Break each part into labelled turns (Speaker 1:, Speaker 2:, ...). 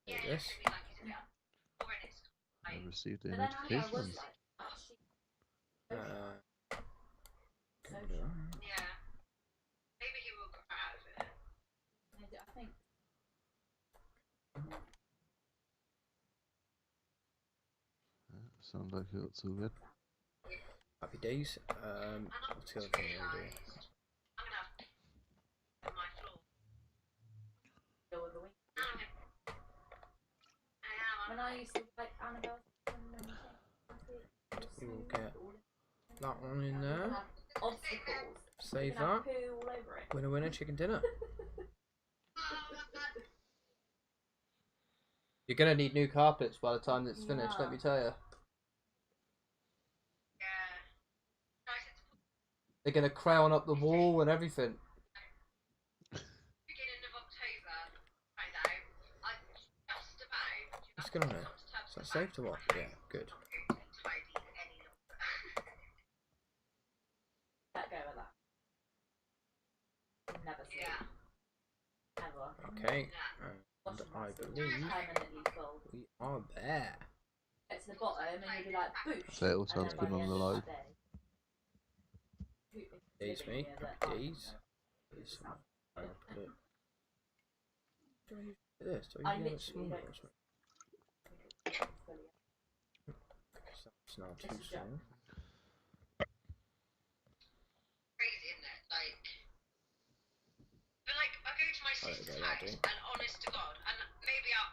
Speaker 1: Yes.
Speaker 2: I received the notifications. Sounds like it's all good.
Speaker 1: Happy days. What's the other thing we'll do?
Speaker 3: When I used to like Annabelle,
Speaker 1: We will get that one in there.
Speaker 3: obstacles.
Speaker 1: Save that.
Speaker 3: Poo all over it.
Speaker 1: Winner, winner, chicken dinner. You're gonna need new carpets by the time it's finished, let me tell you. They're gonna crayon up the wall and everything. What's going on here? Is that safe to watch? Yeah, good.
Speaker 3: Let go of that. Never see it. Ever.
Speaker 1: Okay, and I believe we are there.
Speaker 3: Get to the bottom and you'll be like, boosh.
Speaker 2: So it all sounds good on the load.
Speaker 1: Days, mate. Happy days. I'll put it. Do I use this? Do I use it smaller? That's now too strong.
Speaker 4: Crazy, isn't it? Like, but like, I go to my sister's house, and honest to God, and maybe I'll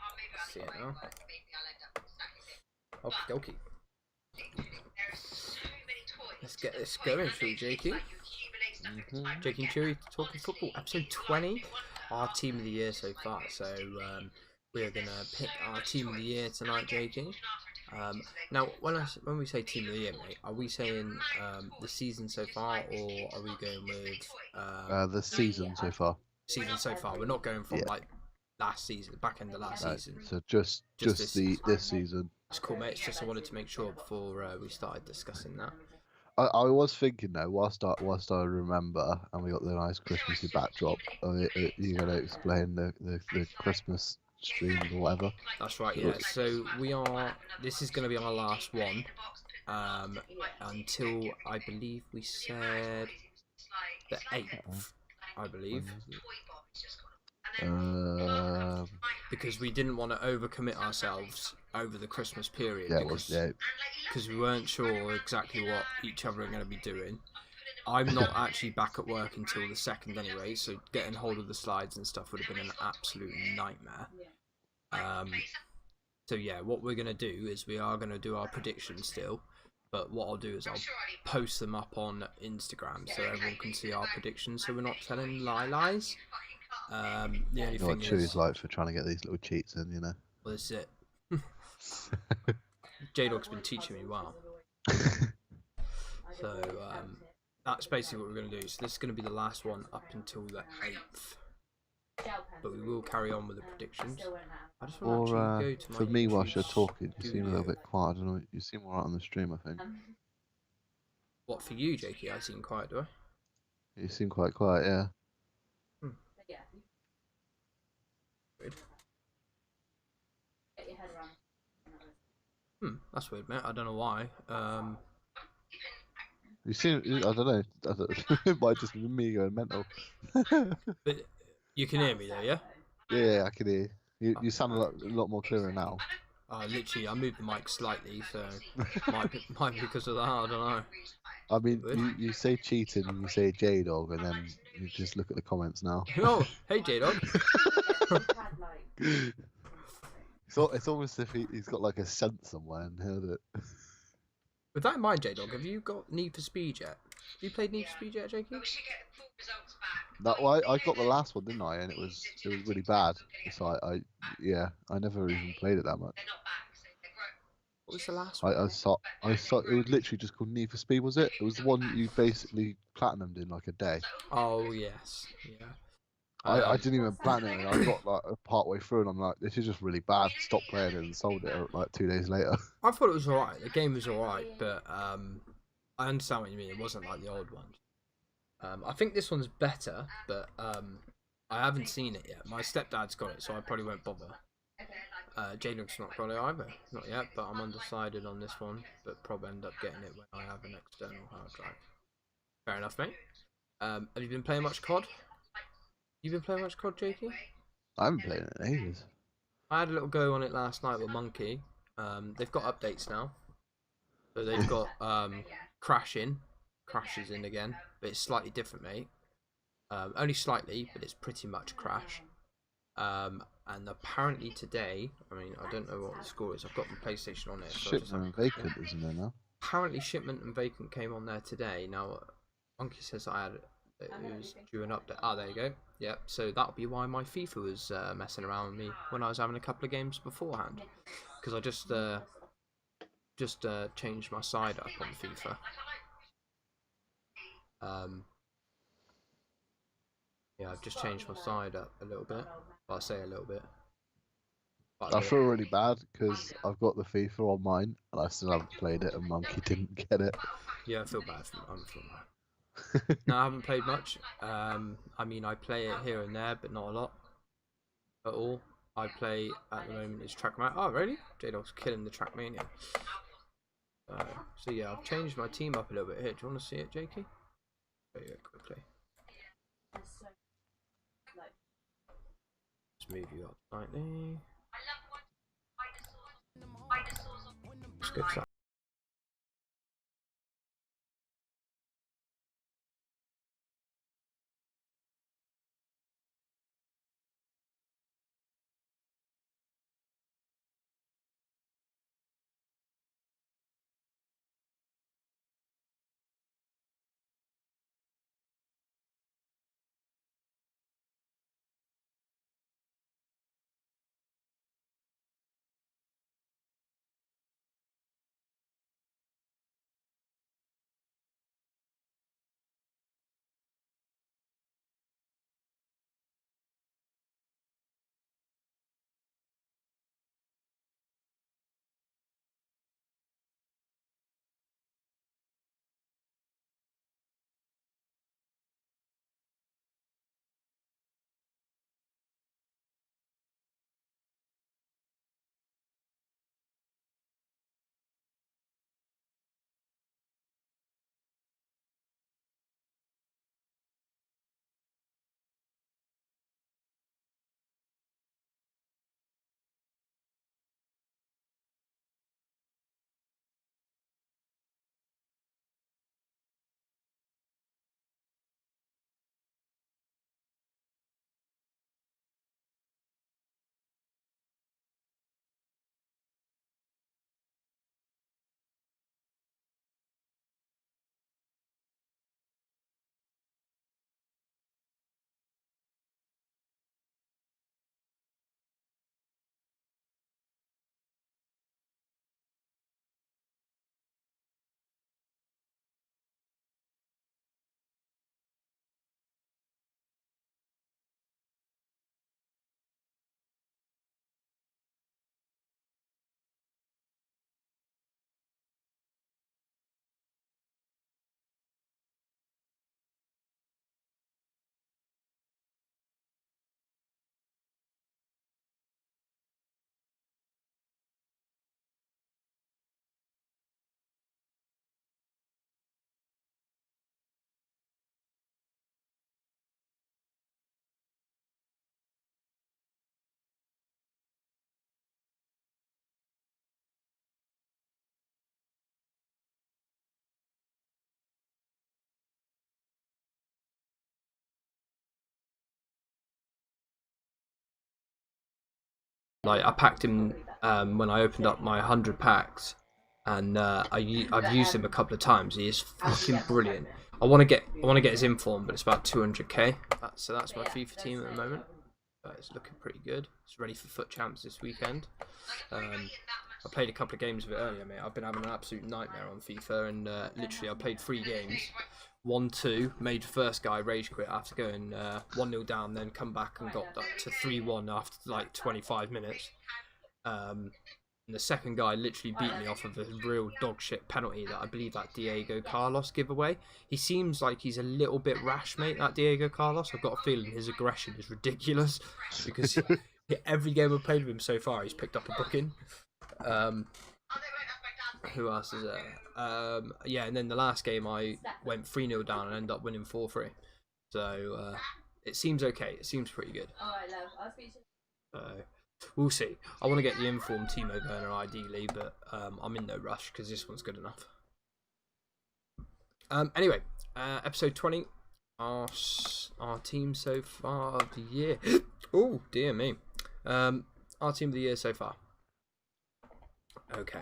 Speaker 1: See it
Speaker 4: maybe
Speaker 1: now.
Speaker 4: I'll end up stacking it.
Speaker 1: Okie dokie.
Speaker 4: Literally, there are so many toys.
Speaker 1: Let's get this going through Jakey. Jakey and Chewy talking football, episode 20. Our team of the year so far. So we are gonna pick our team of the year tonight, Jakey. Now, when we say team of the year, mate, are we saying the season so far, or are we going with
Speaker 2: The season so far.
Speaker 1: Season so far? We're not going from like last season, back end of last season.
Speaker 2: So just this season.
Speaker 1: It's cool, mate. It's just I wanted to make sure before we started discussing that.
Speaker 2: I was thinking though, whilst I remember, and we got the nice Christmassy backdrop. You got to explain the Christmas streams or whatever.
Speaker 1: That's right, yeah. So this is going to be our last one, until I believe we said the 8th, I believe. Because we didn't want to overcommit ourselves over the Christmas period.
Speaker 2: Yeah, it was the 8th.
Speaker 1: Because we weren't sure exactly what each other are going to be doing. I'm not actually back at work until the 2nd anyway, so getting hold of the slides and stuff would have been an absolute nightmare. So yeah, what we're going to do is we are going to do our predictions still, but what I'll do is I'll post them up on Instagram so everyone can see our predictions, so we're not telling lies. The only thing is,
Speaker 2: Chewy's like for trying to get these little cheats in, you know.
Speaker 1: Well, that's it. J-Dog's been teaching me well. So that's basically what we're going to do. So this is going to be the last one up until the 8th. But we will carry on with the predictions. I just want to actually go to my
Speaker 2: for me, whilst you're
Speaker 1: YouTube
Speaker 2: talking, you seem a little
Speaker 1: studio.
Speaker 2: bit quiet. I don't know. You seem alright on the stream, I think.
Speaker 1: What, for you, Jakey? I seem quiet, do I?
Speaker 2: You seem quite quiet, yeah.
Speaker 1: Weird. That's weird, mate. I don't know why.
Speaker 2: You seem. I don't know. It might just be me going mental.
Speaker 1: But you can hear me though, yeah?
Speaker 2: Yeah, I can hear you. You sound a lot more clearer now.
Speaker 1: Literally, I moved the mic slightly, so might be because of that. I don't know.
Speaker 2: I mean, you say cheating and you say J-Dog, and then you just look at the comments now.
Speaker 1: Oh, hey J-Dog.
Speaker 2: It's almost as if he's got like a scent somewhere and heard it.
Speaker 1: With that in mind, J-Dog, have you got Need for Speed yet? Have you played Need for Speed yet, Jakey?
Speaker 2: I got the last one, didn't I? And it was really bad. So I never even played it that much.
Speaker 1: What was the last one?
Speaker 2: I saw it was literally just called Need for Speed, was it? It was the one that you basically platinumed in like a day.
Speaker 1: Oh yes, yeah.
Speaker 2: I didn't even plan it, and I got like part way through, and I'm like, this is just really bad. Stopped playing it and sold it like 2 days later.
Speaker 1: I thought it was alright. The game was alright, but I understand what you mean. It wasn't like the old one. I think this one's better, but I haven't seen it yet. My stepdad's got it, so I probably won't bother. Jaden's not got it either, not yet, but I'm undecided on this one, but probably end up getting it when I have an external hard drive. Fair enough, mate. Have you been playing much COD? You been playing much COD, Jakey?
Speaker 2: I haven't played it in ages.
Speaker 1: I had a little go on it last night with Monkey. They've got updates now. So they've got crashes in again, but it's slightly different, mate. Only slightly, but it's pretty much crash. And apparently today, I mean, I don't know what the score is. I've got my PlayStation on it. So
Speaker 2: Shipment and vacant, isn't there now?
Speaker 1: Apparently, shipment and vacant came on there today. Now, Monkey says it was due an update. Ah, there you go. Yep. So that'll be why my FIFA was messing around with me when I was having a couple of games beforehand, because I just changed my side up on FIFA. Yeah, I've just changed my side up a little bit. Well, I say a little bit.
Speaker 2: I feel really bad because I've got the FIFA on mine and I still haven't played it, and Monkey didn't get it.
Speaker 1: Yeah, I feel bad. I feel bad. No, I haven't played much. I mean, I play it here and there, but not a lot at all. I play at the moment is Trackmania. Oh, really? J-Dog's killing the Trackmania. So yeah, I've changed my team up a little bit here. Do you want to see it, Jakey? Show you it quickly. Let's move you up slightly. Let's go to that. Like I packed him when I opened up my 100 packs, and I've used him a couple of times. He is fucking brilliant. I want to get his inform, but it's about 200k. So that's my FIFA team at the moment. It's looking pretty good. It's ready for foot champs this weekend. I played a couple of games of it earlier, mate. I've been having an absolute nightmare on FIFA, and literally I played 3 games. 1-2, made first guy rage quit after going 1-0 down, then come back and got up to 3-1 after like 25 minutes. And the second guy literally beat me off of a real dog shit penalty that I believe that Diego Carlos giveaway. He seems like he's a little bit rash, mate, that Diego Carlos. I've got a feeling his aggression is ridiculous because every game I've played with him so far, he's picked up a booking. Who else is there? Yeah, and then the last game I went 3-0 down and ended up winning 4-3. So it seems okay. It seems pretty good.
Speaker 3: Alright, love. I'll speak to you.
Speaker 1: We'll see. I want to get the informed Timo Werner ideally, but I'm in no rush because this one's good enough. Anyway, episode 20. Our team so far of the year. Oh dear me. Our team of the year so far. Okay.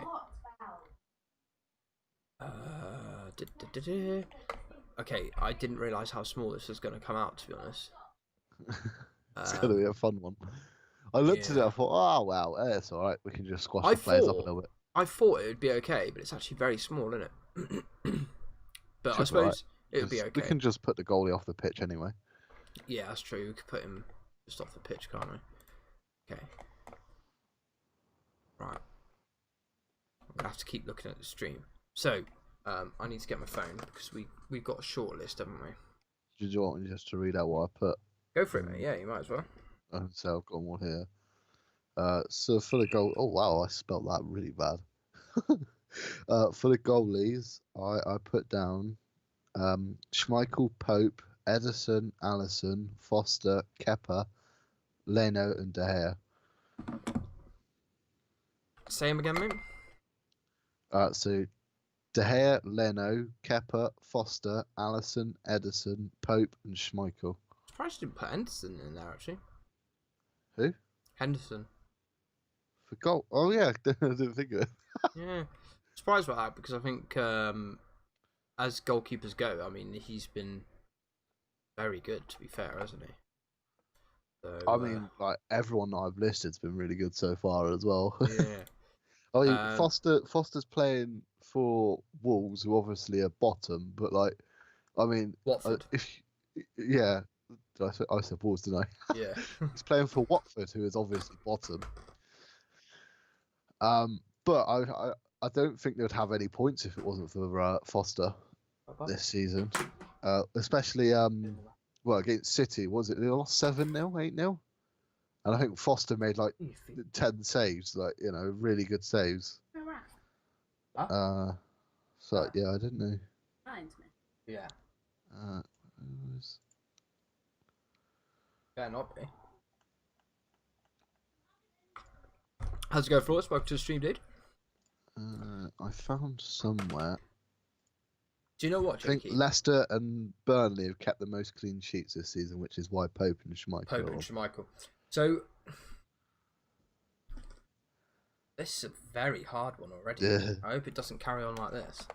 Speaker 1: Okay, I didn't realise how small this was going to come out, to be honest.
Speaker 2: It's going to be a fun one. I looked at it, I thought, oh wow, it's alright, we can just squash the players up a little bit.
Speaker 1: I thought it would be okay, but it's actually very small, isn't it? But I suppose it would be okay.
Speaker 2: We can just put the goalie off the pitch anyway.
Speaker 1: Yeah, that's true. We could put him just off the pitch, can't we? Okay. Right. I'm going to have to keep looking at the stream. So, I need to get my phone because we've got a short list, haven't we?
Speaker 2: Do you want me just to read out what I put?
Speaker 1: Go for it, mate. Yeah, you might as well.
Speaker 2: So I've got one here. So for the goal, oh wow, I spelled that really bad. For the goalies, I put down Schmeichel, Pope, Edison, Allison, Foster, Kepa, Leno, and De Gea.
Speaker 1: Say him again, mate.
Speaker 2: So De Gea, Leno, Kepa, Foster, Allison, Edison, Pope, and Schmeichel.
Speaker 1: Surprised you didn't put Henderson in there, actually.
Speaker 2: Who?
Speaker 1: Henderson.
Speaker 2: For goal? Oh yeah, I didn't think of it.
Speaker 1: Yeah, surprised by that because I think as goalkeepers go, I mean he's been very good. To be fair, hasn't he? So,
Speaker 2: I mean, like everyone that I've listed's been really good so far as well.
Speaker 1: Yeah.
Speaker 2: I mean, Foster's playing for Wolves, who obviously are bottom, but like, I mean,
Speaker 1: Watford.
Speaker 2: Yeah, I said Wolves, didn't I?
Speaker 1: Yeah.
Speaker 2: He's playing for Watford, who is obviously bottom. But I don't think they'd have any points if it wasn't for Foster this season. Especially well, against City, was it they lost 7-0, 8-0? And I think Foster made like 10 saves, like, you know, really good saves. So yeah, I didn't know.
Speaker 1: Yeah.
Speaker 2: Was...
Speaker 1: Better not be. How's it go, Flores? Welcome to the stream, dude.
Speaker 2: I found somewhere.
Speaker 1: Do you know what,
Speaker 2: I think
Speaker 1: Jakey?
Speaker 2: Leicester and Burnley have kept the most clean sheets this season, which is why Pope and Schmeichel.
Speaker 1: So this is a very hard one already.
Speaker 2: Yeah.
Speaker 1: I hope it doesn't carry on like this.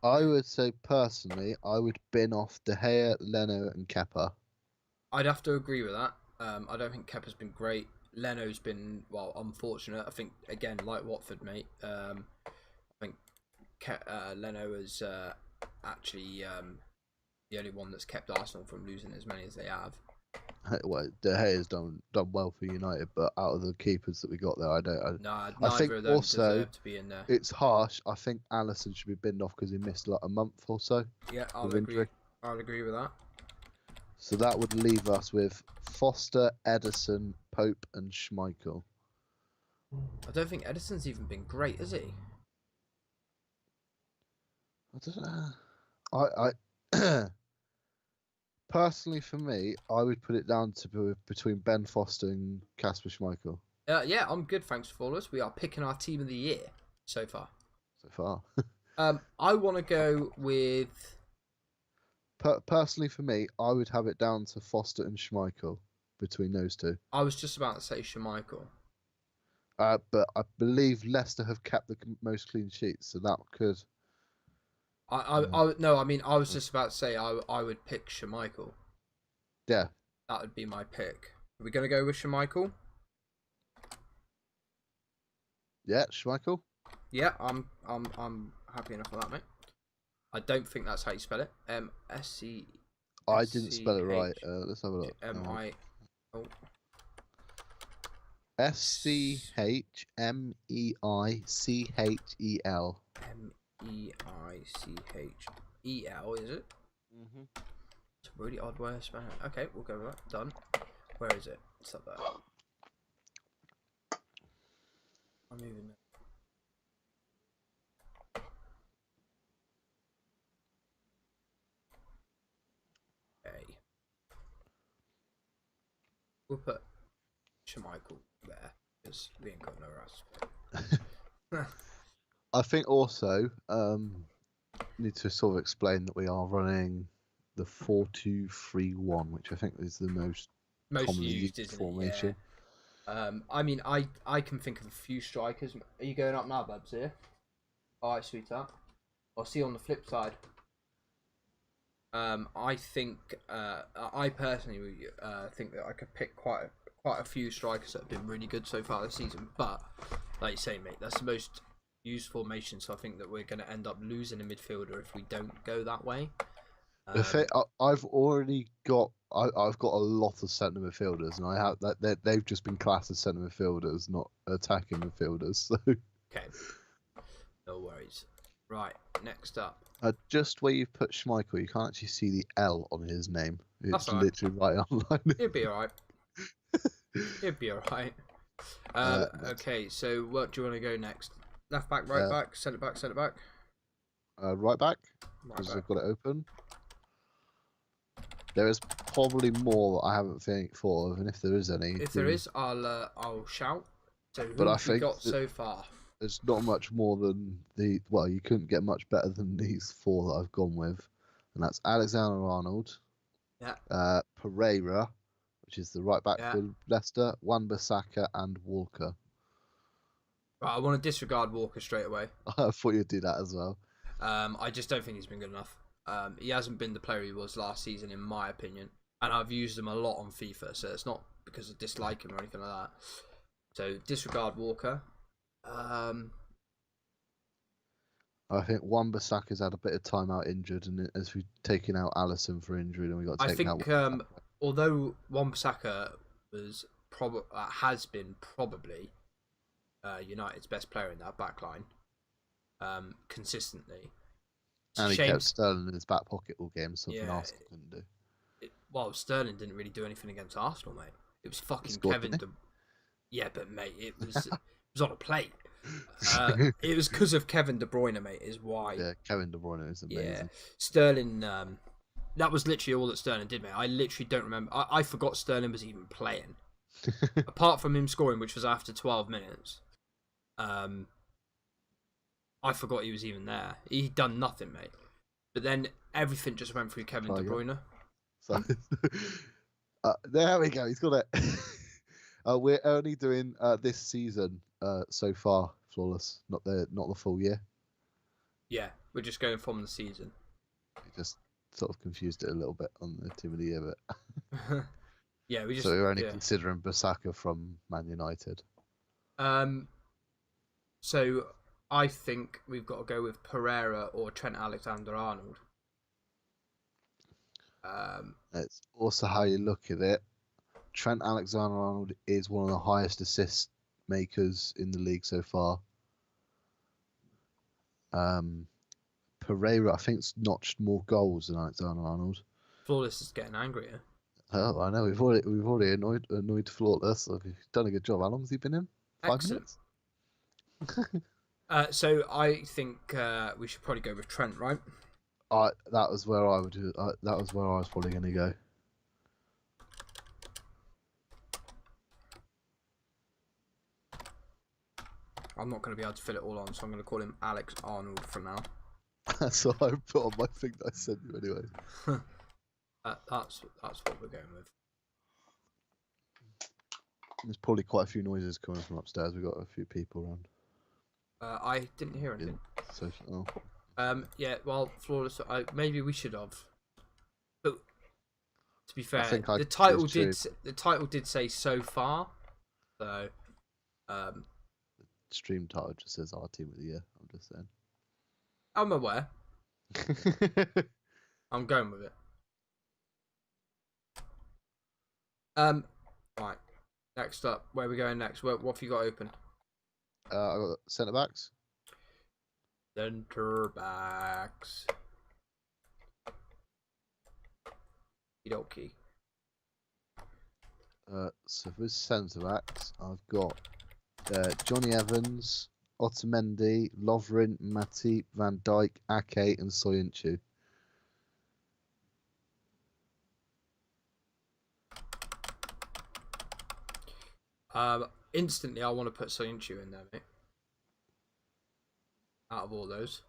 Speaker 2: I would say personally, I would bin off De Gea, Leno, and Kepa.
Speaker 1: I'd have to agree with that. I don't think Kepa's been great. Leno's been, well, unfortunate. I think, again, like Watford, mate. I think Leno is actually the only one that's kept Arsenal from losing as many as they have.
Speaker 2: Well, De Gea's done well for United, but out of the keepers that we got there, I don't.
Speaker 1: Neither
Speaker 2: think
Speaker 1: of them
Speaker 2: also
Speaker 1: deserve to be in there.
Speaker 2: It's harsh. I think Allison should be binned off because he missed like a month or so.
Speaker 1: Yeah, I'll agree. I'll agree with that.
Speaker 2: So that would leave us with Foster, Edison, Pope, and Schmeichel.
Speaker 1: I don't think Edison's even been great, has he?
Speaker 2: I don't know. I personally, for me, I would put it down to between Ben Foster and Kasper Schmeichel.
Speaker 1: Yeah, I'm good, thanks for us. We are picking our team of the year so far. I want to go with...
Speaker 2: Personally, for me, I would have it down to Foster and Schmeichel between those two.
Speaker 1: I was just about to say Schmeichel.
Speaker 2: But I believe Leicester have kept the most clean sheets, so that could...
Speaker 1: No, I mean, I was just about to say I would pick Schmeichel.
Speaker 2: Yeah.
Speaker 1: That would be my pick. Are we going to go with Schmeichel?
Speaker 2: Yeah, Schmeichel?
Speaker 1: Yeah, I'm happy enough with that, mate. I don't think that's how you spell it. SC.
Speaker 2: I didn't spell it right. Let's have a look.
Speaker 1: MI. Oh.
Speaker 2: SCHMEICHEL.
Speaker 1: MEICHEL, is it?
Speaker 2: Mm-hmm.
Speaker 1: It's a really odd way of spelling it. Okay, we'll go right. Done. Where is it? It's up there. I'm moving it. Okay. We'll put Shemichael there because we ain't got no else.
Speaker 2: I think also need to sort of explain that we are running the 4-2-3-1, which I think is the most commonly
Speaker 1: used,
Speaker 2: used
Speaker 1: isn't
Speaker 2: formation.
Speaker 1: it? Yeah. I mean, I can think of a few strikers. Are you going up now, Babs? Here. All right, sweetheart. I'll see you on the flip side. I think I personally think that I could pick quite a few strikers that have been really good so far this season. But like you say, mate, that's the most used formation. So I think that we're going to end up losing a midfielder if we don't go that way.
Speaker 2: I've already got I've got a lot of centre midfielders, and I have that they've just been classed as centre midfielders, not attacking midfielders. So
Speaker 1: okay, no worries. Right, next up.
Speaker 2: Just where you put Schmeichel, you can't actually see the L on his name. It's
Speaker 1: That's all right.
Speaker 2: literally right online.
Speaker 1: It'll be alright. It'll be alright. Okay, so what do you want to go next? Left back, right back, centre back, centre back?
Speaker 2: Right back, because I've got it open. There is probably more that I haven't thought of, and if there is any...
Speaker 1: If there is, I'll shout. So who
Speaker 2: but I
Speaker 1: have we
Speaker 2: think
Speaker 1: got so far?
Speaker 2: There's not much more than the... Well, you couldn't get much better than these four that I've gone with. And that's Alexander-Arnold.
Speaker 1: Yeah.
Speaker 2: Pereira, which is the right back
Speaker 1: Yeah.
Speaker 2: for Leicester. Wan-Bissaka and Walker.
Speaker 1: Right, I want to disregard Walker straight away.
Speaker 2: I thought you'd do that as well.
Speaker 1: I just don't think he's been good enough. He hasn't been the player he was last season, in my opinion. And I've used him a lot on FIFA, so it's not because I dislike him or anything like that. So disregard Walker.
Speaker 2: I think Wan-Bissaka's had a bit of time out injured, and as we've taken out Alisson for injury, then we got to take out.
Speaker 1: I think although Wan-Bissaka has been probably United's best player in that back line, consistently.
Speaker 2: And he kept Sterling in his back pocket all game, something Arsenal couldn't do.
Speaker 1: Well, Sterling didn't really do anything against Arsenal, mate. It was fucking
Speaker 2: scored,
Speaker 1: Kevin. Yeah, but mate, it was on a plate. It was because of Kevin De Bruyne, mate. Is why.
Speaker 2: Yeah, Kevin De Bruyne is amazing.
Speaker 1: Yeah, Sterling. That was literally all that Sterling did, mate. I literally don't remember. I forgot Sterling was even playing. Apart from him scoring, which was after 12 minutes. I forgot he was even there. He'd done nothing, mate. But then everything just went through Kevin De Bruyne.
Speaker 2: So, there we go. He's got it. We're only doing this season so far, flawless. Not the full year.
Speaker 1: Yeah, we're just going from the season.
Speaker 2: We just sort of confused it a little bit on the team of the year bit.
Speaker 1: Yeah, we just.
Speaker 2: So we're only considering Bissaka from Man United.
Speaker 1: So I think we've got to go with Pereira or Trent Alexander-Arnold.
Speaker 2: It's also how you look at it. Trent Alexander-Arnold is one of the highest assist makers in the league so far. Pereira, I think, has notched more goals than Alexander-Arnold.
Speaker 1: Flawless is getting angrier.
Speaker 2: Oh, I know. We've already annoyed Flawless. We've done a good job. How long has he been in? 5 minutes.
Speaker 1: So I think we should probably go with Trent, right?
Speaker 2: That was where I would. That was where I was probably going to go.
Speaker 1: I'm not going to be able to fill it all on, so I'm going to call him Alex Arnold for now.
Speaker 2: That's what I put on my thing that I sent you anyway.
Speaker 1: That's what we're going with.
Speaker 2: There's probably quite a few noises coming from upstairs. We've got a few people around.
Speaker 1: I didn't hear anything. Yeah, well, Flawless. Maybe we should have. But to be fair, the title did say so far. So,
Speaker 2: stream title just says our team of the year. I'm just saying.
Speaker 1: I'm aware. I'm going with it. Right. Next up, where are we going next? What have you got open?
Speaker 2: I got centre backs.
Speaker 1: Centre backs. Okey.
Speaker 2: So for centre backs, I've got Johnny Evans, Otamendi, Lovren, Matip, Van Dijk, Ake, and Soyuncu.
Speaker 1: Instantly, I want to put Soyuncu in there, mate. Out of all those,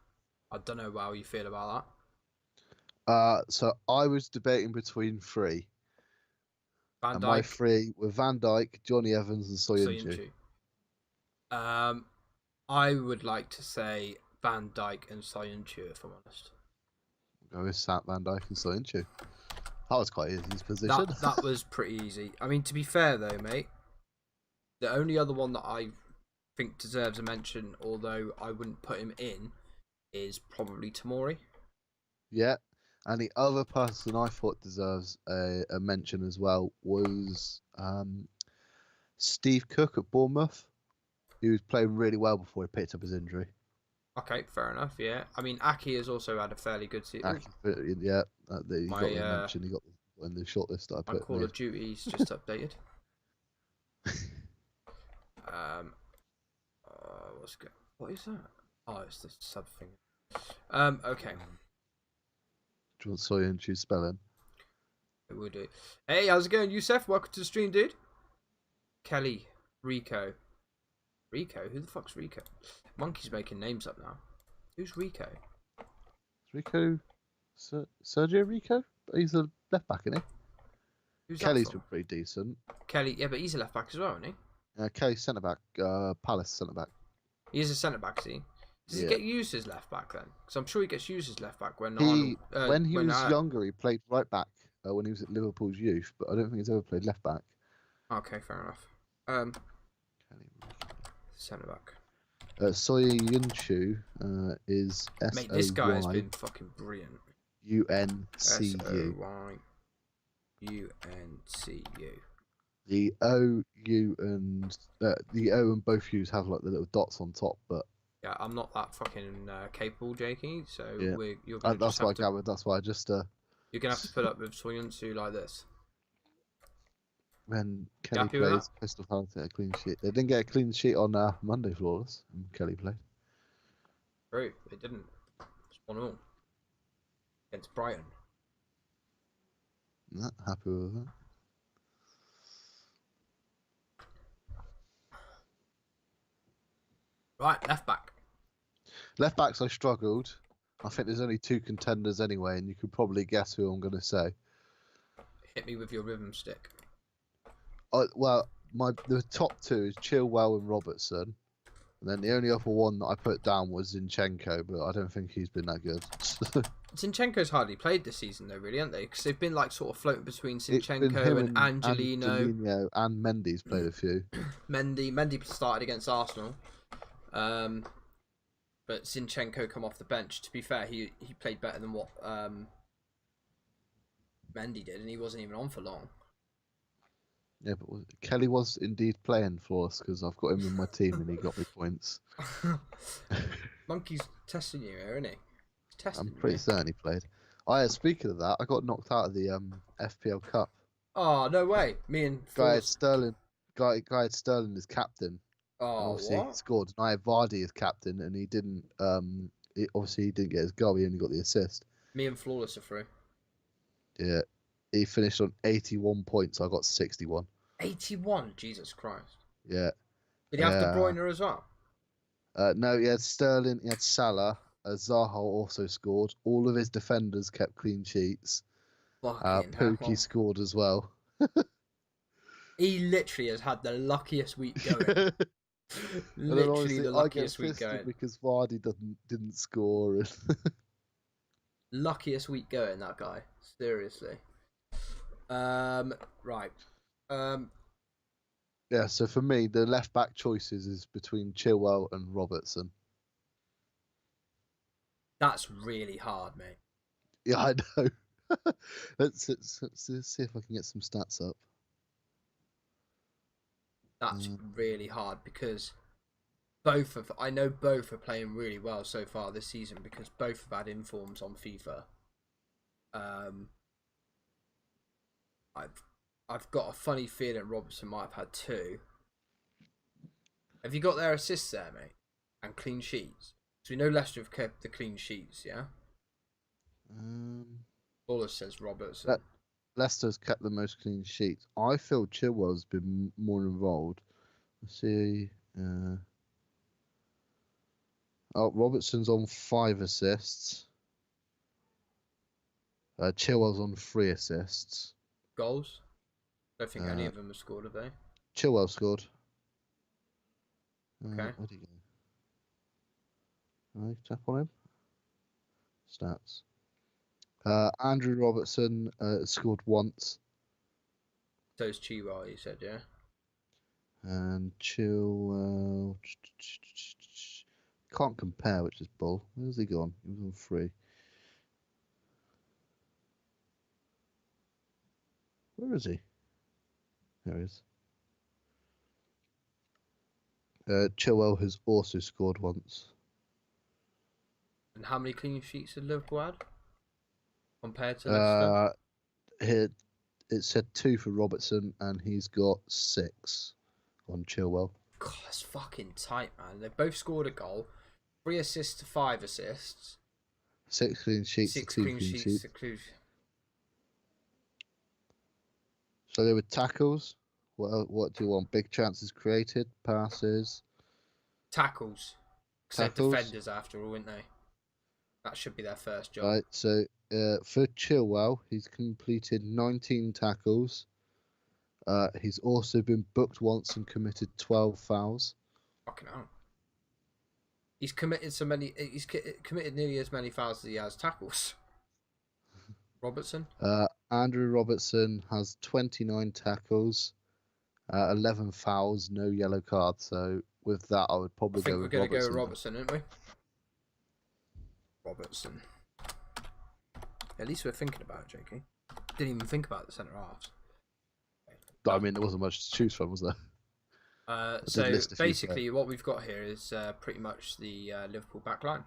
Speaker 1: I don't know how you feel about
Speaker 2: So I was debating between three.
Speaker 1: that. Van
Speaker 2: And my
Speaker 1: Dijk,
Speaker 2: three were Van Dijk, Johnny Evans, and Soyuncu.
Speaker 1: Soyuncu. I would like to say Van Dijk and Soyuncu, if I'm honest.
Speaker 2: Go with Sat, Van Dijk, and Soyuncu. That was quite easy. His position.
Speaker 1: That was pretty easy. I mean, to be fair though, mate, the only other one that I think deserves a mention, although I wouldn't put him in, is probably Tomori.
Speaker 2: Yeah. And the other person I thought deserves a mention as well was Steve Cook at Bournemouth. He was playing really well before he picked up his injury.
Speaker 1: Okay, fair enough. Yeah, I mean Aki has also had a fairly good season.
Speaker 2: Yeah, he got the mention. He got in the shortlist that I
Speaker 1: My
Speaker 2: put.
Speaker 1: Call of Duty's just updated. What is that? Oh, it's the sub thing. Okay.
Speaker 2: Do you want Soyuncu spelling?
Speaker 1: It will do. Hey, how's it going, Youssef? Welcome to the stream, dude. Kelly, Rico. Rico? Who the fuck's Rico? Monkey's making names up now. Who's Rico?
Speaker 2: Rico? Sergio Rico? He's a left back, isn't he?
Speaker 1: Who's
Speaker 2: Kelly's
Speaker 1: that
Speaker 2: been
Speaker 1: from?
Speaker 2: pretty decent.
Speaker 1: Kelly, yeah, but he's a left back as well, isn't he?
Speaker 2: Kelly's centre back. Palace centre back.
Speaker 1: He is a centre back, see? Does he
Speaker 2: Yeah.
Speaker 1: get used as left back then? Because I'm sure he gets used as left back when
Speaker 2: When he was younger, he played right back when he was at Liverpool's youth, but I don't think he's ever played left back.
Speaker 1: Okay, fair enough. Centre back.
Speaker 2: Soyuncu is S-O-Y.
Speaker 1: Mate, this guy has been fucking brilliant.
Speaker 2: U-N-C-U.
Speaker 1: S-O-Y-U-N-C-U.
Speaker 2: The O, U, and the O and both U's have like the little dots on top, but
Speaker 1: yeah, I'm not that fucking capable, Jakey. So
Speaker 2: yeah.
Speaker 1: you're gonna
Speaker 2: That's why I gathered. That's why I just
Speaker 1: you're gonna have to put up with Soyuncu like this.
Speaker 2: When Kelly
Speaker 1: happy with
Speaker 2: plays, Crystal Palace get a clean sheet. They didn't get a clean sheet on Monday, flawless. And Kelly played.
Speaker 1: True, they didn't. It's 1-1 against Brighton.
Speaker 2: Not happy with that.
Speaker 1: Right, left back.
Speaker 2: Left backs, I struggled. I think there's only two contenders anyway, and you could probably guess who I'm going to say.
Speaker 1: Hit me with your rhythm stick.
Speaker 2: Well, the top two is Chilwell and Robertson, and then the only other one that I put down was Zinchenko, but I don't think he's been that good.
Speaker 1: Zinchenko's hardly played this season though, really, haven't they? Because they've been like sort of floating between Zinchenko and Angelino.
Speaker 2: And Mendy's played a few.
Speaker 1: Mendy started against Arsenal, but Zinchenko come off the bench. To be fair, he played better than what Mendy did, and he wasn't even on for long.
Speaker 2: Yeah, but Kelly was indeed playing for us because I've got him in my team and he got me points.
Speaker 1: Monkey's testing you here, isn't he?
Speaker 2: I'm pretty certain he played. Speaking of that, I got knocked out of the FPL Cup.
Speaker 1: Oh, no way. Me and
Speaker 2: Guy had Sterling as captain.
Speaker 1: Oh,
Speaker 2: and obviously
Speaker 1: what?
Speaker 2: he scored. And I had Vardy as captain, and he didn't. Obviously he didn't get his goal. He only got the assist.
Speaker 1: Me and Flawless are through.
Speaker 2: Yeah, he finished on 81 points. I got 61.
Speaker 1: 81? Jesus Christ.
Speaker 2: Yeah.
Speaker 1: Did he have De Bruyne as well?
Speaker 2: No, he had Sterling. He had Salah. Zaha also scored. All of his defenders kept clean sheets. Pookie scored as well.
Speaker 1: He literally has had the luckiest week going. Literally the luckiest week going.
Speaker 2: Because Vardy didn't score.
Speaker 1: Luckiest week going, that guy. Seriously. Right.
Speaker 2: Yeah, so for me, the left back choices is between Chilwell and Robertson.
Speaker 1: That's really hard, mate.
Speaker 2: Yeah, I know. let's see if I can get some stats up.
Speaker 1: That's really hard because I know both are playing really well so far this season because both have had informs on FIFA. I've got a funny feeling Robertson might have had 2. Have you got their assists there, mate? And clean sheets? So we know Leicester have kept the clean sheets, yeah? Baller says Robertson.
Speaker 2: Leicester's kept the most clean sheets. I feel Chilwell's been more involved. Let's see. Robertson's on 5 assists. Chilwell's on 3 assists.
Speaker 1: Goals? Don't think any of them have scored, have they?
Speaker 2: Chilwell scored.
Speaker 1: Okay.
Speaker 2: Where'd he go? Can I tap on him? Stats. Andrew Robertson scored once.
Speaker 1: So's Chewy, you said, yeah?
Speaker 2: And Chilwell... Can't compare, which is bull. Where's he gone? He was on 3. Where is he? There he is. Chilwell has also scored once.
Speaker 1: And how many clean sheets did Liverpool had? Compared to Leicester?
Speaker 2: It said 2 for Robertson, and he's got 6 on Chilwell.
Speaker 1: God, that's fucking tight, man. They both scored a goal. 3 assists to 5 assists.
Speaker 2: 6 clean sheets.
Speaker 1: 6
Speaker 2: 2
Speaker 1: clean sheets.
Speaker 2: So they were tackles. What do you want? Big chances created, passes,
Speaker 1: Tackles. Because they're defenders after all, aren't they? That should be their first job.
Speaker 2: Right. So for Chilwell, he's completed 19 tackles. He's also been booked once and committed 12 fouls.
Speaker 1: Fucking hell. He's committed He's committed nearly as many fouls as he has tackles. Robertson.
Speaker 2: Andrew Robertson has 29 tackles, 11 fouls, no yellow cards. So with that, I would probably go with Robertson.
Speaker 1: We're going to go with Robertson, aren't we? Robertson. At least we're thinking about it, Jakey. Didn't even think about the centre halves.
Speaker 2: I mean, there wasn't much to choose from, was there?
Speaker 1: So basically, what we've got here is pretty much the Liverpool backline.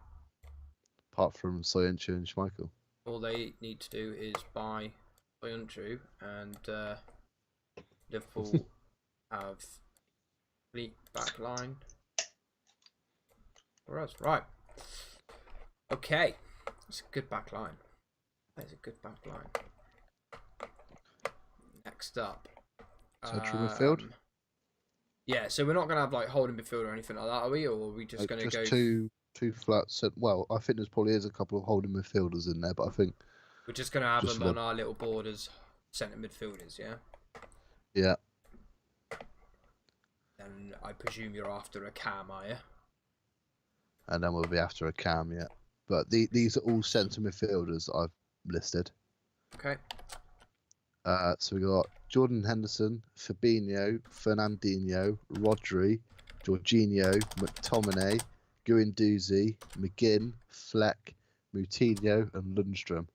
Speaker 2: Apart from Soyuncu and Schmeichel.
Speaker 1: All they need to do is buy Soyuncu, and Liverpool have complete backline. For us, right? Okay, it's a good backline. That is a good backline. Next up,
Speaker 2: central midfield.
Speaker 1: Yeah, so we're not gonna have like holding midfield or anything like that, are we? Or are we just gonna go
Speaker 2: two flats? Well, I think there's probably is a couple of holding midfielders in there, but I think
Speaker 1: we're just gonna have them on our little board as centre midfielders, yeah.
Speaker 2: Yeah.
Speaker 1: And I presume you're after a cam, are you?
Speaker 2: And then we'll be after a cam, yeah. But these are all centre midfielders I've listed.
Speaker 1: Okay.
Speaker 2: So we got Jordan Henderson, Fabinho, Fernandinho, Rodri, Jorginho, McTominay, Guendouzi, McGinn, Fleck, Moutinho, and Lundstram.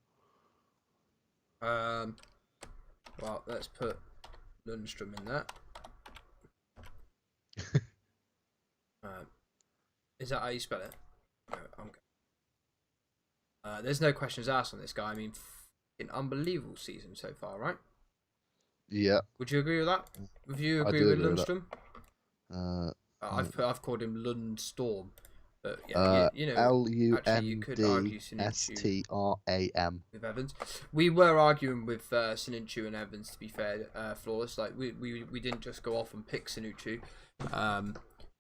Speaker 1: Well, let's put Lundstram in there. Is that how you spell it? No, there's no questions asked on this guy. I mean, an unbelievable season so far, right?
Speaker 2: Yeah.
Speaker 1: Would you agree with that? Would you agree with Lundstram?
Speaker 2: I've
Speaker 1: I've called him Lundstorm, but yeah, you know,
Speaker 2: LUNDSTRAM
Speaker 1: with Evans. We were arguing with Sinucci and Evans. To be fair, Flawless. Like we didn't just go off and pick Sinucci.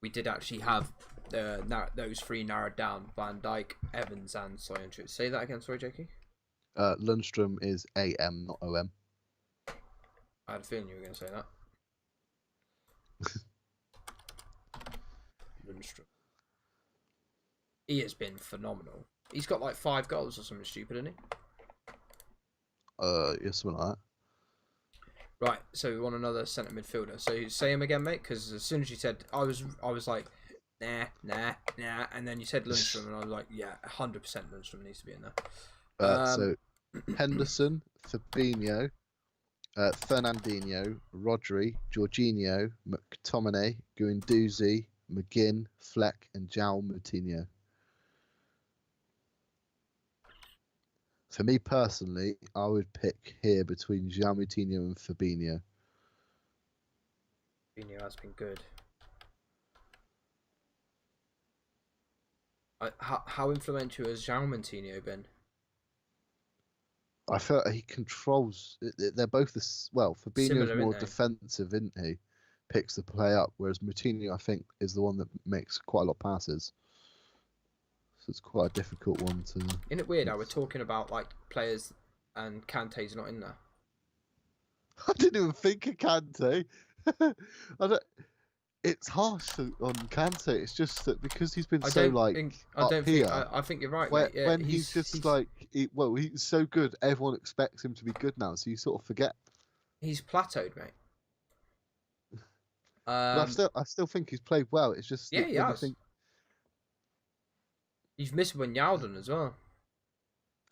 Speaker 1: We did actually have those 3 narrowed down: Van Dijk, Evans, and Soyuncu. Say that again, sorry, Jakey.
Speaker 2: Lundstram is AM, not OM.
Speaker 1: I had a feeling you were going to say that. Lundstram. He has been phenomenal. He's got like 5 goals or something stupid, isn't he?
Speaker 2: Yeah, something like that.
Speaker 1: Right, so we want another centre midfielder. So say him again, mate, because as soon as you said, I was like, nah. And then you said Lundstrom, and I was like, yeah, 100% Lundstrom needs to be in there.
Speaker 2: So Henderson, Fabinho, Fernandinho, Rodri, Jorginho, McTominay, Guendouzi, McGinn, Fleck, and João Moutinho. For me personally, I would pick here between João Moutinho and Fabinho.
Speaker 1: Fabinho has been good. How influential has João Moutinho been?
Speaker 2: I feel like he controls. They're both well. Fabinho's
Speaker 1: Similar,
Speaker 2: more
Speaker 1: aren't they?
Speaker 2: defensive, isn't he? Picks the play up, whereas Moutinho, I think, is the one that makes quite a lot of passes. So it's quite a difficult one to.
Speaker 1: Isn't it weird how we're talking about like players and Kante's not in there?
Speaker 2: I didn't even think of Kante. It's harsh on Kante. It's just that because he's been
Speaker 1: I
Speaker 2: so
Speaker 1: don't think I think you're right, mate. Yeah,
Speaker 2: when he's like, he's so good. Everyone expects him to be good now, so you sort of forget.
Speaker 1: He's plateaued, mate.
Speaker 2: But I still think he's played well. It's just
Speaker 1: yeah, he
Speaker 2: when
Speaker 1: has. You've missed Wijnaldum as well.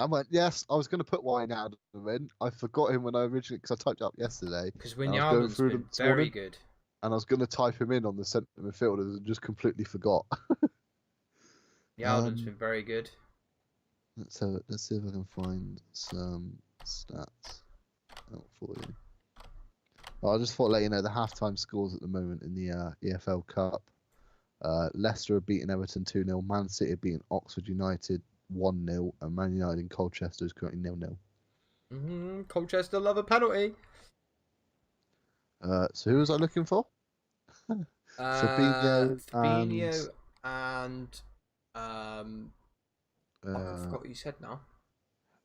Speaker 2: I went, yes, I was going to put Wijnaldum in. I forgot him when I originally, because I typed it up yesterday.
Speaker 1: Because Wijnaldum's been very good.
Speaker 2: And I was going to type him in on the centre midfielders and just completely forgot.
Speaker 1: Wijnaldum's been very good.
Speaker 2: Let's see if I can find some stats out for you. Well, I just thought, let you know, the halftime scores at the moment in the EFL Cup. Leicester have beaten Everton 2-0. Man City have beaten Oxford United 1-0. And Man United in Colchester is currently 0-0.
Speaker 1: Colchester love a penalty.
Speaker 2: So who was I looking for? Fabinho
Speaker 1: and I forgot what you said now.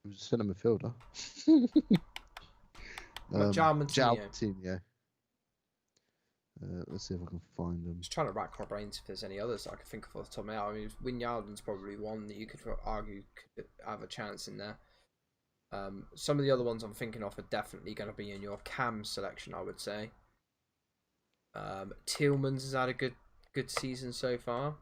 Speaker 2: It was a centre midfielder.
Speaker 1: João
Speaker 2: Moutinho. Let's see if I can find them.
Speaker 1: Just trying to rack my brains if there's any others I can think of off the top of my head. I mean, Wijnaldum's probably one that you could argue could have a chance in there. Some of the other ones I'm thinking of are definitely going to be in your Cam selection, I would say. Tillmans has had a good season so far.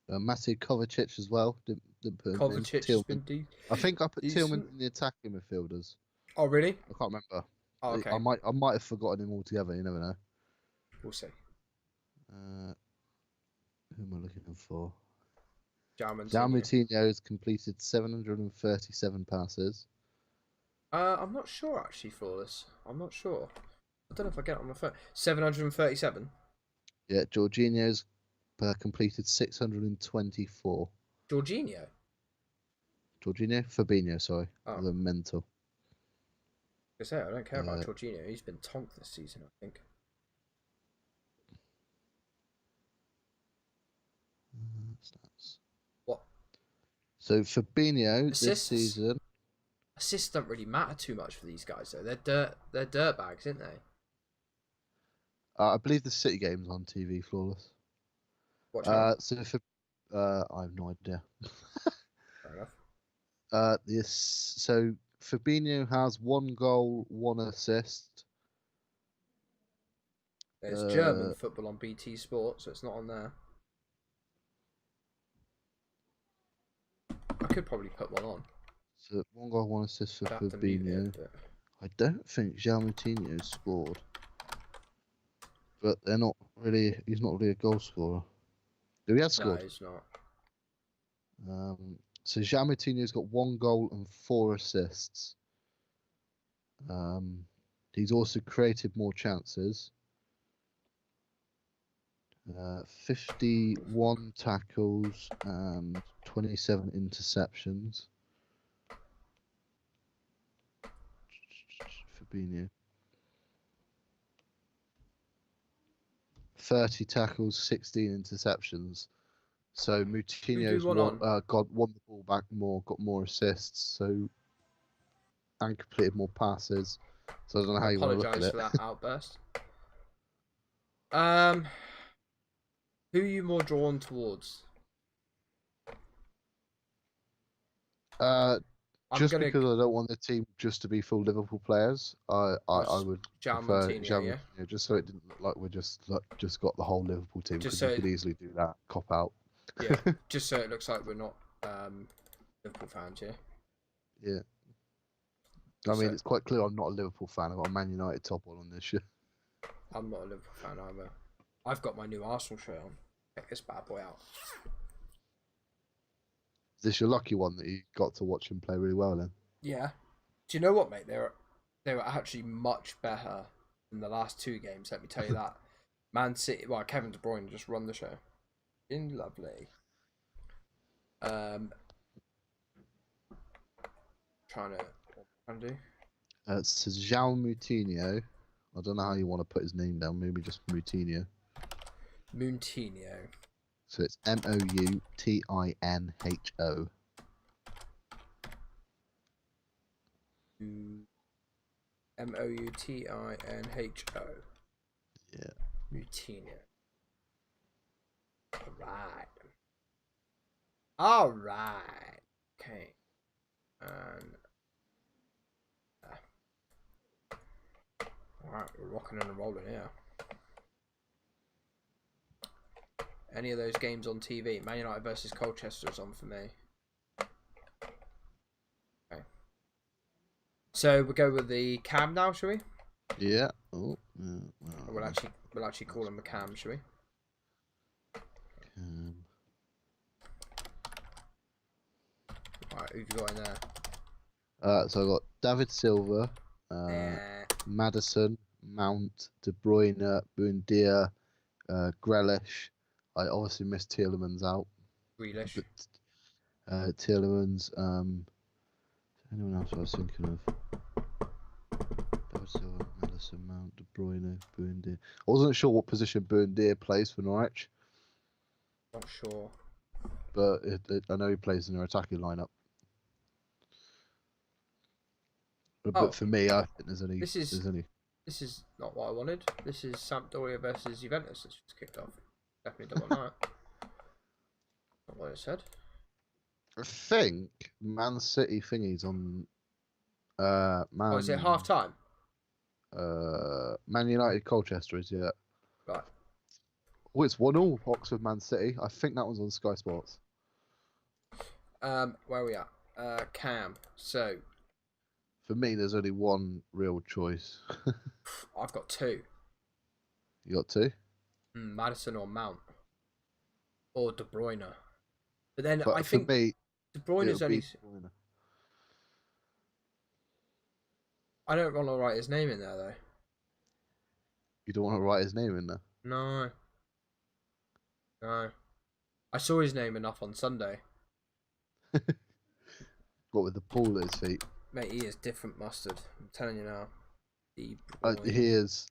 Speaker 2: Matej Kovacic as well. Didn't put him in.
Speaker 1: Kovacic has been
Speaker 2: I think I put
Speaker 1: decent.
Speaker 2: Tillman in the attacking midfielders.
Speaker 1: Oh, really?
Speaker 2: I can't remember.
Speaker 1: Oh, okay.
Speaker 2: I might have forgotten him altogether. You never know.
Speaker 1: We'll see.
Speaker 2: Who am I looking for?
Speaker 1: João
Speaker 2: Moutinho has completed 737 passes.
Speaker 1: I'm not sure actually, Flawless. I'm not sure. I don't know if I get it on my phone. 737.
Speaker 2: Yeah, Jorginho's completed 624.
Speaker 1: Jorginho?
Speaker 2: Fabinho, sorry.
Speaker 1: Oh.
Speaker 2: The mental.
Speaker 1: I say I don't care about Jorginho. He's been tonked this season, I think.
Speaker 2: Stats.
Speaker 1: What?
Speaker 2: So Fabinho
Speaker 1: Assists?
Speaker 2: this season.
Speaker 1: Assists don't really matter too much for these guys, though. They're dirt bags, aren't they?
Speaker 2: I believe the City game's on TV, Flawless.
Speaker 1: What?
Speaker 2: So for I have no idea.
Speaker 1: Fair enough.
Speaker 2: So Fabinho has 1 goal, 1 assist.
Speaker 1: There's German football on BT Sport, so it's not on there. I could probably put one on.
Speaker 2: So 1 goal, 1 assist for Fabinho. I don't think João Moutinho scored, but they're not really. He's not really a goal scorer. Do he have scored?
Speaker 1: No, he's not.
Speaker 2: So João Moutinho's got 1 goal and 4 assists. He's also created more chances. 51 tackles and 27 interceptions. Fabinho. 30 tackles, 16 interceptions. So Moutinho's won the ball back more, got more assists, and completed more passes. So I don't know how you want to look at it.
Speaker 1: Apologise for that outburst. Who are you more drawn towards?
Speaker 2: Just
Speaker 1: gonna
Speaker 2: because I don't want the team just to be full Liverpool players, I
Speaker 1: Just
Speaker 2: would
Speaker 1: João
Speaker 2: prefer
Speaker 1: Moutinho,
Speaker 2: João
Speaker 1: yeah?
Speaker 2: Moutinho, just so it didn't look like we're just got the whole Liverpool team,
Speaker 1: Just
Speaker 2: because
Speaker 1: so
Speaker 2: you could easily do that cop out.
Speaker 1: yeah, just so it looks like we're not Liverpool fans, yeah.
Speaker 2: Yeah. I
Speaker 1: Just
Speaker 2: mean,
Speaker 1: so,
Speaker 2: it's quite clear I'm not a Liverpool fan. I've got a Man United top one on this shit.
Speaker 1: I'm not a Liverpool fan either. I've got my new Arsenal shirt on. Check this bad boy out.
Speaker 2: Is this your lucky one that you got to watch him play really well then?
Speaker 1: Yeah. Do you know what, mate? They were actually much better than the last 2 games. Let me tell you that. Man City. Well, Kevin De Bruyne just run the show. In lovely. Trying to do.
Speaker 2: It says João Moutinho. I don't know how you want to put his name down. Maybe just Moutinho.
Speaker 1: Moutinho.
Speaker 2: So it's Moutinho.
Speaker 1: Moutinho.
Speaker 2: Yeah.
Speaker 1: Moutinho. Alright. Okay. And alright, we're rocking and rolling here. Any of those games on TV? Man United versus Colchester is on for me. Okay. So we'll go with the cam now, shall we?
Speaker 2: Yeah. Oh. Yeah.
Speaker 1: We'll actually call him a cam, shall we? Alright, who've you got in there?
Speaker 2: So I've got David Silva, Madison, Mount, De Bruyne, Buendia, Grealish. I obviously missed Tielemans out.
Speaker 1: Grealish.
Speaker 2: But, Tielemans. Anyone else I was thinking of? David Silva, Madison, Mount, De Bruyne, Buendia. I wasn't sure what position Buendia plays for Norwich,
Speaker 1: Not sure.
Speaker 2: but I know he plays in their attacking lineup. But for me, I think there's only.
Speaker 1: This is not what I wanted. This is Sampdoria versus Juventus. It's just kicked off. Definitely don't want that. Not what it said.
Speaker 2: I think Man City thingies on. Man.
Speaker 1: Oh, is it half time?
Speaker 2: Man United Colchester is, yeah.
Speaker 1: Right.
Speaker 2: Oh, it's 1-1 Oxford Man City. I think that one's on Sky Sports.
Speaker 1: Where are we at? Cam. So
Speaker 2: For me, there's only one real choice.
Speaker 1: I've got 2.
Speaker 2: You got 2?
Speaker 1: Madison or Mount. Or De Bruyne. But then
Speaker 2: But
Speaker 1: I
Speaker 2: for
Speaker 1: think
Speaker 2: me,
Speaker 1: De Bruyne's
Speaker 2: it'll be
Speaker 1: only...
Speaker 2: De Bruyne.
Speaker 1: I don't want to write his name in there, though.
Speaker 2: You don't want to write his name in there?
Speaker 1: No. No. I saw his name enough on Sunday.
Speaker 2: What, with the pool at his feet?
Speaker 1: Mate, he is different mustard. I'm telling you now. De
Speaker 2: He is,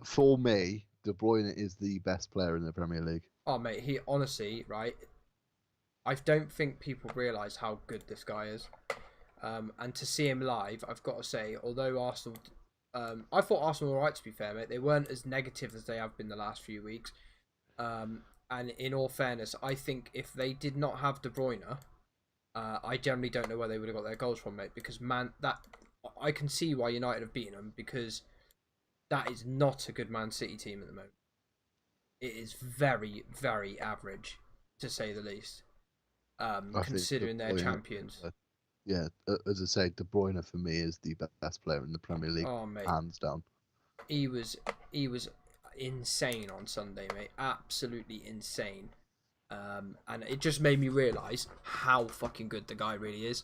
Speaker 2: for me, De Bruyne is the best player in the Premier League.
Speaker 1: Oh, mate, he honestly, right? I don't think people realise how good this guy is. And to see him live, I've got to say, although Arsenal... I thought Arsenal were right, to be fair, mate. They weren't as negative as they have been the last few weeks. And in all fairness, I think if they did not have De Bruyne, I generally don't know where they would have got their goals from, mate. Because, man, that I can see why United have beaten them, because that is not a good Man City team at the moment. It is very, very average, to say the least, considering they're champions.
Speaker 2: Yeah, as I say, De Bruyne for me is the best player in the Premier League, hands down.
Speaker 1: He was insane on Sunday, mate. Absolutely insane. And it just made me realise how fucking good the guy really is.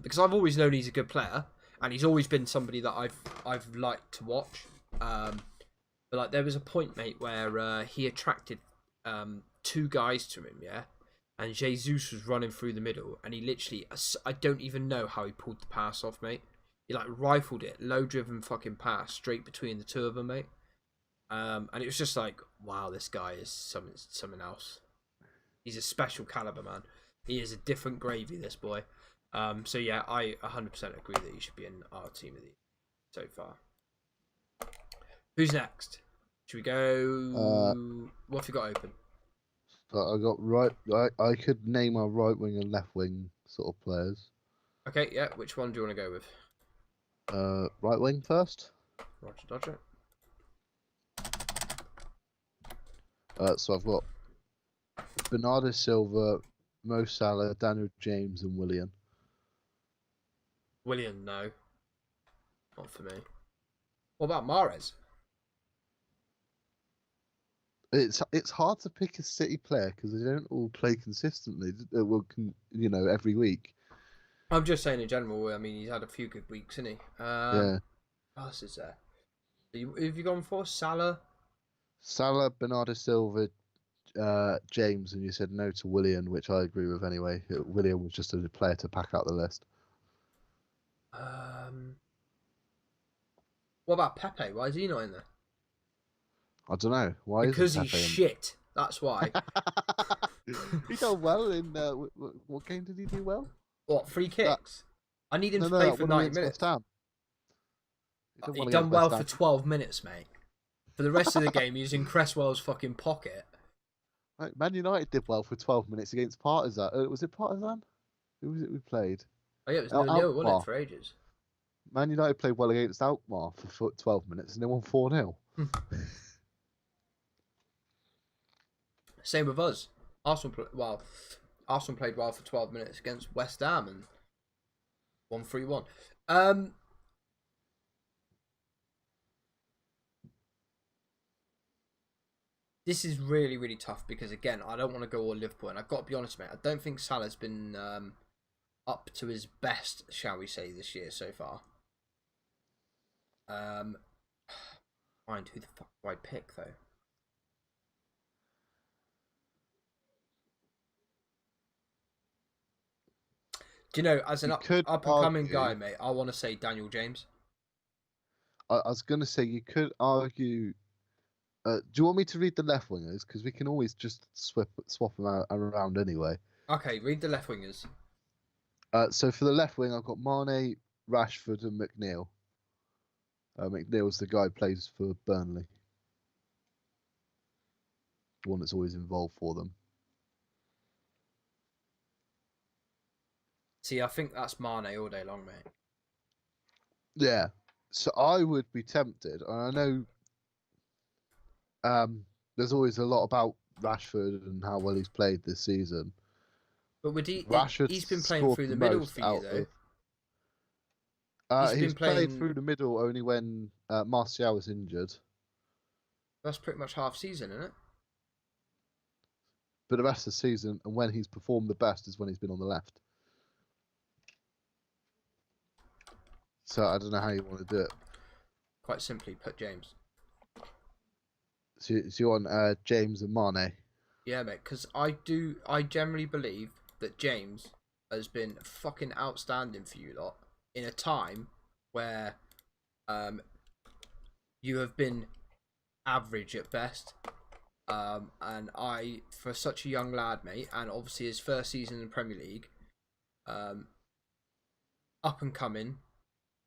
Speaker 1: Because I've always known he's a good player, and he's always been somebody that I've liked to watch. But like there was a point, mate, where he attracted 2 guys to him, yeah. And Jesus was running through the middle, and he literally, I don't even know how he pulled the pass off, mate. He like rifled it, low driven fucking pass straight between the 2 of them, mate. And it was just like, wow, this guy is something else. He's a special caliber, man. He is a different gravy, this boy. So yeah, I 100% agree that he should be in our team of the year so far. Who's next? Should we go? What have you got open?
Speaker 2: So I got right. I could name our right wing and left wing sort of players.
Speaker 1: Okay, yeah. Which one do you want to go with?
Speaker 2: Right wing first.
Speaker 1: Roger, Dodger.
Speaker 2: So I've got Bernardo Silva, Mo Salah, Daniel James, and Willian.
Speaker 1: William, no. Not for me. What about Mahrez?
Speaker 2: It's hard to pick a City player because they don't all play consistently. Every week.
Speaker 1: I'm just saying in general. I mean, he's had a few good weeks, hasn't he?
Speaker 2: Yeah.
Speaker 1: What else is there? Have you gone for Salah?
Speaker 2: Salah, Bernardo Silva, James, and you said no to Willian, which I agree with anyway. Willian was just a player to pack out the list.
Speaker 1: What about Pepe? Why is he not in there?
Speaker 2: I don't know. Why
Speaker 1: Because
Speaker 2: isn't
Speaker 1: he's
Speaker 2: Pepe in?
Speaker 1: shit. That's why.
Speaker 2: He done well in what game did he do well?
Speaker 1: What, free kicks? I need him to
Speaker 2: No,
Speaker 1: play
Speaker 2: that
Speaker 1: for
Speaker 2: one
Speaker 1: 90
Speaker 2: against
Speaker 1: minutes.
Speaker 2: West Ham.
Speaker 1: He
Speaker 2: one
Speaker 1: done
Speaker 2: against
Speaker 1: well
Speaker 2: West
Speaker 1: for
Speaker 2: Ham.
Speaker 1: 12 minutes, mate. For the rest of the game, he was in Cresswell's fucking pocket.
Speaker 2: Right, Man United did well for 12 minutes against Partizan. Was it Partizan? Who was it we played?
Speaker 1: Oh yeah, it was
Speaker 2: Oh,
Speaker 1: 0-0, wasn't
Speaker 2: Alkmaar.
Speaker 1: it, for ages?
Speaker 2: Man United played well against Alkmaar for 12 minutes and they won 4-0.
Speaker 1: Same with us. Arsenal played well for 12 minutes against West Ham and won 3-1. This is really, really tough because, again, I don't want to go all Liverpool. And I've got to be honest, mate, I don't think Salah's been up to his best, shall we say, this year so far. Mind who the fuck do I pick, though? Do you know, as an up-and-coming guy, mate, I want to say Daniel James.
Speaker 2: I was going to say, you could argue... do you want me to read the left wingers? Because we can always just swap them around anyway.
Speaker 1: Okay, read the left wingers.
Speaker 2: So for the left wing, I've got Mane, Rashford, and McNeil. McNeil's the guy who plays for Burnley. The one that's always involved for them.
Speaker 1: See, I think that's Mane all day long, mate.
Speaker 2: Yeah. So I would be tempted, and I know there's always a lot about Rashford and how well he's played this season.
Speaker 1: But he's been playing through the middle for you, though.
Speaker 2: He's played through the middle only when Martial was injured.
Speaker 1: That's pretty much half season, isn't it?
Speaker 2: But the rest of the season, and when he's performed the best, is when he's been on the left. So I don't know how you want to do it.
Speaker 1: Quite simply, put James.
Speaker 2: So you want James and Mane?
Speaker 1: Yeah, mate, because I generally believe that James has been fucking outstanding for you lot in a time where you have been average at best. And for such a young lad, mate, and obviously his first season in the Premier League, up and coming,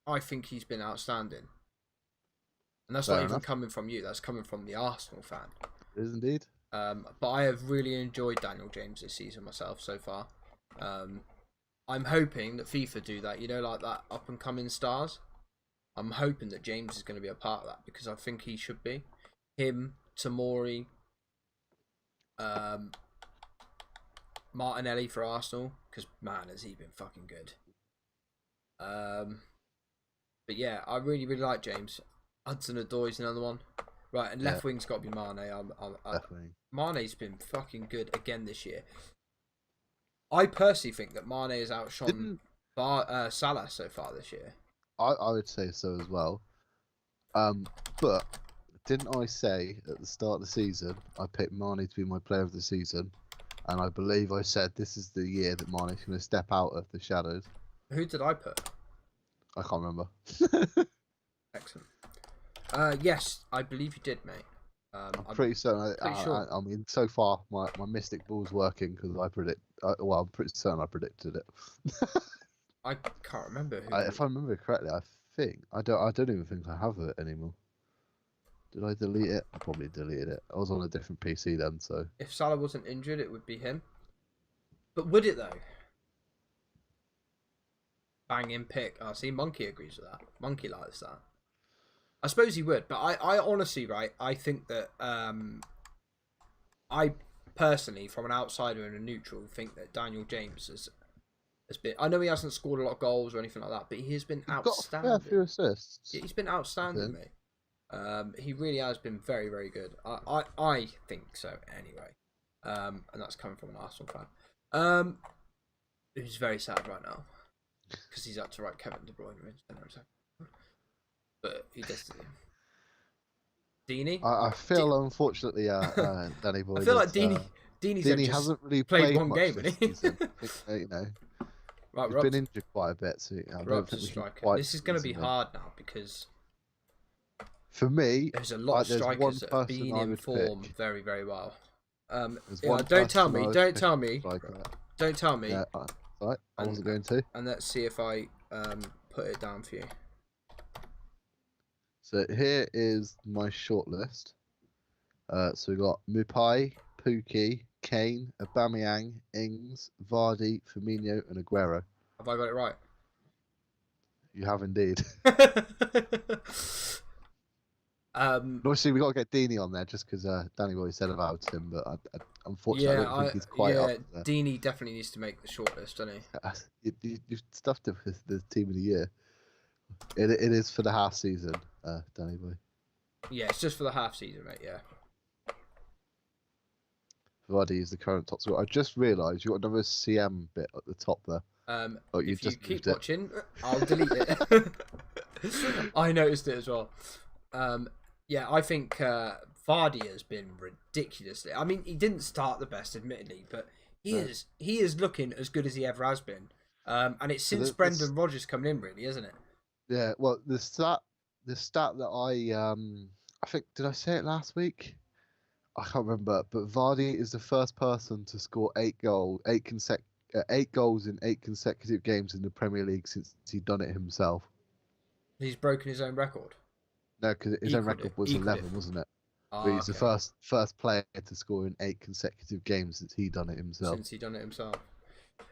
Speaker 1: I think he's been outstanding. And that's not even coming from you, that's coming from the Arsenal fan.
Speaker 2: It is indeed.
Speaker 1: But I have really enjoyed Daniel James this season myself so far. I'm hoping that FIFA do that, like that up and coming stars. I'm hoping that James is going to be a part of that because I think he should be. Him, Tomori, Martinelli for Arsenal, because man, has he been fucking good. But yeah, I really, really like James. Hudson-Odoi's another one. Right, and left wing's got to be Mane.
Speaker 2: Left wing.
Speaker 1: Mane's been fucking good again this year. I personally think that Mane has outshone Salah so far this year.
Speaker 2: I would say so as well. But didn't I say at the start of the season I picked Mane to be my player of the season, and I believe I said this is the year that Mane's going to step out of the shadows.
Speaker 1: Who did I put?
Speaker 2: I can't remember.
Speaker 1: Excellent. Yes, I believe you did, mate.
Speaker 2: I'm pretty certain.
Speaker 1: Sure.
Speaker 2: I mean, so far my mystic ball's working because I'm pretty certain I predicted it.
Speaker 1: I can't remember who.
Speaker 2: If I remember correctly, I think I don't even think I have it anymore. Did I delete it? I probably deleted it. I was on a different PC then, so.
Speaker 1: If Salah wasn't injured, it would be him. But would it though? banging pick. Oh, see, Monkey agrees with that. Monkey likes that. I suppose he would, but I honestly, right, I think that I personally, from an outsider and a neutral, think that Daniel James has been. I know he hasn't scored a lot of goals or anything like that, but he has been outstanding.
Speaker 2: Got a fair few assists.
Speaker 1: He's been outstanding, mate. He really has been very, very good. I think so, anyway. And that's coming from an Arsenal fan. Who's very sad right now because he's had to write Kevin De Bruyne in. But he does. Deanie?
Speaker 2: I feel unfortunately, Danny boy.
Speaker 1: I feel like Deanie's
Speaker 2: hasn't really
Speaker 1: played
Speaker 2: played
Speaker 1: one
Speaker 2: much
Speaker 1: game,
Speaker 2: this
Speaker 1: hasn't he?
Speaker 2: season. You know,
Speaker 1: Right,
Speaker 2: he's
Speaker 1: Rob's,
Speaker 2: been injured quite a bit, so I don't
Speaker 1: Rob's a
Speaker 2: think we can
Speaker 1: striker.
Speaker 2: quite.
Speaker 1: This is going to be
Speaker 2: season him.
Speaker 1: hard now because
Speaker 2: For me,
Speaker 1: there's a lot of
Speaker 2: there's one
Speaker 1: strikers that have
Speaker 2: person
Speaker 1: been
Speaker 2: I
Speaker 1: in
Speaker 2: would
Speaker 1: form
Speaker 2: pick.
Speaker 1: very, very well.
Speaker 2: There's
Speaker 1: Yeah,
Speaker 2: one
Speaker 1: don't tell
Speaker 2: person I
Speaker 1: me.
Speaker 2: would
Speaker 1: Don't
Speaker 2: pick
Speaker 1: tell me.
Speaker 2: striker.
Speaker 1: Don't tell me.
Speaker 2: Yeah, right. I wasn't going to.
Speaker 1: And let's see if I put it down for you.
Speaker 2: So here is my shortlist. So we got Mupai, Pookie, Kane, Aubameyang, Ings, Vardy, Firmino, and Aguero.
Speaker 1: Have I got it right?
Speaker 2: You have indeed.
Speaker 1: Um,
Speaker 2: Obviously, we got to get Deeney on there just because Danny Boy said about him, but unfortunately, I don't think he's quite up there.
Speaker 1: Deeney definitely needs to make the shortlist, doesn't he?
Speaker 2: You've stuffed him with the team of the year. It is for the half season, Danny Boy.
Speaker 1: Yeah, it's just for the half season, mate. Yeah.
Speaker 2: Vardy is the current top scorer. I just realised you got another CM bit at the top there. Oh,
Speaker 1: If you
Speaker 2: just
Speaker 1: keep
Speaker 2: moved it.
Speaker 1: watching, I'll delete it. I noticed it as well. Yeah, I think Vardy has been ridiculously. I mean, he didn't start the best, admittedly, but he is looking as good as he ever has been. And it's since Brendan Rodgers coming in, really, isn't it?
Speaker 2: Yeah. Well, the stat that I think, did I say it last week? I can't remember, but Vardy is the first person to score 8 goals in 8 consecutive games in the Premier League since he'd done it himself.
Speaker 1: He's broken his own record.
Speaker 2: No, because his own record was 11, wasn't it? But he's the first player to score in 8 consecutive games since he'd done it himself.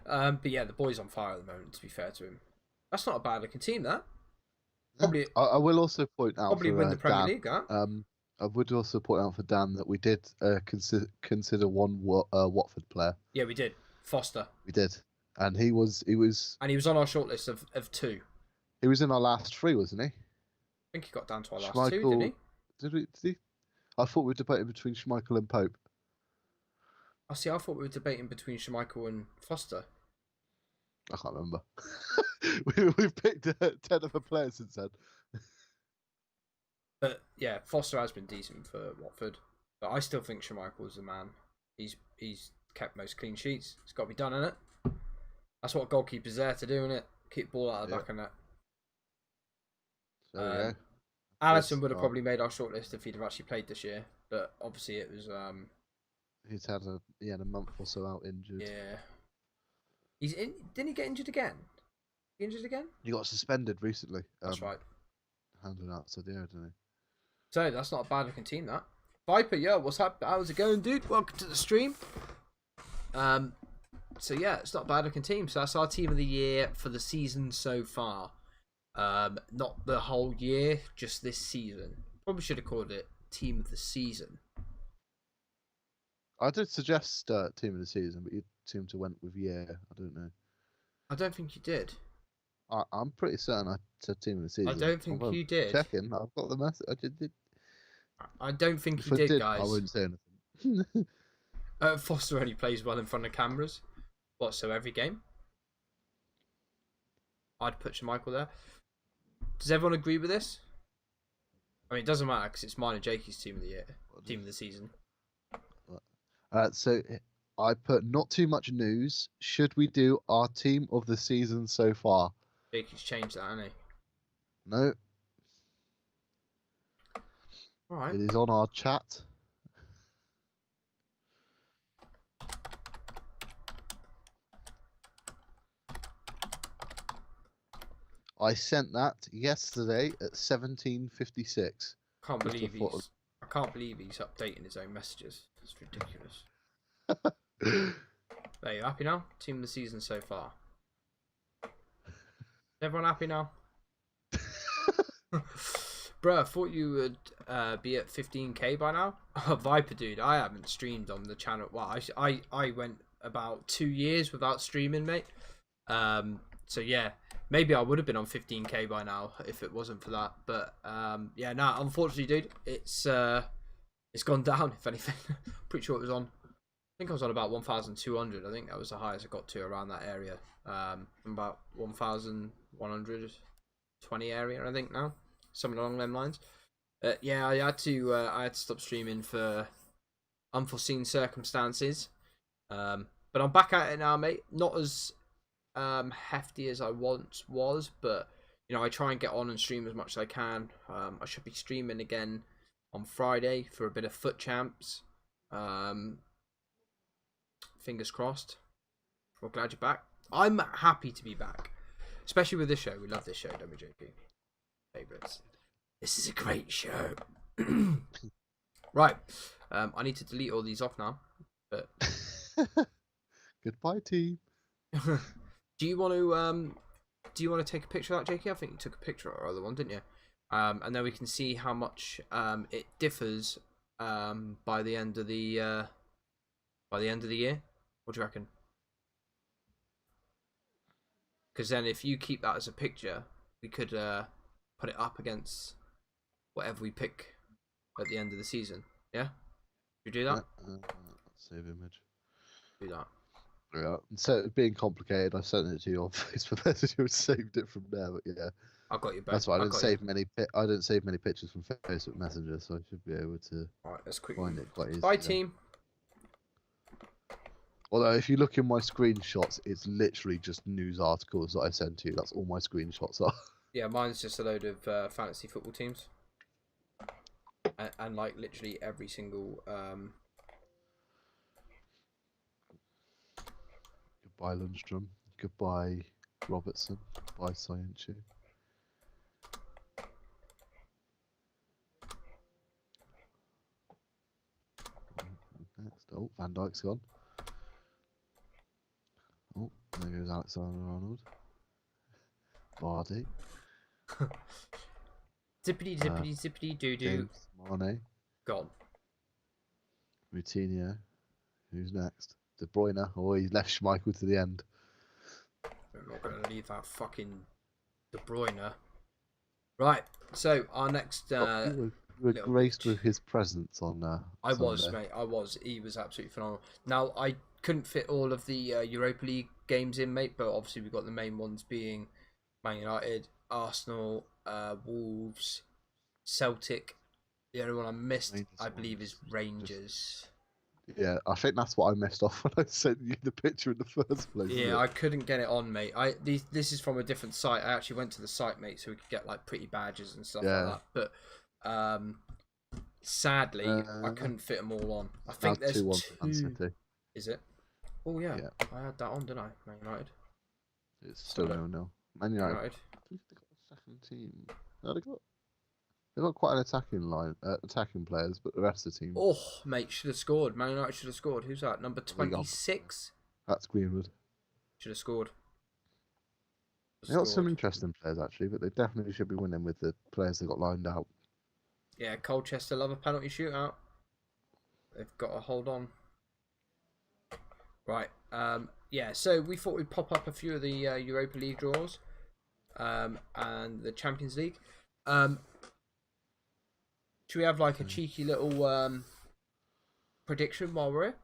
Speaker 1: But yeah, the boy's on fire at the moment, to be fair to him. That's not a bad looking team, that. Probably.
Speaker 2: I will also point out
Speaker 1: probably
Speaker 2: for,
Speaker 1: win the Premier
Speaker 2: Dan,
Speaker 1: League, that.
Speaker 2: I would also point out for Dan that we did consider one Watford player.
Speaker 1: Yeah, we did. Foster.
Speaker 2: We did, and he was.
Speaker 1: And he was on our shortlist of 2.
Speaker 2: He was in our last 3, wasn't he?
Speaker 1: I think he got down to our last 2, didn't he?
Speaker 2: Did he? I thought we were debating between Schmeichel and Pope.
Speaker 1: I thought we were debating between Schmeichel and Foster.
Speaker 2: I can't remember. We've picked 10 other players since then.
Speaker 1: But yeah, Foster has been decent for Watford. But I still think Schmeichel's the man. He's kept most clean sheets. It's got to be done, innit? That's what goalkeeper's there to do, innit? Keep the ball out of the back of net.
Speaker 2: So yeah.
Speaker 1: Alisson would have probably made our shortlist if he'd have actually played this year. But obviously it was
Speaker 2: he's had a month or so out injured.
Speaker 1: Yeah. Didn't he get injured again? Injured again?
Speaker 2: He got suspended recently.
Speaker 1: That's right.
Speaker 2: Handing out to the air, didn't he?
Speaker 1: So that's not a bad looking team, that. Viper, yo, what's up? How's it going, dude? Welcome to the stream. So yeah, it's not a bad looking team. So that's our team of the year for the season so far. Not the whole year, just this season. Probably should have called it team of the season.
Speaker 2: I did suggest team of the season, but you seemed to went with I don't know.
Speaker 1: I don't think you did.
Speaker 2: I'm pretty certain I said team of the season.
Speaker 1: I don't think you did.
Speaker 2: Checking, I've got the message. I did.
Speaker 1: I don't think
Speaker 2: If
Speaker 1: you
Speaker 2: I
Speaker 1: did,
Speaker 2: did,
Speaker 1: guys.
Speaker 2: I wouldn't say anything.
Speaker 1: Foster only plays well in front of cameras. What, so every game? I'd put Schmeichel there. Does everyone agree with this? I mean, it doesn't matter because it's mine and Jakey's team of the year, team of the season.
Speaker 2: So I put not too much news. Should we do our team of the season so far?
Speaker 1: Jakey's changed that, hasn't he?
Speaker 2: No.
Speaker 1: All right.
Speaker 2: It is on our chat. I sent that yesterday at 17:56.
Speaker 1: I can't believe he's updating his own messages. It's ridiculous. There, you happy now? Team of the season so far. Everyone happy now? Bro, I thought you would be at 15k by now. Viper, dude, I haven't streamed on the channel. Well, I went about 2 years without streaming, mate. So yeah, maybe I would have been on 15k by now if it wasn't for that. But yeah, nah, unfortunately, dude, it's gone down. If anything, pretty sure it was on. I think I was on about 1,200. I think that was the highest I got to around that area. About 1,120 area, I think now, something along them lines. Yeah, I had to stop streaming for unforeseen circumstances. But I'm back at it now, mate. Not as hefty as I once was, but you know, I try and get on and stream as much as I can. I should be streaming again on Friday for a bit of foot champs. Fingers crossed. We're glad you're back. I'm happy to be back, especially with this show. We love this show, don't we, JP? Favorites. This is a great show. Right. I need to delete all these off now. But
Speaker 2: Goodbye, team.
Speaker 1: do you want to take a picture of that, Jakey? I think you took a picture of the other one, didn't you? And then we can see how much it differs by the end of the year. What do you reckon? Because then if you keep that as a picture, we could put it up against whatever we pick at the end of the season. Yeah? You do that?
Speaker 2: Save image.
Speaker 1: Do that.
Speaker 2: Yeah. Instead of being complicated, I sent it to you on Facebook Messenger and saved it from there. But yeah,
Speaker 1: I got you back.
Speaker 2: that's why I didn't save many. I didn't save many pictures from Facebook Messenger, so I should be able to
Speaker 1: let's quickly
Speaker 2: find it quite easily.
Speaker 1: Bye, team.
Speaker 2: Although if you look in my screenshots, it's literally just news articles that I sent to you. That's all my screenshots are.
Speaker 1: Yeah, mine's just a load of fantasy football teams, and like literally every single.
Speaker 2: Goodbye Lundstrom. Goodbye Robertson. Goodbye Scienci. Next. Oh, Van Dijk's gone. Oh, there goes Alexander-Arnold. Vardy.
Speaker 1: Zippity doo doo.
Speaker 2: James Mane.
Speaker 1: Gone.
Speaker 2: Moutinho. Who's next? De Bruyne. Oh, he left Schmeichel to the end.
Speaker 1: I'm not going to leave that fucking De Bruyne. Right, so our next...
Speaker 2: you were graced with his presence on
Speaker 1: I was,
Speaker 2: Sunday.
Speaker 1: mate. I was. He was absolutely phenomenal. Now, I couldn't fit all of the Europa League games in, mate, but obviously we've got the main ones being Man United, Arsenal, Wolves, Celtic. The only one I missed,
Speaker 2: Rangers
Speaker 1: I believe, is
Speaker 2: ones.
Speaker 1: Rangers.
Speaker 2: Yeah, I think that's what I messed off when I sent you the picture in the first place.
Speaker 1: Yeah, I couldn't get it on, mate. This is from a different site. I actually went to the site, mate, so we could get like pretty badges and stuff like that. But sadly, I couldn't fit them all on. I think there's 2. Is it? Oh yeah, I had that on, didn't I? Man United.
Speaker 2: It's still 0-0. Man United. I think they got a second team. No, they got quite an attacking players, but the rest of the team.
Speaker 1: Oh, mate, should have scored. Man United should have scored. Who's that? Number 26.
Speaker 2: That's Greenwood.
Speaker 1: Should have scored.
Speaker 2: They got some interesting players actually, but they definitely should be winning with the players they got lined out.
Speaker 1: Yeah, Colchester love a penalty shootout. They've got to hold on. Right. Yeah, so we thought we'd pop up a few of the Europa League draws and the Champions League. Should we have like a cheeky little prediction while we're here?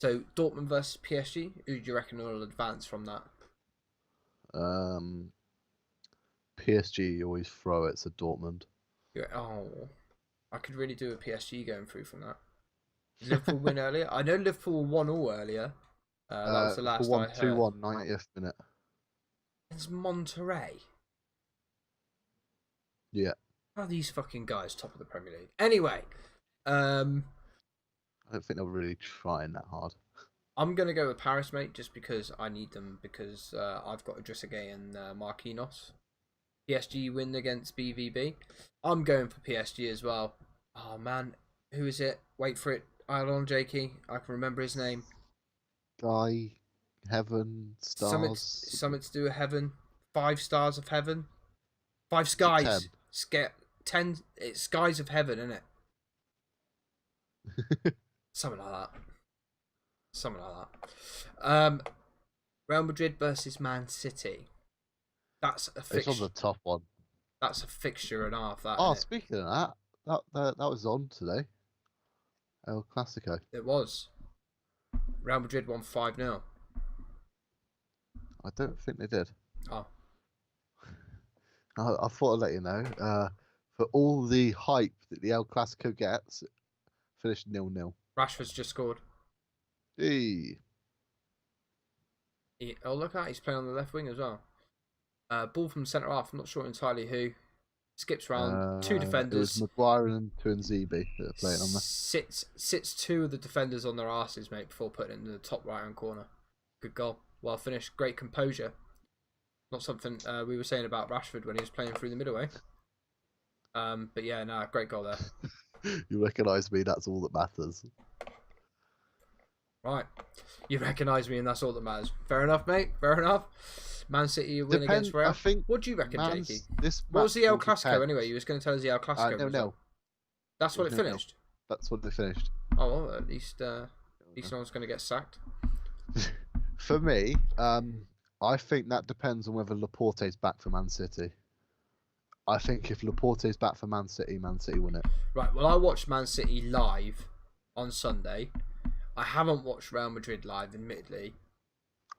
Speaker 1: So, Dortmund versus PSG. Who do you reckon will advance from that?
Speaker 2: PSG always throw it to Dortmund.
Speaker 1: I could really do a PSG going through from that. Did Liverpool win earlier? I know Liverpool 1-1 earlier. That was the last I heard.
Speaker 2: 2-1, 90th minute.
Speaker 1: It's Monterey.
Speaker 2: Yeah.
Speaker 1: How are these fucking guys top of the Premier League? Anyway,
Speaker 2: I don't think they're really trying that hard.
Speaker 1: I'm going to go with Paris, mate, just because I need them, because I've got Idrissa Gueye and Marquinhos. PSG win against BVB. I'm going for PSG as well. Oh, man. Who is it? Wait for it. Hold on, Jakey. I can remember his name.
Speaker 2: Guy, Heaven, Stars.
Speaker 1: Something to do with Heaven. 5 stars of heaven, 5
Speaker 2: it
Speaker 1: skies, 10. It's skies of heaven, isn't it? Something like that. Something like that. Real Madrid versus Man City. That's a
Speaker 2: It's on
Speaker 1: fixture.
Speaker 2: the top one.
Speaker 1: That's a fixture and a half. That.
Speaker 2: Oh,
Speaker 1: Innit?
Speaker 2: speaking of that was on today. El Clasico.
Speaker 1: It was. Real Madrid won 5-0.
Speaker 2: I don't think they did.
Speaker 1: Oh.
Speaker 2: I thought I'd let you know. For all the hype that the El Clasico gets, it finished 0-0.
Speaker 1: Rashford's just scored.
Speaker 2: Hey.
Speaker 1: Oh, look at, he's playing on the left wing as well. Ball from centre half. I'm not sure entirely who. Skips round 2 defenders.
Speaker 2: It was Maguire and Tuanzebe that are playing on there.
Speaker 1: Sits 2 of the defenders on their asses, mate, before putting it in the top right hand corner. Good goal. Well finished. Great composure. Not something we were saying about Rashford when he was playing through the middle, eh? But yeah, no, great goal there.
Speaker 2: You recognise me, that's all that matters.
Speaker 1: Right. You recognise me and that's all that matters. Fair enough, mate. Fair enough. Man City win against Real. What do you reckon, Jakey? What was the El Clasico anyway? You was going to tell us the El Clasico.
Speaker 2: No.
Speaker 1: That's what it finished?
Speaker 2: That's what they finished.
Speaker 1: Oh, well, at least no one's going to get sacked.
Speaker 2: For me, I think that depends on whether Laporte's back for Man City. I think if Laporte's back for Man City win it.
Speaker 1: Right, well, I watched Man City live on Sunday. I haven't watched Real Madrid live, admittedly.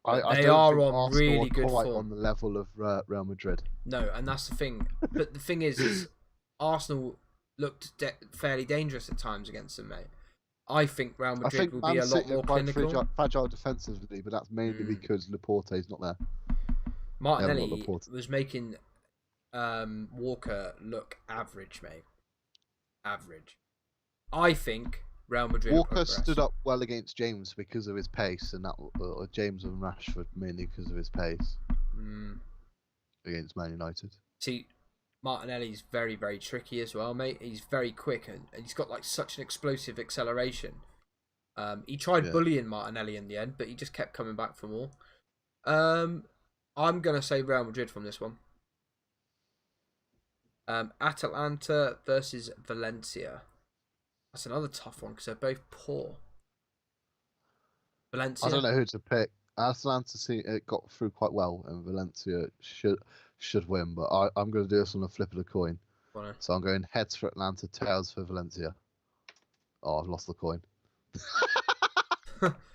Speaker 1: They are on really good form.
Speaker 2: On the level of Real Madrid.
Speaker 1: No, and that's the thing. But the thing is Arsenal looked fairly dangerous at times against them, mate. I think Real Madrid will be a lot more clinical.
Speaker 2: Fragile defensively, but that's mainly because Laporte's not there.
Speaker 1: Martinelli was making Walker look average, mate. Average. I think Real Madrid.
Speaker 2: Walker stood up well against James because of his pace, and that James and Rashford mainly because of his pace against Man United.
Speaker 1: See, Martinelli's very, very tricky as well, mate. He's very quick and he's got like such an explosive acceleration. He tried bullying Martinelli in the end, but he just kept coming back for more. I'm gonna say Real Madrid from this one. Atalanta versus Valencia. That's another tough one because they're both poor. Valencia.
Speaker 2: I don't know who to pick. Atalanta got through quite well, and Valencia should win. But I'm going to do this on a flip of the coin. So I'm going heads for Atlanta, tails for Valencia. Oh, I've lost the coin.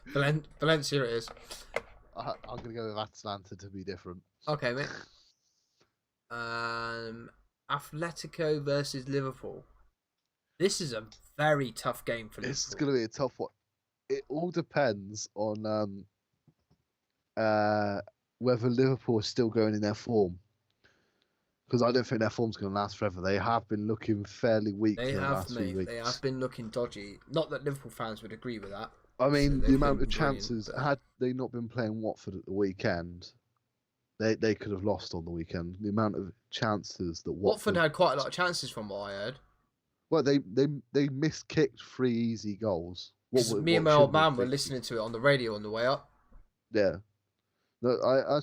Speaker 1: Valencia it is.
Speaker 2: I'm going to go with Atalanta to be different.
Speaker 1: Okay, mate. Atletico versus Liverpool. This is a very tough game for Liverpool.
Speaker 2: It's going to be a tough one. It all depends on whether Liverpool is still going in their form. Because I don't think their form's going to last forever. They have been looking fairly weak
Speaker 1: in
Speaker 2: the last few weeks.
Speaker 1: They have been looking dodgy. Not that Liverpool fans would agree with that.
Speaker 2: I mean, the amount of chances, had they not been playing Watford at the weekend, they could have lost on the weekend. The amount of chances that
Speaker 1: Watford had quite a lot of chances from what I heard.
Speaker 2: Well, they miskicked 3 easy goals.
Speaker 1: Me and my old man were listening to it on the radio on the way up.
Speaker 2: Yeah. No, I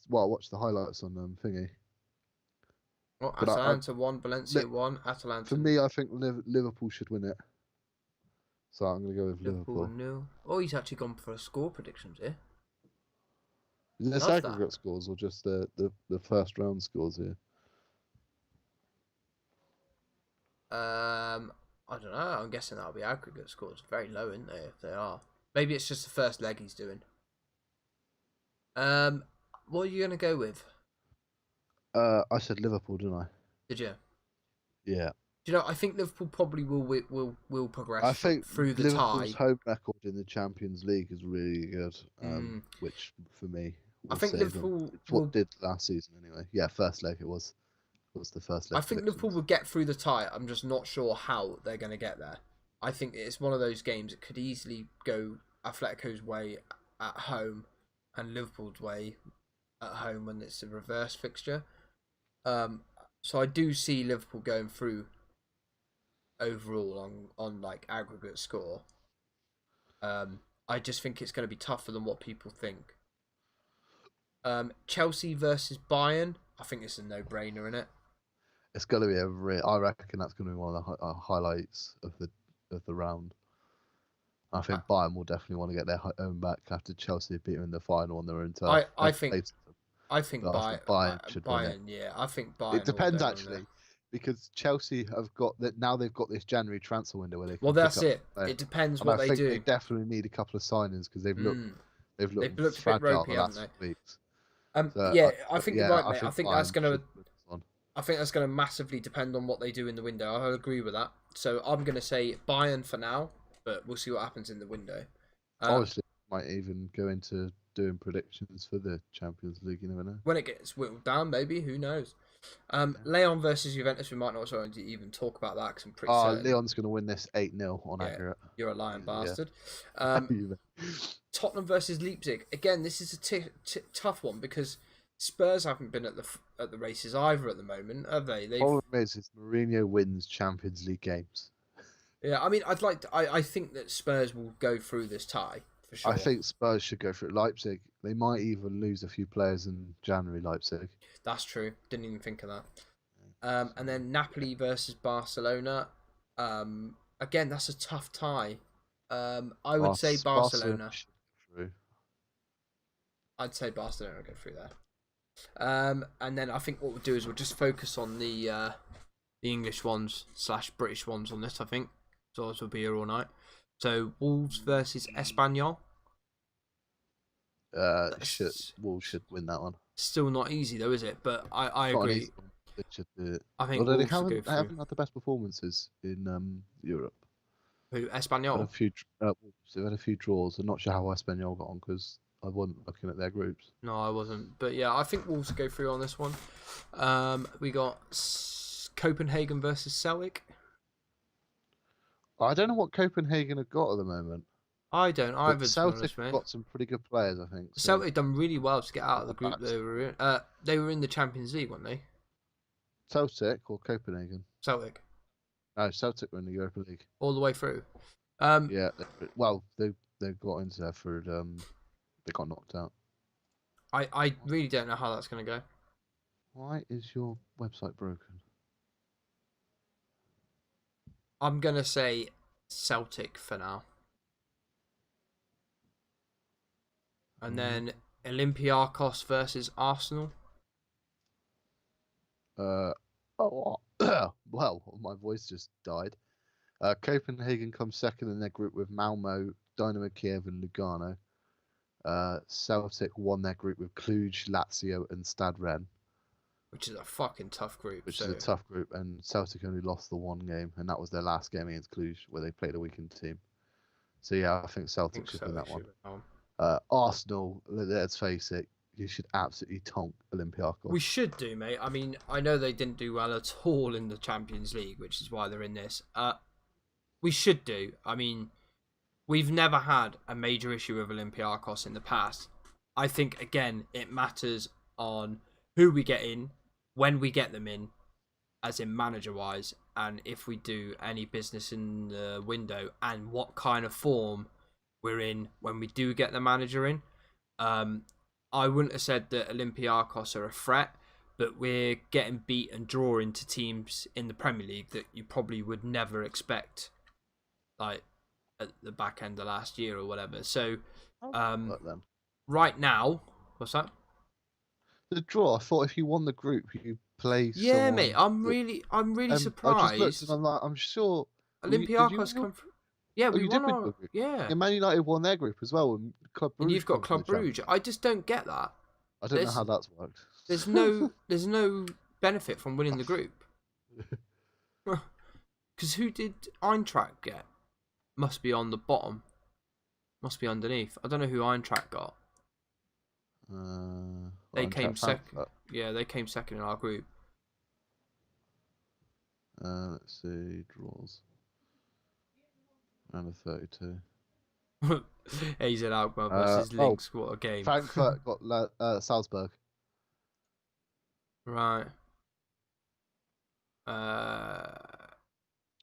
Speaker 2: watched the highlights on thingy.
Speaker 1: Well, Atalanta won, Valencia won, Atalanta.
Speaker 2: For me, I think Liverpool should win it. So I'm going to go with Liverpool.
Speaker 1: No. Oh, he's actually gone for score predictions here.
Speaker 2: Is this aggregate scores or just the first round scores here?
Speaker 1: I don't know. I'm guessing that'll be aggregate scores. Very low, isn't they? If they are, maybe it's just the first leg he's doing. What are you gonna go with?
Speaker 2: I said Liverpool, didn't I?
Speaker 1: Did you?
Speaker 2: Yeah.
Speaker 1: Do you know? I think Liverpool probably will progress.
Speaker 2: I think
Speaker 1: through the
Speaker 2: Liverpool's
Speaker 1: tie.
Speaker 2: home record in the Champions League is really good. Which for me,
Speaker 1: I think Liverpool
Speaker 2: did last season anyway. Yeah, first leg it was. Was the first leg.
Speaker 1: I think Liverpool will get through the tie. I'm just not sure how they're going to get there. I think it's one of those games that could easily go Atletico's way at home and Liverpool's way at home when it's a reverse fixture. So I do see Liverpool going through overall on like aggregate score. I just think it's going to be tougher than what people think. Chelsea versus Bayern. I think it's a no-brainer, isn't it?
Speaker 2: It's going to be I reckon that's going to be one of the highlights of the round. I think Bayern will definitely want to get their home back after Chelsea beat them in the final on their own turf.
Speaker 1: I think
Speaker 2: Bayern should win it.
Speaker 1: Yeah, I think Bayern.
Speaker 2: It depends actually, because Chelsea have got that now. They've got this January transfer window where they can.
Speaker 1: Well, that's
Speaker 2: pick
Speaker 1: it.
Speaker 2: up
Speaker 1: It depends
Speaker 2: and
Speaker 1: what
Speaker 2: I
Speaker 1: they
Speaker 2: think
Speaker 1: do.
Speaker 2: they definitely need a couple of signings because they've looked
Speaker 1: They've looked a bit
Speaker 2: fragile
Speaker 1: ropey,
Speaker 2: the last
Speaker 1: haven't
Speaker 2: few weeks.
Speaker 1: I think you're right, mate. I think that's
Speaker 2: Bayern
Speaker 1: going to massively depend on what they do in the window. I agree with that. So I'm going to say Bayern for now, but we'll see what happens in the window.
Speaker 2: Obviously, might even go into doing predictions for the Champions League. You never know.
Speaker 1: When it gets whittled down, maybe, who knows? Leon versus Juventus. We might not even talk about that because I'm pretty certain.
Speaker 2: Leon's going to win this 8-0 on accurate.
Speaker 1: You're a lying bastard. Tottenham versus Leipzig. Again, this is a tough one because Spurs haven't been at the races either at the moment, have they?
Speaker 2: The problem is Mourinho wins Champions League games.
Speaker 1: Yeah, I mean, I think that Spurs will go through this tie for sure.
Speaker 2: I think Spurs should go through Leipzig. They might even lose a few players in January. Leipzig.
Speaker 1: That's true. Didn't even think of that. And then Napoli versus Barcelona. Again, that's a tough tie. I would say Barcelona. I'd say Barcelona will go through there. And then I think what we'll do is we'll just focus on the English ones / British ones on this. I think so. This will be here all night. So Wolves versus Espanyol.
Speaker 2: Wolves should win that one.
Speaker 1: Still not easy though, is it? But I agree.
Speaker 2: They should do it.
Speaker 1: I think
Speaker 2: they haven't had the best performances in Europe.
Speaker 1: Who, Espanyol?
Speaker 2: They've had a few draws. I'm not sure how Espanyol got on because I wasn't looking at their groups.
Speaker 1: No, I wasn't. But yeah, I think Wolves go through on this one. We got Copenhagen versus Celtic.
Speaker 2: I don't know what Copenhagen have got at the moment.
Speaker 1: I don't either.
Speaker 2: Celtic have got some pretty good players, I think. So.
Speaker 1: Celtic done really well to get out of the group they were in. They were in the Champions League, weren't they?
Speaker 2: Celtic or Copenhagen?
Speaker 1: Celtic.
Speaker 2: No, Celtic were in the Europa League.
Speaker 1: All the way through.
Speaker 2: Yeah. Well, they got into their third. They got knocked out.
Speaker 1: I really don't know how that's going to go.
Speaker 2: Why is your website broken?
Speaker 1: I'm going to say Celtic for now. And then Olympiacos versus Arsenal.
Speaker 2: Well, my voice just died. Copenhagen comes second in their group with Malmo, Dynamo Kiev, and Lugano. Celtic won their group with Cluj, Lazio, and Stade Rennes.
Speaker 1: Which is a fucking tough group.
Speaker 2: Which is a tough group, and Celtic only lost the one game, and that was their last game against Cluj, where they played a weakened team. So yeah, I think Celtic should win that one. Arsenal, let's face it, you should absolutely tonk Olympiacos.
Speaker 1: We should do, mate. I mean, I know they didn't do well at all in the Champions League, which is why they're in this. We should do. I mean, we've never had a major issue with Olympiacos in the past. I think, again, it matters on who we get in, when we get them in, as in manager-wise, and if we do any business in the window, and what kind of form we're in when we do get the manager in. I wouldn't have said that Olympiacos are a threat, but we're getting beat and drawing to teams in the Premier League that you probably would never expect, like at the back end of last year or whatever. So, right now, what's that?
Speaker 2: The draw. I thought if you won the group, you play.
Speaker 1: Yeah, mate. I'm really surprised.
Speaker 2: I just looked and I'm sure
Speaker 1: Olympiacos come through. Yeah, we won our group. Yeah.
Speaker 2: And Man United won their group as well, and Club Brugge.
Speaker 1: And you've got Club Brugge. I just don't get that.
Speaker 2: I don't know how that's worked.
Speaker 1: There's no benefit from winning the group. Because who did Eintracht get? Must be on the bottom. Must be underneath. I don't know who Eintracht got. They came second. Yeah, they came second in our group.
Speaker 2: Let's see, draws. Round of 32.
Speaker 1: AZ Alkmaar versus Links. What a game.
Speaker 2: Frankfurt got Salzburg.
Speaker 1: Right.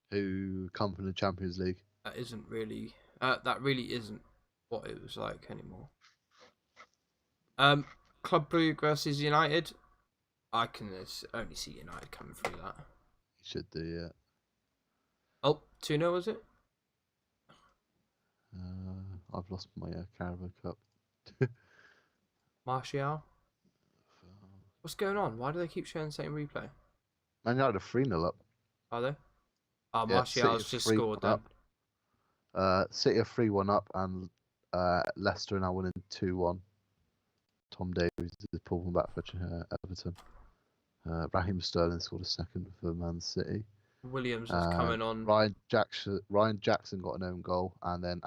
Speaker 2: Who come from the Champions League.
Speaker 1: That isn't really... that really isn't what it was like anymore. Club Brugge versus United. I can only see United coming through that.
Speaker 2: Should do, yeah.
Speaker 1: Oh, 2-0 was it?
Speaker 2: I've lost my Carabao Cup.
Speaker 1: Martial. What's going on? Why do they keep showing the same replay?
Speaker 2: Man United are 3-0 up.
Speaker 1: Are they? Oh,
Speaker 2: Yeah,
Speaker 1: Martial's
Speaker 2: City
Speaker 1: just
Speaker 2: 3-1
Speaker 1: scored then.
Speaker 2: up. City are 3-1 up, and Leicester are now winning 2-1. Tom Davies is pulling back for Everton. Raheem Sterling scored a second for Man City.
Speaker 1: Williams is coming on.
Speaker 2: Ryan Jackson got an own goal, and then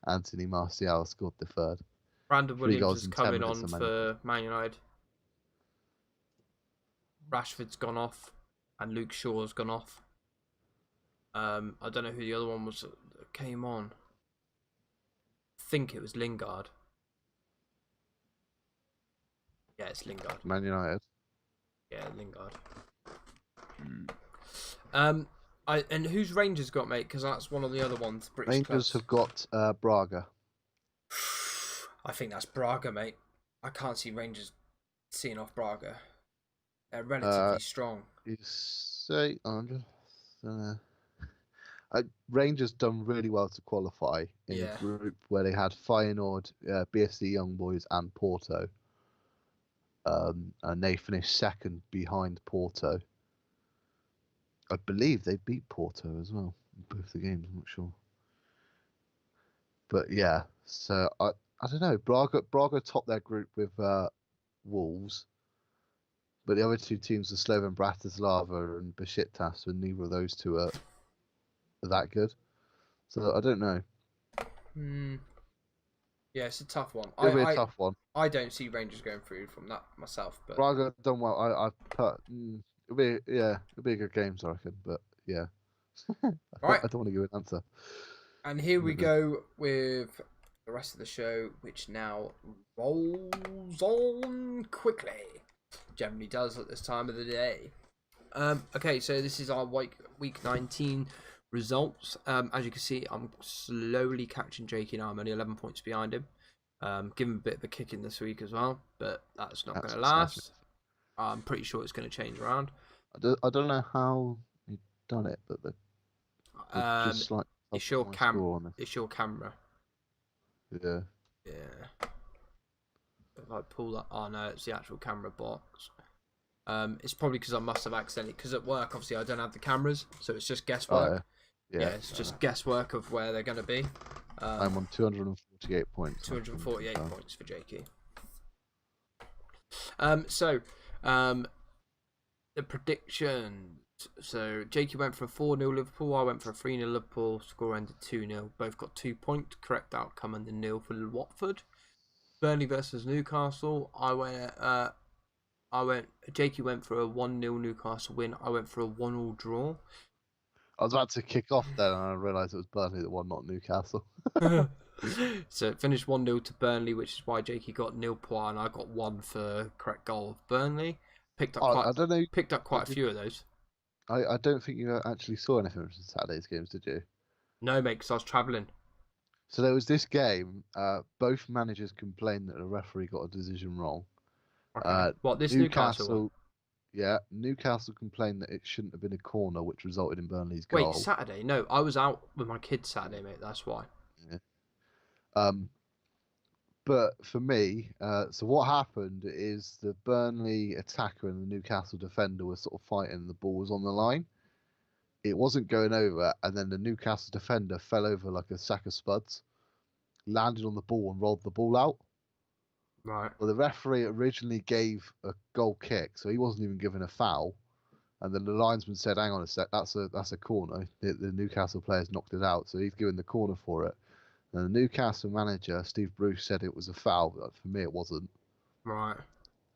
Speaker 2: Anthony Martial scored the third.
Speaker 1: Brandon
Speaker 2: 3
Speaker 1: Williams
Speaker 2: goals
Speaker 1: is
Speaker 2: in 10
Speaker 1: coming
Speaker 2: minutes
Speaker 1: on
Speaker 2: of Man
Speaker 1: for Man United. Rashford's gone off, and Luke Shaw's gone off. I don't know who the other one was that came on. I think it was Lingard. Yeah, it's Lingard.
Speaker 2: Man United.
Speaker 1: Yeah, Lingard. And who's Rangers got, mate? Because that's one of the other ones. British
Speaker 2: Rangers
Speaker 1: clubs.
Speaker 2: have got Braga.
Speaker 1: I think that's Braga, mate. I can't see Rangers seeing off Braga. They're relatively strong.
Speaker 2: You say Rangers done really well to qualify in a group where they had Feyenoord, BSC Young Boys, and Porto. And they finished second behind Porto. I believe they beat Porto as well in both the games. I'm not sure, but yeah. So I don't know. Braga topped their group with Wolves, but the other 2 teams are Slovan Bratislava and Besiktas, and neither of those 2 are that good. So I don't know.
Speaker 1: Yeah, it's a tough one.
Speaker 2: It'll be a tough one.
Speaker 1: I don't see Rangers going through from that myself. But
Speaker 2: Braga done well. I put it'll be a good game, I reckon. But yeah,
Speaker 1: right.
Speaker 2: I don't want to give an answer.
Speaker 1: And here we go with the rest of the show, which now rolls on quickly. Generally does at this time of the day. Okay, so this is our week 19 results. As you can see, I'm slowly catching Jakey now. I'm only 11 points behind him. Give him a bit of a kick in this week as well, but that's not going to last. I'm pretty sure it's going to change around.
Speaker 2: I don't know how you've done it, but just like
Speaker 1: it's your camera. It's your camera.
Speaker 2: Yeah.
Speaker 1: Yeah. If I pull that, oh no, it's the actual camera box. It's probably because I must have accidentally, because at work obviously I don't have the cameras, so it's just guesswork. Yeah, it's just guesswork of where they're going to be.
Speaker 2: I'm on 248 points.
Speaker 1: 248 points for Jakey. The predictions. So Jakey went for a 4-0 Liverpool. I went for a 3-0 Liverpool. Score ended 2-0. Both got 2 points. Correct outcome and the 0 for Watford. Burnley versus Newcastle. Jakey went for a 1-0 Newcastle win. I went for a 1-1 draw.
Speaker 2: I was about to kick off then, and I realised it was Burnley that won, not Newcastle.
Speaker 1: So it finished 1-0 to Burnley, which is why Jakey got 0 point, and I got 1 for correct goal of Burnley. Picked up quite a few of those.
Speaker 2: I don't think you actually saw anything from Saturday's games, did you?
Speaker 1: No, mate, because I was travelling.
Speaker 2: So there was this game. Both managers complained that the referee got a decision wrong.
Speaker 1: Okay. What, this Newcastle one?
Speaker 2: Yeah, Newcastle complained that it shouldn't have been a corner, which resulted in Burnley's goal.
Speaker 1: Wait, Saturday? No, I was out with my kids Saturday, mate. That's why.
Speaker 2: Yeah. But for me, so what happened is the Burnley attacker and the Newcastle defender were sort of fighting. The ball was on the line. It wasn't going over, and then the Newcastle defender fell over like a sack of spuds, landed on the ball and rolled the ball out.
Speaker 1: Right.
Speaker 2: Well, the referee originally gave a goal kick, so he wasn't even given a foul. And then the linesman said, "Hang on a sec, that's a corner." The Newcastle players knocked it out, so he's given the corner for it. And the Newcastle manager, Steve Bruce, said it was a foul, but for me it wasn't.
Speaker 1: Right.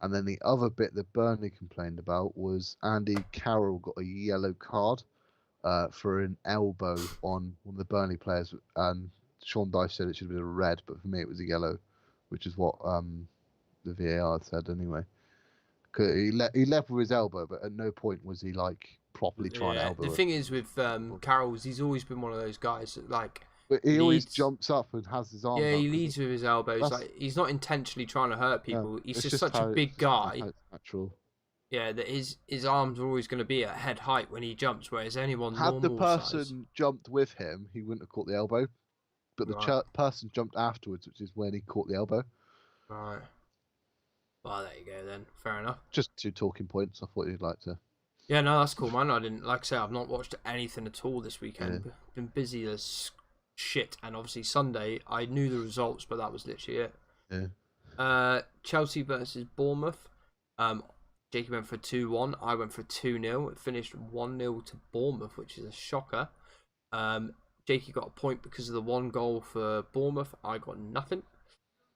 Speaker 2: And then the other bit that Burnley complained about was Andy Carroll got a yellow card for an elbow on one of the Burnley players, and Sean Dyche said it should have been a red, but for me it was a yellow, which is what the VAR said anyway. He left with his elbow, but at no point was he like properly trying to elbow.
Speaker 1: The thing is with Carroll's, he's always been one of those guys that, like,
Speaker 2: But he always
Speaker 1: leads.
Speaker 2: jumps up and has his arms
Speaker 1: Yeah,
Speaker 2: out.
Speaker 1: he
Speaker 2: 'cause
Speaker 1: leads with his elbows.
Speaker 2: that's-
Speaker 1: Like he's not intentionally trying to hurt
Speaker 2: yeah,
Speaker 1: people. He's
Speaker 2: it's
Speaker 1: just such a
Speaker 2: how
Speaker 1: big
Speaker 2: it's just
Speaker 1: guy.
Speaker 2: how it's natural.
Speaker 1: Yeah, that his arms are always going to be at head height when he jumps, whereas anyone
Speaker 2: Had the
Speaker 1: normal
Speaker 2: person
Speaker 1: size.
Speaker 2: jumped with him, he wouldn't have caught the elbow. But the
Speaker 1: Right.
Speaker 2: person jumped afterwards, which is when he caught the elbow.
Speaker 1: Right. Well, there you go then. Fair enough.
Speaker 2: Just 2 talking points. I thought you'd like to.
Speaker 1: Yeah, no, that's cool, man. I didn't, like I say, I've not watched anything at all this weekend.
Speaker 2: Yeah.
Speaker 1: Been busy as shit, and obviously Sunday I knew the results, but that was literally it.
Speaker 2: Yeah.
Speaker 1: Chelsea versus Bournemouth. Jakey went for 2-1. I went for 2-0. It finished 1-0 to Bournemouth, which is a shocker. Jakey got a point because of the 1 goal for Bournemouth. I got nothing.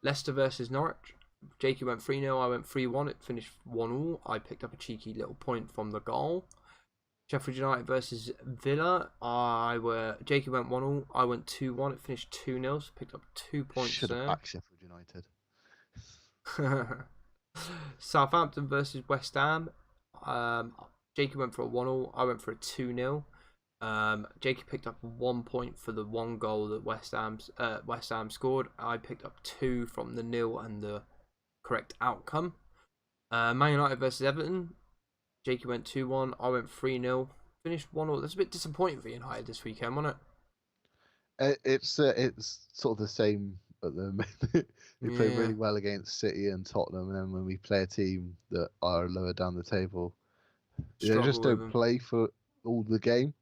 Speaker 1: Leicester versus Norwich. Jakey went 3-0. I went 3-1. It finished 1-1. I picked up a cheeky little point from the goal. Sheffield United versus Villa. Jakey went 1-1. I went 2-1. It finished 2-0. So picked up 2 points
Speaker 2: Should have
Speaker 1: there.
Speaker 2: backed Sheffield United.
Speaker 1: Southampton versus West Ham. Jakey went for a 1-1. I went for a 2-0. Jakey picked up 1 point for the 1 goal that West Ham scored. I picked up 2 from the 0 and the correct outcome. Man United versus Everton. Jakey went 2-1. I went 3-0. Finished 1-1. That's a bit disappointing for United this weekend, wasn't it?
Speaker 2: It's sort of the same at the moment. We play really well against City and Tottenham, and then when we play a team that are lower down the table, they just don't play for all the game.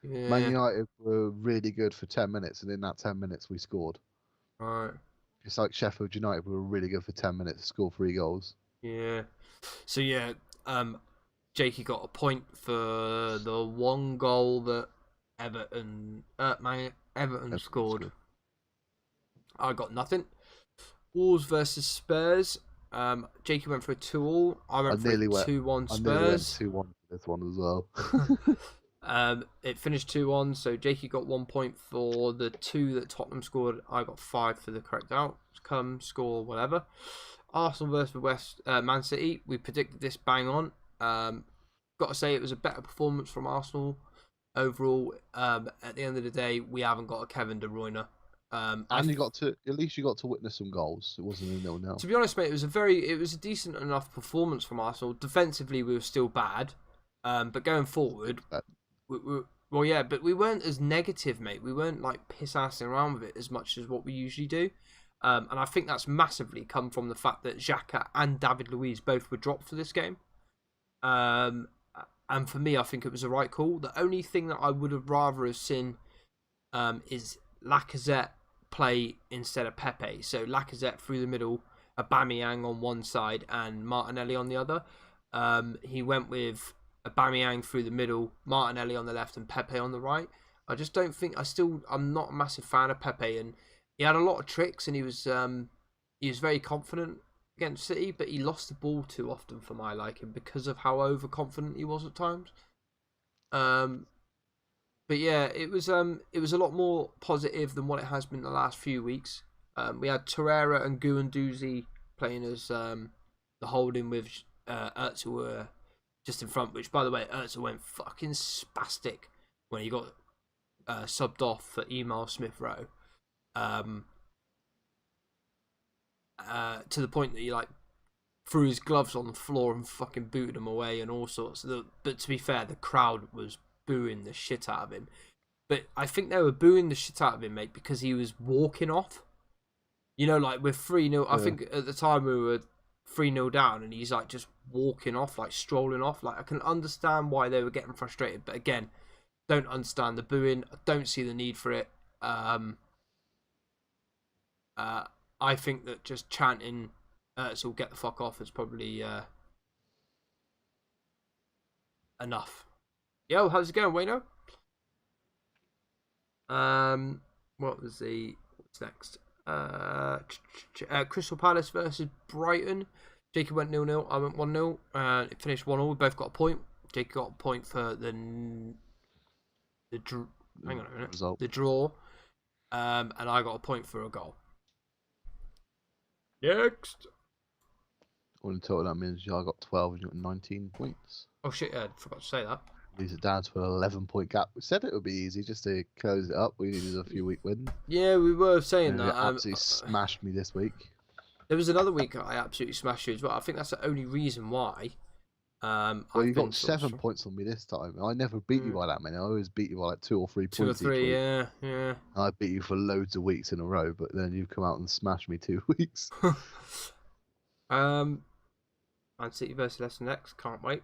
Speaker 1: Yeah.
Speaker 2: Man United were really good for 10 minutes, and in that 10 minutes we scored.
Speaker 1: Right.
Speaker 2: It's like Sheffield United were really good for 10 minutes, scored 3 goals.
Speaker 1: Yeah. So yeah, Jakey got a point for the 1 goal that Everton scored. I got nothing. Wolves versus Spurs. Jakey went for a 2-2. I went for a 2-1 Spurs.
Speaker 2: I nearly went 2-1 for this one as well.
Speaker 1: It finished 2-1, so Jakey got 1 point for the 2 that Tottenham scored. I got 5 for the correct outcome, score, whatever. Arsenal versus Man City. We predicted this bang on. Got to say it was a better performance from Arsenal overall. At the end of the day, we haven't got a Kevin De Bruyne.
Speaker 2: And at least you got to witness some goals. It wasn't a 0-0.
Speaker 1: To be honest, mate, it was a decent enough performance from Arsenal. Defensively, we were still bad, but going forward, but we weren't as negative, mate. We weren't like piss-assing around with it as much as what we usually do. And I think that's massively come from the fact that Xhaka and David Luiz both were dropped for this game. And for me, I think it was the right call. The only thing that I would have rather have seen is Lacazette play instead of Pepe. So Lacazette through the middle, Aubameyang on one side and Martinelli on the other. He went with Aubameyang through the middle, Martinelli on the left and Pepe on the right. I just don't think I'm not a massive fan of Pepe, and he had a lot of tricks and he was very confident against City, but he lost the ball too often for my liking because of how overconfident he was at times. But yeah, it was a lot more positive than what it has been the last few weeks. We had Torreira and Guendouzi playing as the holding with Özil just in front, which by the way, Özil went fucking spastic when he got subbed off for Emile Smith-Rowe. To the point that he like threw his gloves on the floor and fucking booted them away and all sorts. But to be fair, the crowd was booing the shit out of him. But I think they were booing the shit out of him, mate, because he was walking off. You know, like we're 3-0. Yeah. I think at the time we were 3-0 down, and he's like just walking off, like strolling off. Like I can understand why they were getting frustrated, but again, don't understand the booing. I don't see the need for it. I think that just chanting "so get the fuck off" is probably enough. Yo, how's it going, Wayno? What's next? Crystal Palace versus Brighton. Jakey went 0-0. I went 1-0. It finished 1-0. We both got a point. Jakey got a point for the draw. And I got a point for a goal. Next.
Speaker 2: Well, in total, that means I got 12 and you got 19 points.
Speaker 1: Oh shit! Yeah, I forgot to say that.
Speaker 2: lose it down to an 11-point gap. We said it would be easy just to close it up. We needed a few week wins.
Speaker 1: Yeah, we were saying
Speaker 2: And
Speaker 1: that.
Speaker 2: it absolutely smashed me this week.
Speaker 1: There was another week I absolutely smashed you as well. I think that's the only reason why.
Speaker 2: Well,
Speaker 1: I've
Speaker 2: you
Speaker 1: been
Speaker 2: got
Speaker 1: sort of
Speaker 2: 7 points on me this time. I never beat you by that many. I always beat you by like 2 or 3
Speaker 1: 2 or
Speaker 2: points
Speaker 1: 3,
Speaker 2: each week.
Speaker 1: yeah, yeah.
Speaker 2: I beat you for loads of weeks in a row, but then you come out and smash me 2 weeks.
Speaker 1: Man City versus Leicester next. Can't wait.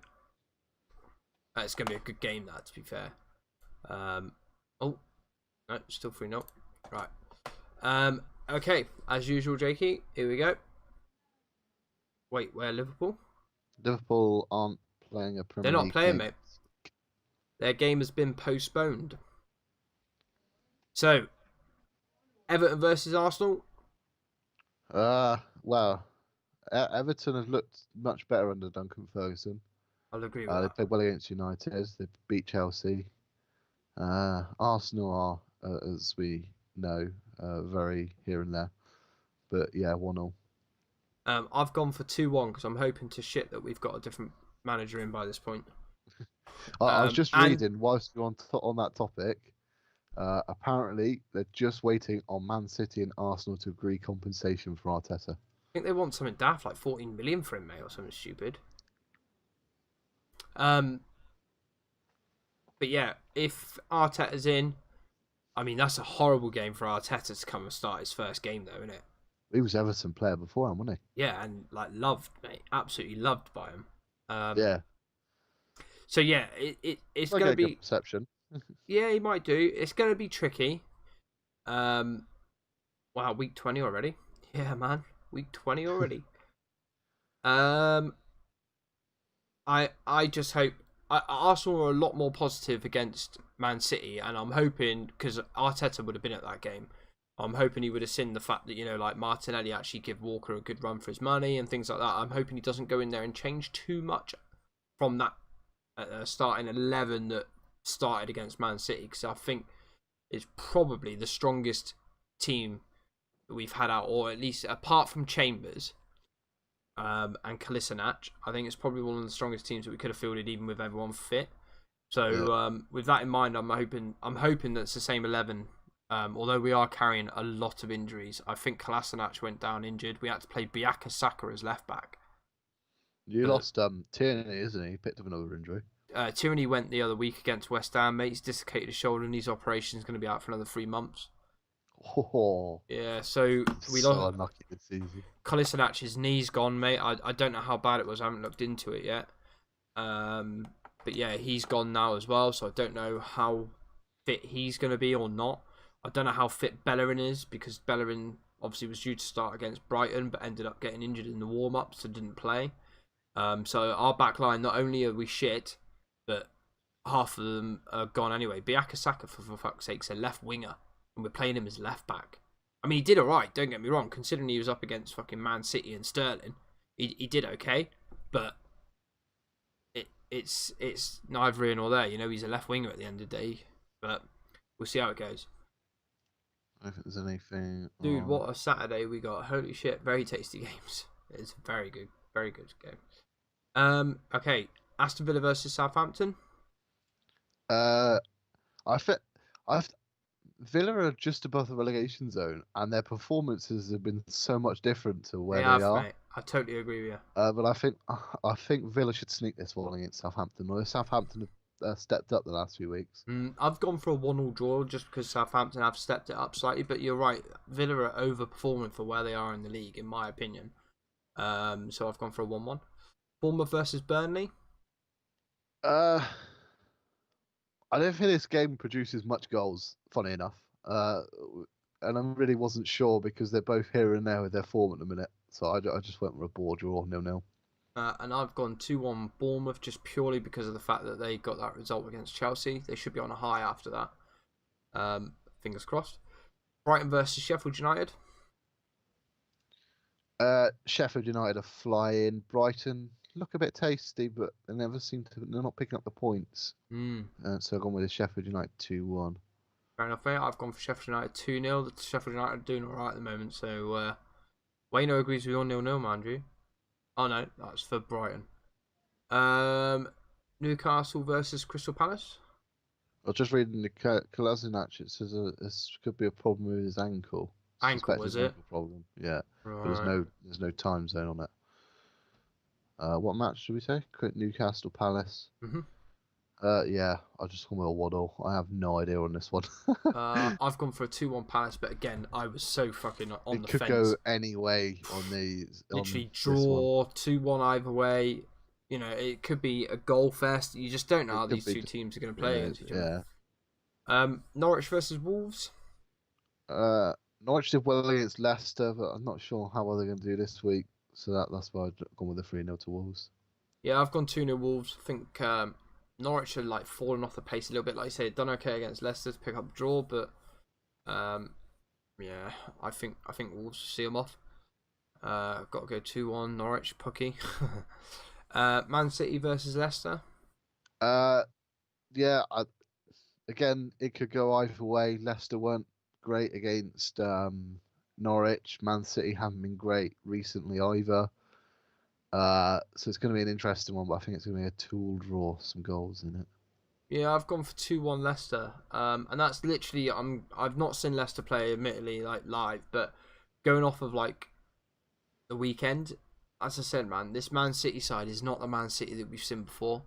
Speaker 1: It's gonna be a good game, that, to be fair. Oh, no, still 3-0. Right. Okay, as usual, Jakey. Here we go. Wait, where Liverpool?
Speaker 2: Liverpool aren't playing a Premier
Speaker 1: They're not
Speaker 2: League
Speaker 1: playing,
Speaker 2: game.
Speaker 1: mate. Their game has been postponed. So, Everton versus Arsenal.
Speaker 2: Well, Everton have looked much better under Duncan Ferguson.
Speaker 1: I'll agree with
Speaker 2: They
Speaker 1: that.
Speaker 2: played well against United. They beat Chelsea. Arsenal are, as we know, very here and there. But yeah, 1-0.
Speaker 1: I've gone for 2-1 because I'm hoping to shit that we've got a different manager in by this point.
Speaker 2: I was just
Speaker 1: and-
Speaker 2: reading whilst you're on that topic. Apparently, they're just waiting on Man City and Arsenal to agree compensation for Arteta.
Speaker 1: I think they want something daft, like 14 million for him, mate, or something stupid. But yeah, if Arteta's in, I mean, that's a horrible game for Arteta to come and start his first game, though, isn't it?
Speaker 2: He was Everton player before him, wasn't
Speaker 1: Yeah, and like loved, mate, absolutely loved by him.
Speaker 2: he? Yeah.
Speaker 1: So yeah, it's
Speaker 2: Might
Speaker 1: gonna
Speaker 2: get a good
Speaker 1: be.
Speaker 2: reception.
Speaker 1: Yeah, he might do. It's gonna be tricky. Wow, week 20 already. Yeah, man, week 20 already. I just hope Arsenal are a lot more positive against Man City, and I'm hoping, because Arteta would have been at that game, I'm hoping he would have seen the fact that, you know, like Martinelli actually give Walker a good run for his money and things like that. I'm hoping he doesn't go in there and change too much from that starting 11 that started against Man City, because I think it's probably the strongest team that we've had out, or at least apart from Chambers and Kolasinac, I think it's probably one of the strongest teams that we could have fielded even with everyone fit. So
Speaker 2: Yeah.
Speaker 1: with that in mind, I'm hoping that's the same 11. Although we are carrying a lot of injuries. I think Kolasinac went down injured. We had to play Biaka Saka as left back.
Speaker 2: You lost Tierney, isn't he? He picked up another injury.
Speaker 1: Tierney went the other week against West Ham, mate. He's dislocated his shoulder and his operation is going to be out for another 3 months.
Speaker 2: Oh,
Speaker 1: Yeah, so we
Speaker 2: so
Speaker 1: lost.
Speaker 2: unlucky this season.
Speaker 1: Kolisinac's knee's gone, mate. I don't know how bad it was. I haven't looked into it yet. But yeah, he's gone now as well. So I don't know how fit he's going to be or not. I don't know how fit Bellerin is, because Bellerin obviously was due to start against Brighton, but ended up getting injured in the warm-ups and didn't play. So our back line, not only are we shit, but half of them are gone anyway. Biaka Saka, for fuck's sake, is a left winger, and we're playing him as left back. I mean, he did alright, don't get me wrong, considering he was up against fucking Man City and Sterling. He did okay, but it's neither here nor there. You know, he's a left winger at the end of the day, but we'll see how it goes.
Speaker 2: I don't think there's anything.
Speaker 1: Dude, what a Saturday we got. Holy shit, very tasty games. It's very good game. Okay, Aston Villa versus Southampton.
Speaker 2: I think Villa are just above the relegation zone, and their performances have been so much different to where they are.
Speaker 1: Mate. I totally agree with you.
Speaker 2: But I think Villa should sneak this one against Southampton. Or Southampton have stepped up the last few weeks.
Speaker 1: I've gone for a 1-1 draw just because Southampton have stepped it up slightly, but you're right. Villa are overperforming for where they are in the league, in my opinion. So I've gone for a 1-1. Bournemouth versus Burnley.
Speaker 2: I don't think this game produces much goals, funny enough. And I really wasn't sure because they're both here and there with their form at the minute. So I just went with a ball draw, 0-0.
Speaker 1: And I've gone 2-1 Bournemouth just purely because of the fact that they got that result against Chelsea. They should be on a high after that. Fingers crossed. Brighton versus Sheffield United.
Speaker 2: Sheffield United are flying. Brighton look a bit tasty, but they never seem to. They're not picking up the points. So I've gone with the Sheffield United 2-1.
Speaker 1: Fair enough, mate. I've gone for Sheffield United 2-0. The Sheffield United are doing alright at the moment. So Wayno agrees with your 0-0, mind you. Oh no, that's for Brighton. Newcastle versus Crystal Palace.
Speaker 2: I was just reading the Kolasinac. It says this could be a problem with his ankle.
Speaker 1: Ankle, was it?
Speaker 2: Ankle problem. Yeah,
Speaker 1: Right.
Speaker 2: but there's no time zone on it. What match should we say? Newcastle Palace.
Speaker 1: Mhm.
Speaker 2: Yeah, I'll just call it a waddle. I have no idea on this one.
Speaker 1: I've gone for a 2-1 Palace, but again, I was so fucking on the
Speaker 2: It could
Speaker 1: fence.
Speaker 2: go any way on these.
Speaker 1: Literally draw 2-1 either way. You know, it could be a goal fest. You just don't know how these two teams are going to play against each other. Norwich versus Wolves.
Speaker 2: Norwich did well against Leicester, but I'm not sure how well they're going to do this week. So that's why I've gone with the 3-0 to Wolves.
Speaker 1: Yeah, I've gone 2-0 Wolves. I think Norwich are like falling off the pace a little bit. Like you said, done okay against Leicester to pick up a draw, but yeah, I think Wolves see them off. Got to go 2-1 Norwich, Pucky. Man City versus Leicester.
Speaker 2: Yeah. Again, it could go either way. Leicester weren't great against Norwich. Man City haven't been great recently either. So it's going to be an interesting one, but I think it's going to be a 2-2 draw, some goals in it.
Speaker 1: Yeah, I've gone for 2-1 Leicester, and that's literally I've not seen Leicester play, admittedly, like live, but going off of like the weekend, as I said, man, this Man City side is not the Man City that we've seen before.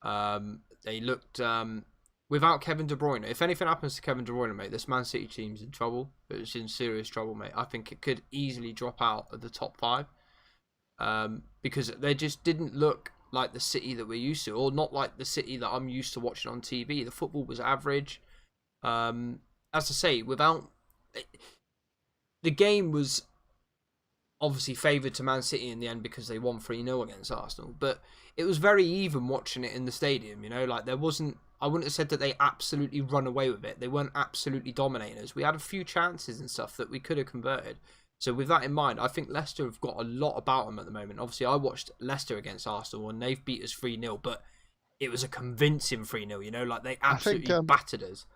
Speaker 1: They looked without Kevin De Bruyne. If anything happens to Kevin De Bruyne, mate, this Man City team's in trouble. It's in serious trouble, mate. I think it could easily drop out of the top 5. Because they just didn't look like the City that we're used to, or not like the City that I'm used to watching on TV. The football was average. As I say, without the game was obviously favoured to Man City in the end because they won 3-0 against Arsenal, but it was very even watching it in the stadium. You know, like there wasn't. I wouldn't have said that they absolutely run away with it. They weren't absolutely dominating us. We had a few chances and stuff that we could have converted. So with that in mind, I think Leicester have got a lot about them at the moment. Obviously, I watched Leicester against Arsenal and they've beat us 3-0, but it was a convincing 3-0, you know, like they absolutely battered us.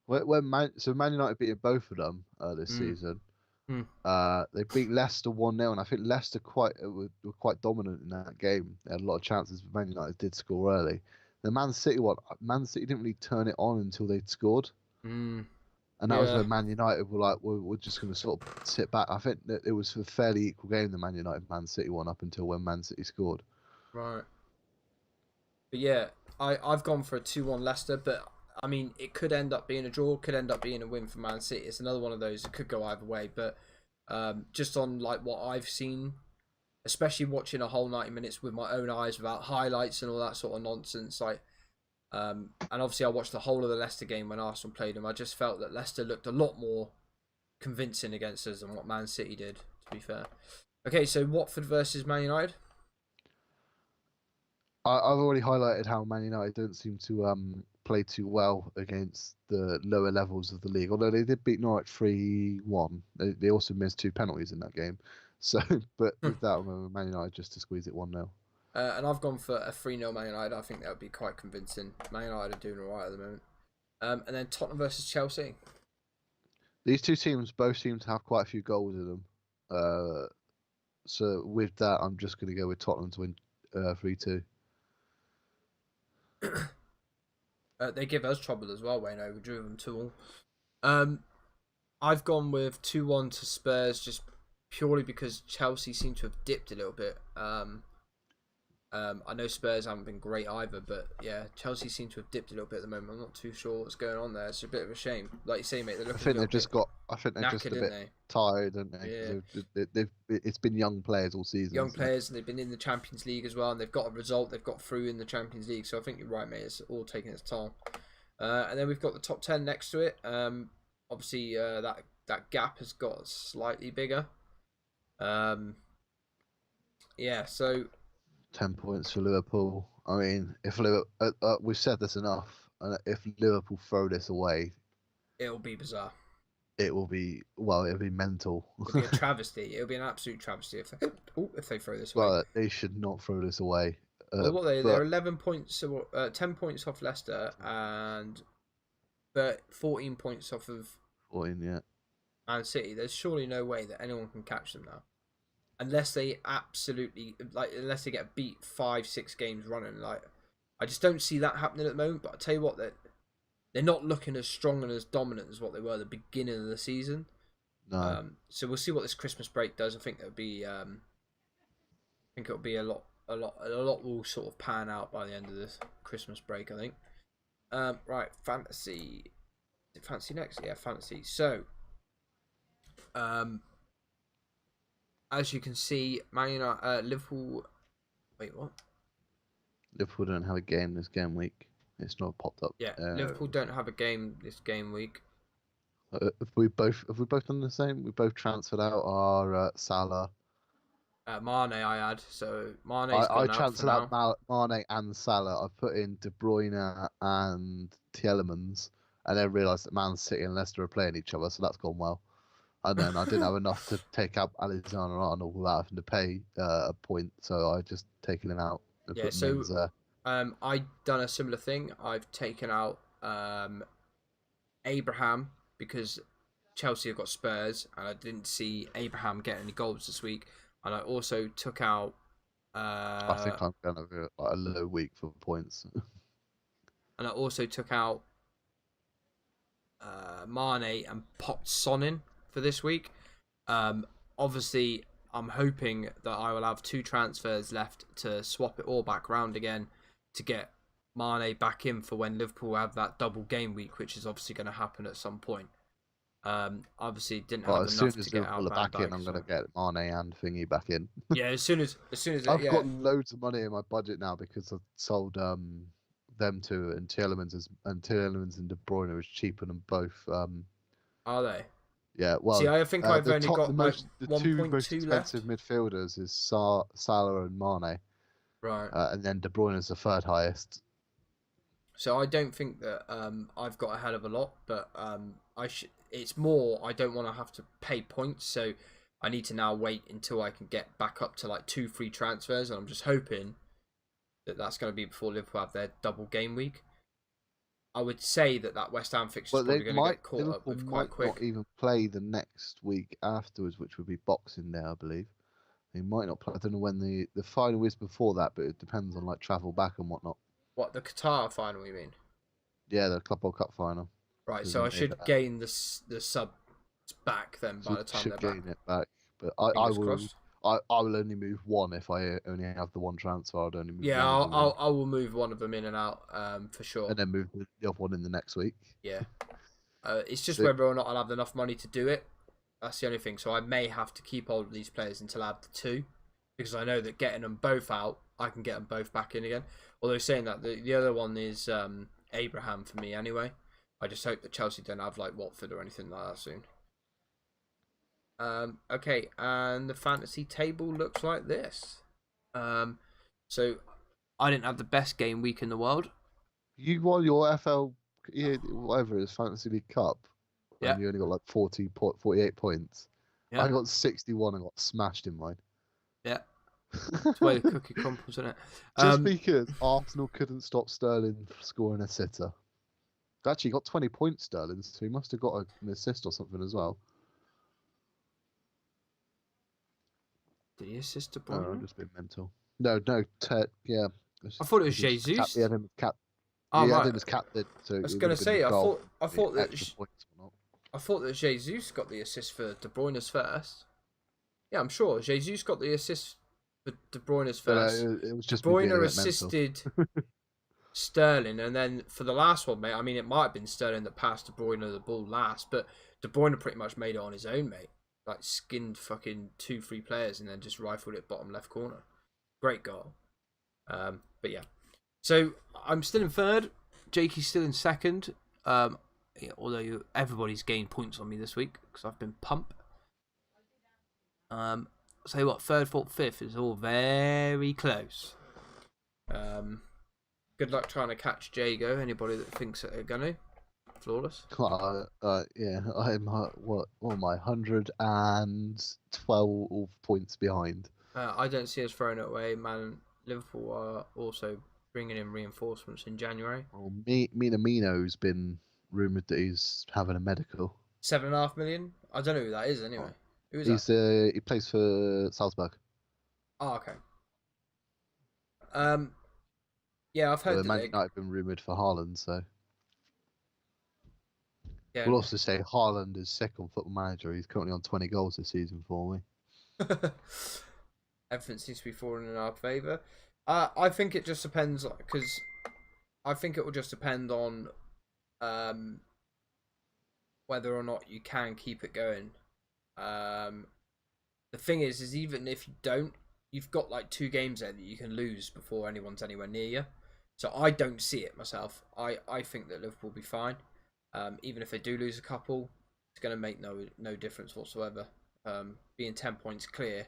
Speaker 2: When Man United beat both of them this season, they beat Leicester 1-0, and I think Leicester were quite dominant in that game. They had a lot of chances, but Man United did score early. The Man City didn't really turn it on until they'd scored. And that was when Man United were like, we're just going to sort of sit back. I think that it was a fairly equal game, the Man United-Man City one, up until when Man City scored.
Speaker 1: Right. But yeah, I've gone for a 2-1 Leicester, but I mean, it could end up being a draw, could end up being a win for Man City. It's another one of those that could go either way, but just on like what I've seen, especially watching a whole 90 minutes with my own eyes without highlights and all that sort of nonsense, like and obviously I watched the whole of the Leicester game when Arsenal played them. I just felt that Leicester looked a lot more convincing against us than what Man City did, to be fair. Okay, so Watford versus Man United.
Speaker 2: I've already highlighted how Man United don't seem to play too well against the lower levels of the league. Although they did beat Norwich 3-1. They also missed 2 penalties in that game. So, but with that, remember Man United just to squeeze it 1-0.
Speaker 1: And I've gone for a 3-0 Man United. I think that would be quite convincing. Man United are doing alright at the moment. And then Tottenham versus Chelsea.
Speaker 2: These two teams both seem to have quite a few goals in them. So with that, I'm just going to go with Tottenham to win 3-2.
Speaker 1: They give us trouble as well, Wayno. We drew them 2-2. I've gone with 2-1 to Spurs, just purely because Chelsea seem to have dipped a little bit. I know Spurs haven't been great either, but yeah, Chelsea seem to have dipped a little bit at the moment. I'm not too sure what's going on there. It's a bit of a shame. Like you say, mate, I think they're just
Speaker 2: a bit tired, aren't they? Yeah. It's been young players all season.
Speaker 1: Young players, and they've been in the Champions League as well, and they've got a result. They've got through in the Champions League, so I think you're right, mate. It's all taking its toll. And then we've got the top 10 next to it. Obviously, that gap has got slightly bigger. Yeah, so
Speaker 2: 10 points for Liverpool. I mean, if we've said this enough, and if Liverpool throw this away,
Speaker 1: it'll be bizarre.
Speaker 2: It'll be mental.
Speaker 1: It'll be a travesty. It'll be an absolute travesty if they throw this away.
Speaker 2: Well, they should not throw this away.
Speaker 1: They're 11 points, 10 points off Leicester, and 14 points off of
Speaker 2: 14, yeah.
Speaker 1: Man City. There's surely no way that anyone can catch them now. Unless they absolutely unless they get beat 5-6 games running, I just don't see that happening at the moment. But I tell you what, they're not looking as strong and as dominant as what they were at the beginning of the season.
Speaker 2: No.
Speaker 1: So we'll see what this Christmas break does. I think it'll be a lot will sort of pan out by the end of this Christmas break, I think. Right, fantasy. Is it fantasy next? Yeah, fantasy. So, as you can see, Man United, Liverpool. Wait, what?
Speaker 2: Liverpool don't have a game this game week. It's not popped up.
Speaker 1: Yeah, Liverpool don't have a game this game week.
Speaker 2: Have we both done the same? We both transferred out our Salah.
Speaker 1: Mane, I had. So Mane's
Speaker 2: I
Speaker 1: gone out for
Speaker 2: transferred
Speaker 1: now.
Speaker 2: out Mane and Salah. I put in De Bruyne and Tielemans, and then realised that Man City and Leicester are playing each other, so that's gone well. And then I didn't have enough to take out Alexander Arnold without having to pay a point, so I just taken him out and
Speaker 1: Yeah,
Speaker 2: put
Speaker 1: so
Speaker 2: Mings there.
Speaker 1: I done a similar thing. I've taken out Abraham because Chelsea have got Spurs, and I didn't see Abraham get any goals this week. And I also took out.
Speaker 2: I think I'm going to have a low week for points.
Speaker 1: And I also took out Mane and popped Son in for this week. Obviously, I'm hoping that I will have 2 transfers left to swap it all back round again to get Mane back in for when Liverpool have that double game week, which is obviously going to happen at some point. Obviously didn't have
Speaker 2: As
Speaker 1: enough
Speaker 2: soon as
Speaker 1: to get out
Speaker 2: Liverpool are
Speaker 1: Van
Speaker 2: back in,
Speaker 1: Dijk,
Speaker 2: I'm
Speaker 1: so-
Speaker 2: going to get Mane and Thingy back in.
Speaker 1: Yeah, as soon as
Speaker 2: I've
Speaker 1: yeah.
Speaker 2: got loads of money in my budget now because I've sold them two, and Tielemans and De Bruyne is cheaper than both.
Speaker 1: Are they?
Speaker 2: Yeah, well,
Speaker 1: See, I think I've only got like
Speaker 2: the two most
Speaker 1: 1.2 left.
Speaker 2: expensive midfielders is Salah and Mane,
Speaker 1: Right.
Speaker 2: and then De Bruyne is the third highest.
Speaker 1: So I don't think that I've got a hell of a lot, but it's more I don't want to have to pay points, so I need to now wait until I can get back up to like 2 free transfers, and I'm just hoping that that's going to be before Liverpool have their double game week. I would say that West Ham fixture is probably going to get caught up with quite quick.
Speaker 2: Not even play the next week afterwards, which would be Boxing Day, I believe. They might not play. I don't know when the final is before that, but it depends on like travel back and whatnot.
Speaker 1: What, the Qatar final, you mean?
Speaker 2: Yeah, the Club World Cup final.
Speaker 1: Right, so I should gain the subs back then by the time
Speaker 2: should
Speaker 1: they're back.
Speaker 2: gain it back, but I
Speaker 1: Fingers
Speaker 2: will.
Speaker 1: crossed.
Speaker 2: I will only move one if I only have the one transfer. I'd only move
Speaker 1: Yeah,
Speaker 2: one of them in,
Speaker 1: I will move one of them in and out for sure.
Speaker 2: and then move the other one in the next week.
Speaker 1: Yeah. It's just
Speaker 2: So-
Speaker 1: whether or not I'll have enough money to do it. That's the only thing. So I may have to keep hold of these players until I have the 2. Because I know that getting them both out, I can get them both back in again. Although saying that, the other one is Abraham for me anyway. I just hope that Chelsea don't have like Watford or anything like that soon. Okay, and the fantasy table looks like this. So I didn't have the best game week in the world.
Speaker 2: You won your FL, whatever it is, Fantasy League Cup.
Speaker 1: Yeah.
Speaker 2: And you only got like 48 points.
Speaker 1: Yeah.
Speaker 2: I got 61 and got smashed in mine.
Speaker 1: Yeah. It's the way the cookie crumbles, isn't it?
Speaker 2: Just because Arsenal couldn't stop Sterling scoring a sitter. Actually, he got 20 points, Sterling, so he must have got an assist or something as well.
Speaker 1: Did he assist De
Speaker 2: Oh,
Speaker 1: Bruyne?
Speaker 2: I'm just being mental. No, yeah.
Speaker 1: I thought it was Jesus.
Speaker 2: He had him as
Speaker 1: Oh,
Speaker 2: he had
Speaker 1: right.
Speaker 2: him as captain. So
Speaker 1: I was
Speaker 2: it
Speaker 1: going
Speaker 2: would
Speaker 1: to
Speaker 2: have been
Speaker 1: say,
Speaker 2: a goal,
Speaker 1: I thought that
Speaker 2: extra points or not.
Speaker 1: I thought that Jesus got the assist for De Bruyne's first. Yeah, I'm sure Jesus got the assist for De Bruyne's first.
Speaker 2: It was just
Speaker 1: De
Speaker 2: me being a
Speaker 1: Bruyne
Speaker 2: bit mental.
Speaker 1: assisted Sterling, and then for the last one, mate. I mean, it might have been Sterling that passed De Bruyne the ball last, but De Bruyne pretty much made it on his own, mate. Like skinned fucking 2-3 players and then just rifled it bottom left corner. Great goal. But yeah, so I'm still in third. Jakey's still in second. Although everybody's gained points on me this week because I've been pump. Say what, third, fourth, fifth is all very close. Good luck trying to catch Jago. Anybody that thinks that they're gonna. Flawless.
Speaker 2: Yeah, I'm what am I? 112 points behind.
Speaker 1: I don't see us throwing it away, man. Liverpool are also bringing in reinforcements in January.
Speaker 2: Well, Minamino's been rumoured that he's having a medical.
Speaker 1: 7.5 million. I don't know who that is anyway. Who is that?
Speaker 2: He plays for Salzburg.
Speaker 1: Oh, okay. Yeah, I've heard
Speaker 2: Although
Speaker 1: that
Speaker 2: Man
Speaker 1: they.
Speaker 2: United have been rumoured for Haaland, so
Speaker 1: Yeah.
Speaker 2: we'll also say Haaland is sick on Football Manager. He's currently on 20 goals this season for me.
Speaker 1: Everything seems to be falling in our favour. I think it just depends, because I think it will just depend on whether or not you can keep it going. The thing is even if you don't, you've got like 2 games there that you can lose before anyone's anywhere near you. So I don't see it myself. I think that Liverpool will be fine. Even if they do lose a couple, it's going to make no difference whatsoever. Being 10 points clear,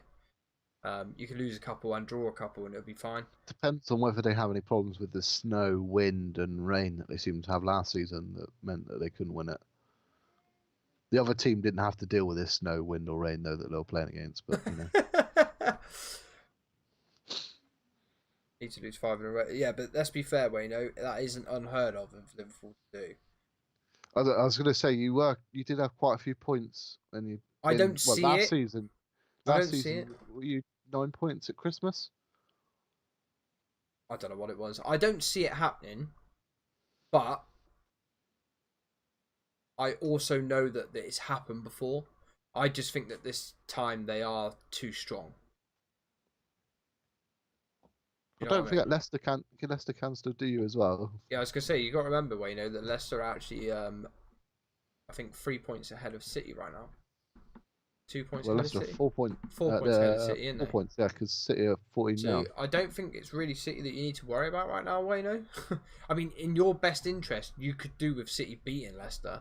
Speaker 1: you can lose a couple and draw a couple and it'll be fine.
Speaker 2: Depends on whether they have any problems with the snow, wind, and rain that they seemed to have last season that meant that they couldn't win it. The other team didn't have to deal with this snow, wind, or rain though that they were playing against, but you know.
Speaker 1: Need to lose 5 in a row. Yeah, but let's be fair, Wayne. That isn't unheard of Liverpool to do.
Speaker 2: I was going to say you did have quite a few points when you.
Speaker 1: I don't see
Speaker 2: last
Speaker 1: it.
Speaker 2: season.
Speaker 1: I
Speaker 2: Last
Speaker 1: don't see
Speaker 2: season,
Speaker 1: it.
Speaker 2: were you 9 points at Christmas?
Speaker 1: I don't know what it was. I don't see it happening, but I also know that it's happened before. I just think that this time they are too strong.
Speaker 2: I don't think that Leicester can still do you as well.
Speaker 1: Yeah, I was gonna say you got to remember, Wayne, that Leicester are actually, I think 3 points ahead of City right now. 2 points
Speaker 2: Well,
Speaker 1: ahead of
Speaker 2: Leicester
Speaker 1: City.
Speaker 2: 4 points.
Speaker 1: 4 points ahead of City, isn't
Speaker 2: 4
Speaker 1: they?
Speaker 2: points, yeah, because City are 14
Speaker 1: So
Speaker 2: now.
Speaker 1: I don't think it's really City that you need to worry about right now, Wayno. I mean, in your best interest, you could do with City beating Leicester.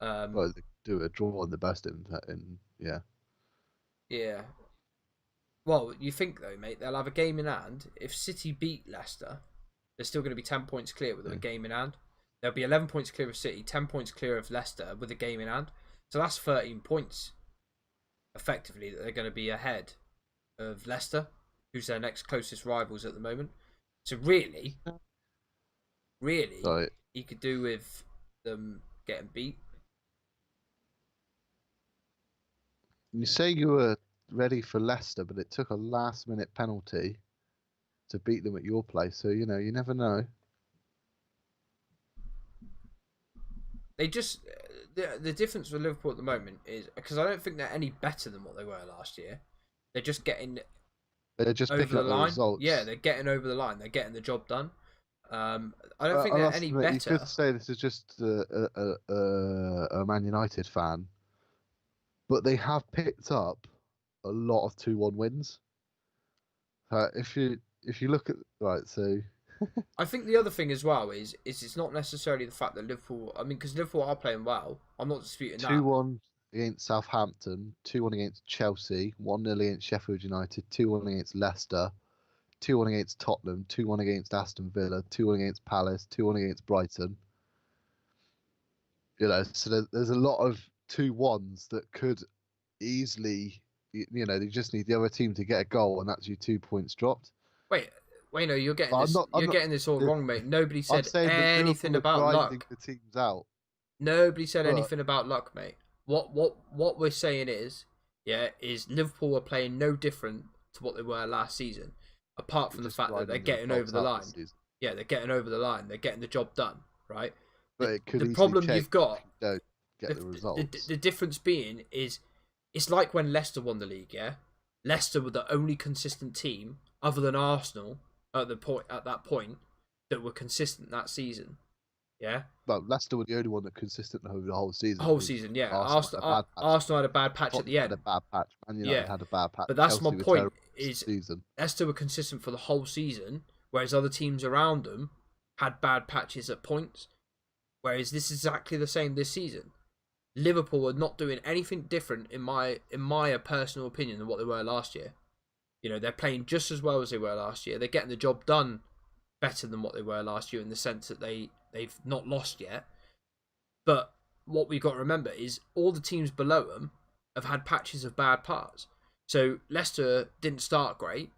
Speaker 2: Well, they do a draw on the best in yeah.
Speaker 1: Yeah. Well, you think though, mate, they'll have a game in hand. If City beat Leicester, they're still going to be 10 points clear with a game in hand. They'll be 11 points clear of City, 10 points clear of Leicester with a game in hand. So that's 13 points, effectively, that they're going to be ahead of Leicester, who's their next closest rivals at the moment. So really,
Speaker 2: Sorry.
Speaker 1: he could do with them getting beat.
Speaker 2: You say you were ready for Leicester, but it took a last-minute penalty to beat them at your place. So you never know.
Speaker 1: They just the difference with Liverpool at the moment is because I don't think they're any better than what they were last year. They're just getting
Speaker 2: They're just
Speaker 1: over
Speaker 2: picking
Speaker 1: the
Speaker 2: up the
Speaker 1: line.
Speaker 2: results.
Speaker 1: Yeah, they're getting over the line. They're getting the job done. I don't think they're any better.
Speaker 2: You could say this is just a Man United fan, but they have picked up a lot of 2-1 wins. If you look at so
Speaker 1: I think the other thing as well is it's not necessarily the fact that Liverpool. I mean, because Liverpool are playing well. I'm not disputing that.
Speaker 2: 2-1 against Southampton, 2-1 against Chelsea, 1-0 against Sheffield United, 2-1 against Leicester, 2-1 against Tottenham, 2-1 against Aston Villa, 2-1 against Palace, 2-1 against Brighton. So there's a lot of 2-1s that could easily, they just need the other team to get a goal, and that's you 2 points dropped.
Speaker 1: Wait, no, you're getting this. You're getting this all wrong, mate. Nobody said anything about luck.
Speaker 2: The teams out.
Speaker 1: Nobody said anything about luck, mate. What we're saying is Liverpool are playing no different to what they were last season, apart from the fact that they're getting over the line. Yeah, they're getting over the line. They're getting the job done, right?
Speaker 2: But
Speaker 1: the problem you've got,
Speaker 2: don't get the results.
Speaker 1: The difference being is, it's like when Leicester won the league. Yeah, Leicester were the only consistent team other than Arsenal at that point that were consistent that season. Yeah.
Speaker 2: Well, Leicester were the only one that consistent over the whole season.
Speaker 1: Yeah. Arsenal had a bad patch at the end.
Speaker 2: Had a bad patch. Man United had a bad patch.
Speaker 1: But that's
Speaker 2: Chelsea
Speaker 1: my point.
Speaker 2: Is season.
Speaker 1: Leicester were consistent for the whole season, whereas other teams around them had bad patches at points. Whereas this is exactly the same this season. Liverpool are not doing anything different in my personal opinion than what they were last year. They're playing just as well as they were last year. They're getting the job done better than what they were last year in the sense that they've not lost yet. But what we've got to remember is all the teams below them have had patches of bad parts. So Leicester didn't start great.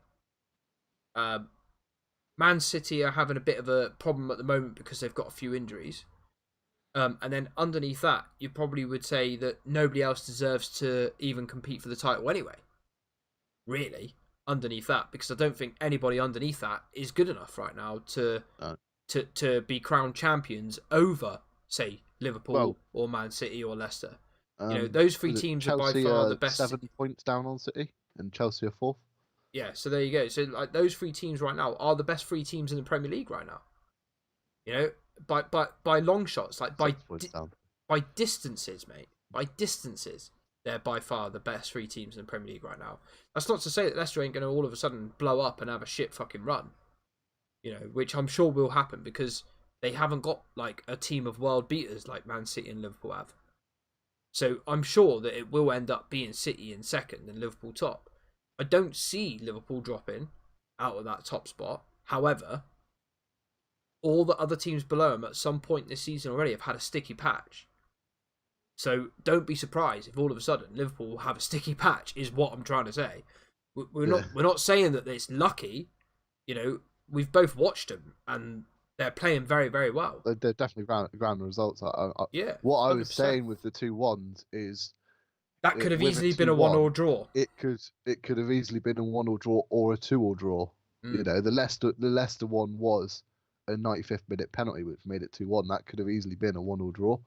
Speaker 1: Man City are having a bit of a problem at the moment because they've got a few injuries. And then underneath that, you probably would say that nobody else deserves to even compete for the title anyway. Really. underneath that, because I don't think anybody underneath that is good enough right now to
Speaker 2: No.
Speaker 1: to be crowned champions over, say, Liverpool
Speaker 2: Well,
Speaker 1: or Man City or Leicester.
Speaker 2: Um,
Speaker 1: those three
Speaker 2: was it
Speaker 1: teams
Speaker 2: Chelsea
Speaker 1: are by far the best.
Speaker 2: 7 points down on City, and Chelsea are 4th.
Speaker 1: Yeah, so there you go. So like those three teams right now are the best three teams in the Premier League right now. By long shots, like
Speaker 2: 6 points down.
Speaker 1: by distances, mate. By distances, they're by far the best three teams in the Premier League right now. That's not to say that Leicester ain't going to all of a sudden blow up and have a shit fucking run. Which I'm sure will happen because they haven't got like a team of world beaters like Man City and Liverpool have. So I'm sure that it will end up being City in second and Liverpool top. I don't see Liverpool dropping out of that top spot. However, all the other teams below them at some point this season already have had a sticky patch. So don't be surprised if all of a sudden Liverpool will have a sticky patch, is what I'm trying to say. We're not saying that it's lucky. We've both watched them and they're playing very, very well.
Speaker 2: They're definitely ground results.
Speaker 1: Yeah.
Speaker 2: What I
Speaker 1: 100%.
Speaker 2: was saying with the 2-1s is
Speaker 1: that could have
Speaker 2: with
Speaker 1: easily
Speaker 2: a
Speaker 1: been a
Speaker 2: 2-1,
Speaker 1: 1-1 draw.
Speaker 2: It could have easily been a 1-1 draw or a 2-2 draw. The Leicester one was a 95th minute penalty, which made it 2-1. That could have easily been a 1-1 draw.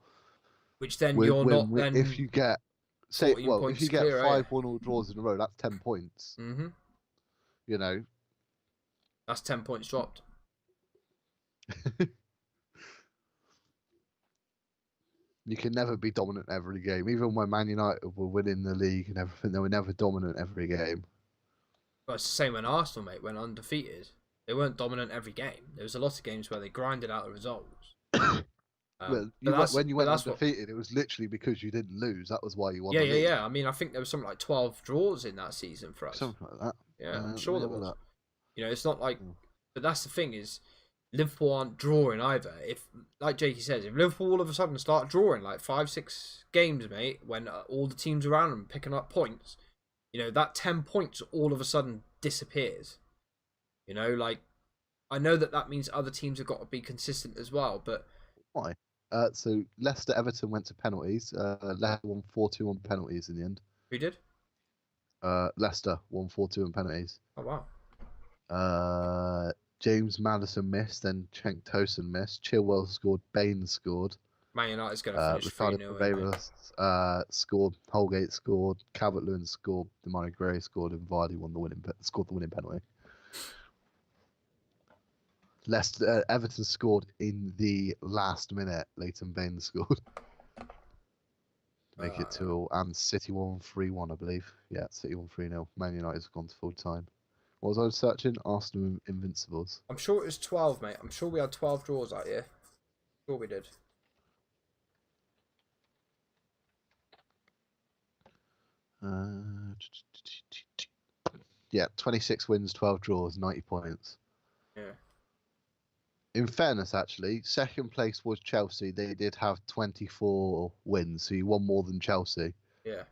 Speaker 1: Which then then
Speaker 2: if you get if you get
Speaker 1: clear,
Speaker 2: 5 1-1 draws in a row, that's 10 points.
Speaker 1: Mm-hmm. That's 10 points dropped.
Speaker 2: You can never be dominant every game. Even when Man United were winning the league and everything, they were never dominant every game.
Speaker 1: Well, it's the same when Arsenal, mate, went undefeated. They weren't dominant every game. There was a lot of games where they grinded out the results.
Speaker 2: When you went undefeated, it was literally because you didn't lose. That was why you won.
Speaker 1: Yeah. I mean, I think there was something like 12 draws in that season for us.
Speaker 2: Something like that.
Speaker 1: Yeah, I'm sure there was. It's not like... But that's the thing is, Liverpool aren't drawing either. If, like Jakey says, if Liverpool all of a sudden start drawing like 5-6 games, mate, when all the teams around them picking up points, that 10 points all of a sudden disappears. I know that means other teams have got to be consistent as well, but...
Speaker 2: Why? So Leicester Everton went to penalties. Leicester won 4-2 on penalties in the end.
Speaker 1: Who did?
Speaker 2: Leicester won 4-2 on penalties.
Speaker 1: Oh wow.
Speaker 2: James Maddison missed, then Cenk Tosun missed. Chilwell scored. Baines scored.
Speaker 1: Man United's going to finish 3-0.
Speaker 2: Ricardo scored. Holgate scored. Calvert-Lewin scored. Demarai Gray scored, and Vardy scored the winning penalty. Everton scored in the last minute. Leighton Baines scored. Make it 2-2, and City won 3-1, I believe. Yeah, City won 3-0. Man United's gone to full time. What was I searching? Arsenal Invincibles.
Speaker 1: I'm sure it was 12, mate. I'm sure we had 12 draws out here. Sure we did.
Speaker 2: Yeah, 26 wins, 12 draws, 90 points.
Speaker 1: Yeah.
Speaker 2: In fairness, actually, second place was Chelsea. They did have 24 wins, so you won more than Chelsea.
Speaker 1: Yeah.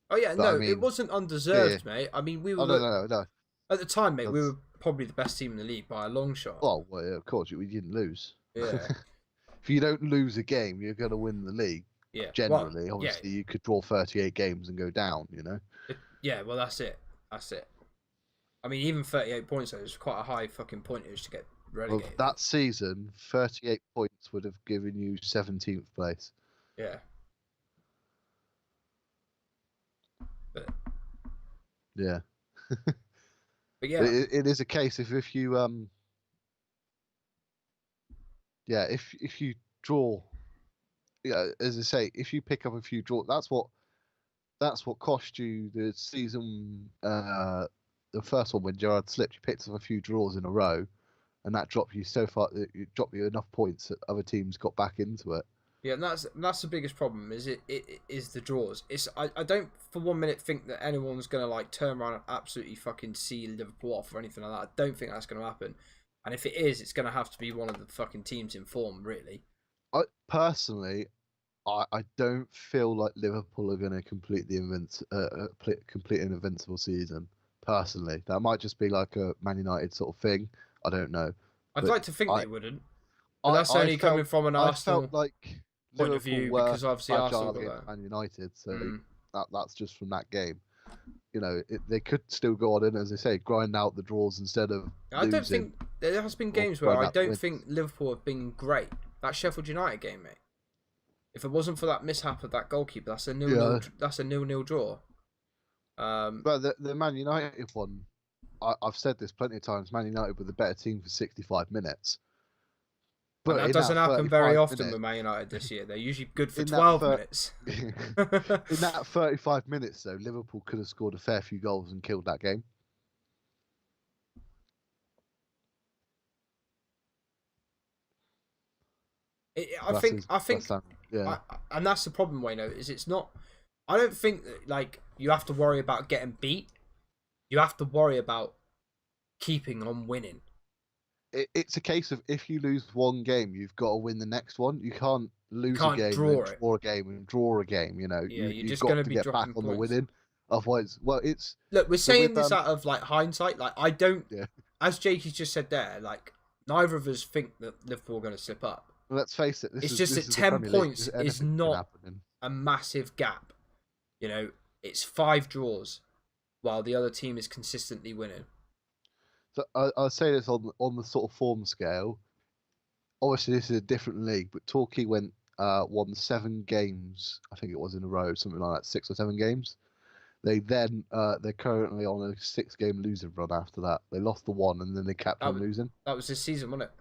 Speaker 1: Oh, yeah,
Speaker 2: But
Speaker 1: no,
Speaker 2: I mean,
Speaker 1: it wasn't undeserved, mate. I mean, we were...
Speaker 2: No.
Speaker 1: At the time, mate, we were probably the best team in the league by a long shot.
Speaker 2: Well, yeah, of course, we didn't lose.
Speaker 1: Yeah.
Speaker 2: If you don't lose a game, you're going to win the league.
Speaker 1: Yeah.
Speaker 2: Generally, obviously, you could draw 38 games and go down,
Speaker 1: Yeah, well, that's it. I mean, even 38 points, though, is quite a high fucking pointage to get relegated.
Speaker 2: Well, that season, 38 points would have given you 17th place.
Speaker 1: Yeah. But...
Speaker 2: Yeah.
Speaker 1: But yeah.
Speaker 2: It is a case if you if you draw, as I say, if you pick up a few draws, that's what cost you the season. The first one when Gerrard slipped, you picked up a few draws in a row, and that dropped you so far. It dropped you enough points that other teams got back into it.
Speaker 1: Yeah, and that's the biggest problem. Is it is the draws. I don't for 1 minute think that anyone's gonna like turn around and absolutely fucking see Liverpool off or anything like that. I don't think that's gonna happen. And if it is, it's gonna have to be one of the fucking teams in form, really.
Speaker 2: I don't feel like Liverpool are gonna complete an invincible season. Personally, that might just be like a Man United sort of thing. I don't know.
Speaker 1: I'd like to think they wouldn't. But that's only coming from an Arsenal.
Speaker 2: I felt like
Speaker 1: point of view, because obviously Arsenal got
Speaker 2: against Man United, so that's just from that game. they could still go on and, as they say, grind out the draws instead of
Speaker 1: I don't
Speaker 2: losing.
Speaker 1: think there has been games
Speaker 2: Or
Speaker 1: where
Speaker 2: grind
Speaker 1: I
Speaker 2: out the
Speaker 1: don't
Speaker 2: wins.
Speaker 1: think Liverpool have been great. That Sheffield United game, mate. If it wasn't for that mishap of that goalkeeper, that's a 0-0. That's a 0-0 draw.
Speaker 2: But the Man United one, I've said this plenty of times. Man United were the better team for 65 minutes. But
Speaker 1: and that
Speaker 2: in
Speaker 1: doesn't happen very
Speaker 2: 35
Speaker 1: often
Speaker 2: minutes,
Speaker 1: with Man United this year. They're usually good for
Speaker 2: in that
Speaker 1: 12
Speaker 2: thir-
Speaker 1: minutes.
Speaker 2: in that 35 minutes, though, Liverpool could have scored a fair few goals and killed that game.
Speaker 1: I think,
Speaker 2: yeah.
Speaker 1: and that's the problem, Wayno, is it's not. I don't think that, like, you have to worry about getting beat. You have to worry about keeping on winning.
Speaker 2: It's a case of if you lose one game, you've got to win the next one. You can't lose a game,
Speaker 1: draw
Speaker 2: and draw a game, and draw a game.
Speaker 1: Yeah, you're
Speaker 2: you've
Speaker 1: just
Speaker 2: got
Speaker 1: going to
Speaker 2: to
Speaker 1: be
Speaker 2: get back
Speaker 1: dropping
Speaker 2: on the
Speaker 1: points.
Speaker 2: winning. Otherwise, it's
Speaker 1: look. We're saying
Speaker 2: with,
Speaker 1: this out of like hindsight. Like I don't,
Speaker 2: Yeah.
Speaker 1: as Jakey's just said there. Like neither of us think that Liverpool are going to slip up.
Speaker 2: Let's face it.
Speaker 1: It's just that 10 points is not a massive gap. It's 5 draws, while the other team is consistently winning.
Speaker 2: So I'll say this on the sort of form scale. Obviously, this is a different league, but Torquay won 7 games. I think it was in a row, something like that, 6 or 7 games. They're currently on a 6-game losing run after that. They lost the one, and then they kept on losing.
Speaker 1: That was this season, wasn't it?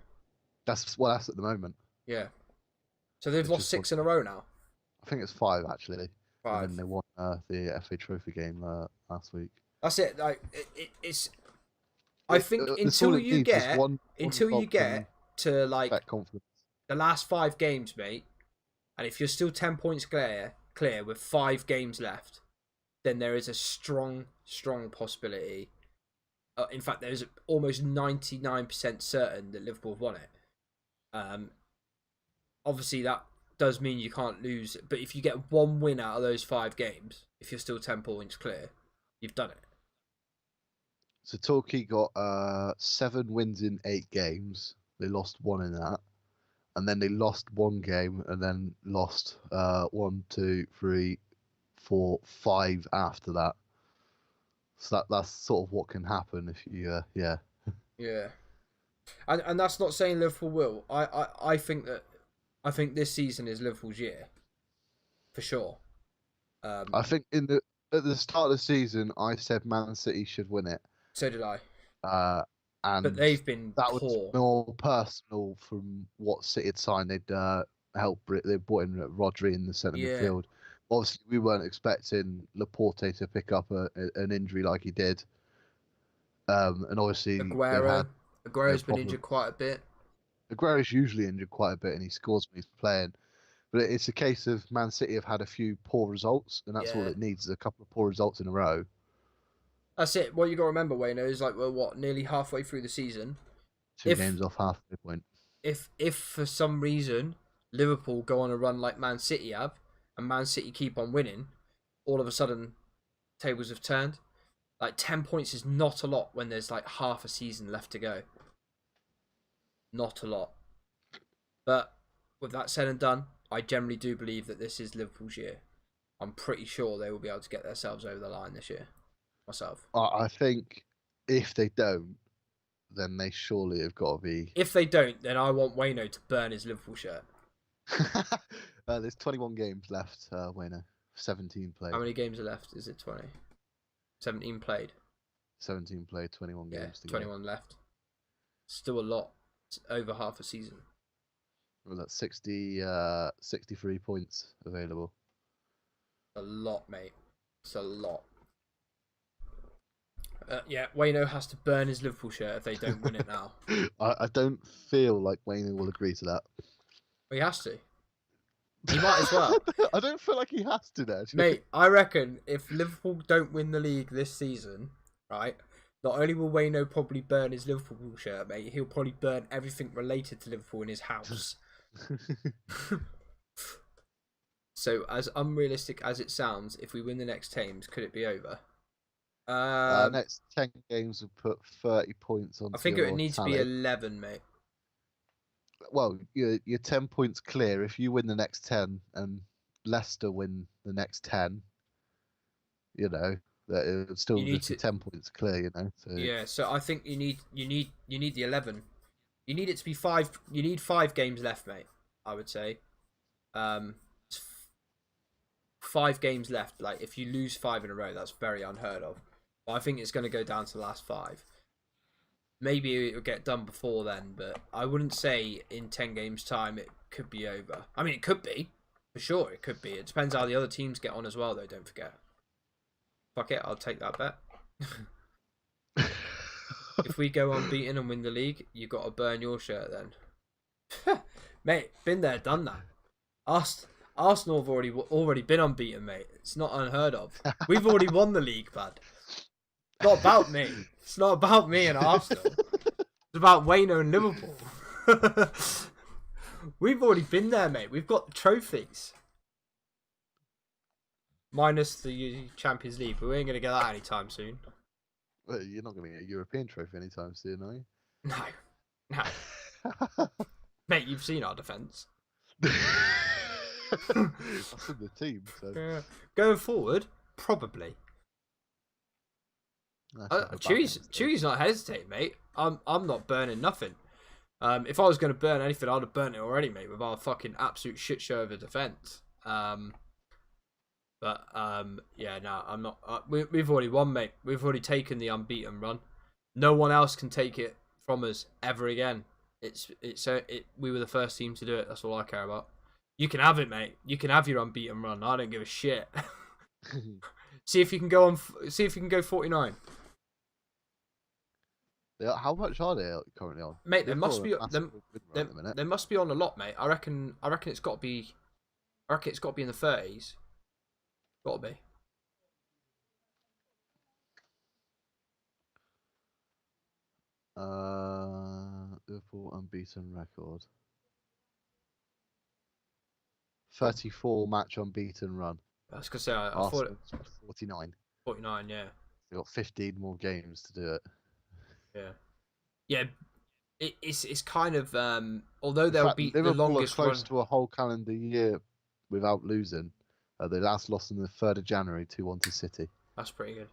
Speaker 2: That's at the moment.
Speaker 1: Yeah. So they've lost 6 in a row now.
Speaker 2: I think it's 5 actually.
Speaker 1: 5.
Speaker 2: And then they won the FA Trophy game last week.
Speaker 1: That's it. Like it's. I think until you get to like the last 5 games, mate, and if you're still 10 points clear with 5 games left, then there is a strong possibility. In fact, there's almost 99% certain that Liverpool have won it. Obviously, that does mean you can't lose. But if you get 1 win out of those 5 games, if you're still 10 points clear, you've done it.
Speaker 2: So Torquay got 7 wins in 8 games. They lost 1 in that, and then they lost 1 game, and then lost 1, 2, 3, 4, 5 after that. So that's sort of what can happen if you
Speaker 1: Yeah. And that's not saying Liverpool will. I think this season is Liverpool's year, for sure.
Speaker 2: I think at the start of the season, I said Man City should win it.
Speaker 1: So did I.
Speaker 2: And
Speaker 1: but they've been
Speaker 2: that
Speaker 1: poor.
Speaker 2: was more personal from what City had signed. They brought in Rodri in the centre midfield. Obviously, we weren't expecting Laporte to pick up an injury like he did. And obviously,
Speaker 1: Aguero's been injured quite a bit.
Speaker 2: Aguero's usually injured quite a bit, and he scores when he's playing. But it's a case of Man City have had a few poor results, and that's all it needs, is a couple of poor results in a row.
Speaker 1: That's it. What you got to remember, Wayno, is like we're nearly halfway through the season.
Speaker 2: 2 games off halfway point.
Speaker 1: If for some reason Liverpool go on a run like Man City have, and Man City keep on winning, all of a sudden tables have turned. Like 10 points is not a lot when there's like half a season left to go. Not a lot. But with that said and done, I generally do believe that this is Liverpool's year. I'm pretty sure they will be able to get themselves over the line this year. Myself.
Speaker 2: I think if they don't, then they surely have got to be.
Speaker 1: If they don't, then I want Wayno to burn his Liverpool shirt.
Speaker 2: There's 21 games left, Wayno. 17 played.
Speaker 1: How many games are left? Is it 20? 17 played.
Speaker 2: 17 played, 21 games to
Speaker 1: 21 left. Still a lot. It's over half a season.
Speaker 2: Well, that's 63 points available.
Speaker 1: A lot, mate. It's a lot. Wayno has to burn his Liverpool shirt if they don't win it now.
Speaker 2: I don't feel like Wayno will agree to that.
Speaker 1: Well, he has to. He might as well.
Speaker 2: I don't feel like he has to, though.
Speaker 1: Mate, I reckon if Liverpool don't win the league this season, right, not only will Wayno probably burn his Liverpool shirt, mate, he'll probably burn everything related to Liverpool in his house. So, as unrealistic as it sounds, if we win the next teams, could it be over?
Speaker 2: Next 10 games will put 30 points on.
Speaker 1: I think it would need to be 11, mate.
Speaker 2: Well, you're 10 points clear. If you win the next 10 and Leicester win the next 10, that it would still
Speaker 1: You need
Speaker 2: just be
Speaker 1: to-
Speaker 2: 10 points clear, you know. So
Speaker 1: Yeah, so I think you need the 11. You need it to be 5. You need 5 games left, mate. I would say. It's 5 games left. Like if you lose 5 in a row, that's very unheard of. But I think it's going to go down to the last 5. Maybe it will get done before then, but I wouldn't say in 10 games time it could be over. I mean, it could be. For sure, it could be. It depends how the other teams get on as well, though, don't forget. Fuck it, I'll take that bet. If we go unbeaten and win the league, you got to burn your shirt then. Mate, been there, done that. Arsenal have already been unbeaten, mate. It's not unheard of. We've already won the league, bud. It's not about me. It's not about me and Arsenal. It's about Wayno and Liverpool. We've already been there, mate. We've got the trophies. Minus the Champions League, but we ain't going to get that anytime soon.
Speaker 2: Well, you're not going to get a European trophy anytime soon, are you?
Speaker 1: No. Mate, you've seen our defence.
Speaker 2: That's in the team. So.
Speaker 1: Going forward, probably. Chewy's not hesitating, mate. I'm not burning nothing. If I was going to burn anything, I'd have burnt it already, mate, with our fucking absolute shit show of a defence. Yeah, no, I'm not. We've already won, mate. We've already taken the unbeaten run. No one else can take it from us ever again. We were the first team to do it. That's all I care about. You can have it, mate. You can have your unbeaten run. I don't give a shit. See if you can go 49.
Speaker 2: How much are they currently on?
Speaker 1: Mate, they must be on a lot, mate. I reckon it's got to be. I reckon it's got to be in the 30s. Got to be.
Speaker 2: Liverpool unbeaten record. 34 match unbeaten run.
Speaker 1: I was gonna say I thought it
Speaker 2: 49.
Speaker 1: 49, yeah.
Speaker 2: They got 15 more games to do it.
Speaker 1: Yeah. It's kind of although they'll be the longest
Speaker 2: are close
Speaker 1: run.
Speaker 2: to a whole calendar year without losing. They last lost on the 3rd of January 2-1 to City.
Speaker 1: That's pretty good.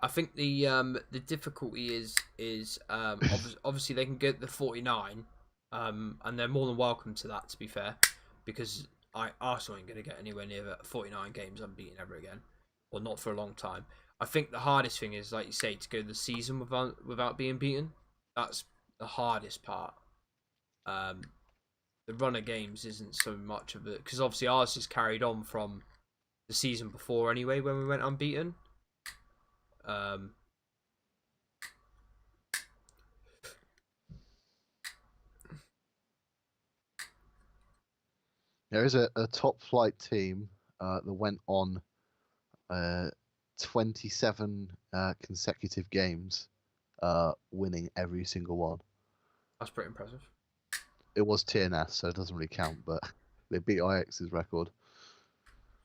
Speaker 1: I think the difficulty is obviously they can get the 49, and they're more than welcome to that. To be fair, because Arsenal ain't going to get anywhere near 49 games unbeaten ever again, or not for a long time. I think the hardest thing is, like you say, to go the season without being beaten. That's the hardest part. The run of games isn't so much of it, because obviously ours is carried on from the season before anyway, when we went unbeaten.
Speaker 2: There is a top flight team that went on 27 consecutive games, winning every single one.
Speaker 1: That's pretty impressive.
Speaker 2: It was TNS, so it doesn't really count, but they beat Ajax's record.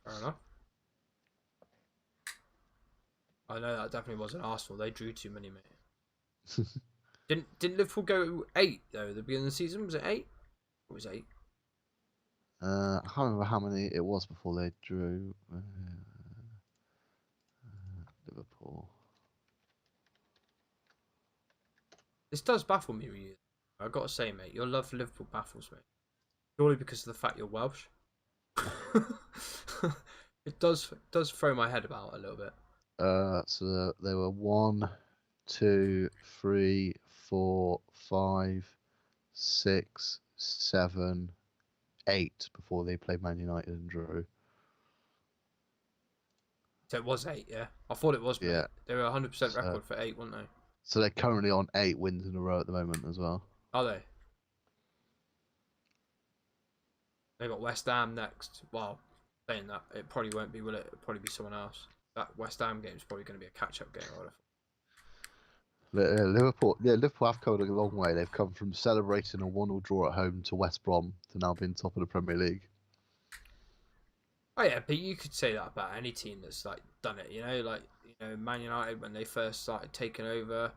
Speaker 1: Fair enough. I know that definitely wasn't Arsenal. They drew too many, mate. Didn't Liverpool go 8 though at the beginning of the season? Was it 8? It was 8.
Speaker 2: I can't remember how many it was before they drew. Liverpool.
Speaker 1: This does baffle me with you. I've got to say, mate, your love for Liverpool baffles me. Purely because of the fact you're Welsh. It does throw my head about a little bit.
Speaker 2: So they were 1, 2, 3, 4, 5, 6, 7, 8 before they played Man United and drew.
Speaker 1: So it was 8, yeah. I thought it was.
Speaker 2: Yeah.
Speaker 1: They were 100% record for 8, weren't they?
Speaker 2: So they're currently on 8 wins in a row at the moment as well.
Speaker 1: Are they? They got West Ham next. Well, saying that, it probably won't be, will it? It'll probably be someone else. That West Ham game is probably going to be a catch-up game, I would have thought.
Speaker 2: Liverpool have come a long way. They've come from celebrating a 1-1 draw at home to West Brom to now being top of the Premier League.
Speaker 1: Oh yeah, but you could say that about any team that's like done it. Man United when they first started taking over.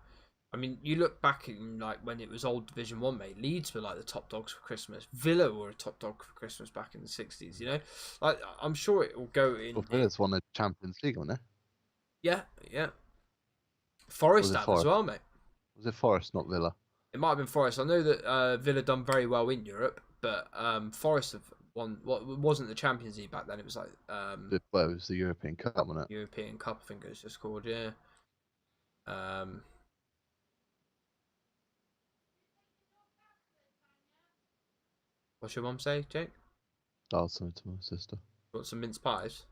Speaker 1: I mean, you look back in like when it was old Division 1, mate. Leeds were like the top dogs for Christmas. Villa were a top dog for Christmas back in the 60s. Like I'm sure it will go in.
Speaker 2: Well, Villa's won the Champions League, haven't they?
Speaker 1: Yeah, yeah. Forest
Speaker 2: Was it
Speaker 1: have as
Speaker 2: Forest?
Speaker 1: well, mate.
Speaker 2: Was it Forest, not Villa?
Speaker 1: It might have been Forest. I know that Villa done very well in Europe, but Forest have won. What wasn't the Champions League back then? It was like
Speaker 2: Well, it was the European Cup, wasn't it?
Speaker 1: European Cup. I think it was just called. Yeah. Um, what's your mum say, Jake?
Speaker 2: I'll send it to my sister.
Speaker 1: Got some mince pies.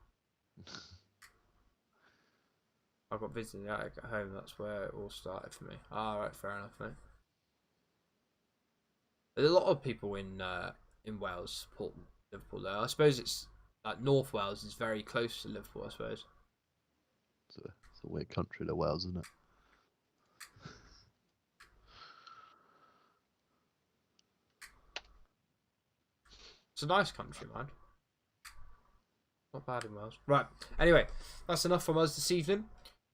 Speaker 1: I've got visiting the attic at home. That's where it all started for me. All right, fair enough, mate. There's a lot of people in Wales support Liverpool though. I suppose it's like North Wales is very close to Liverpool. I suppose.
Speaker 2: It's a weird country, the Wales, isn't it?
Speaker 1: It's a nice country, man. Not bad in Wales. Right. Anyway, that's enough from us this evening.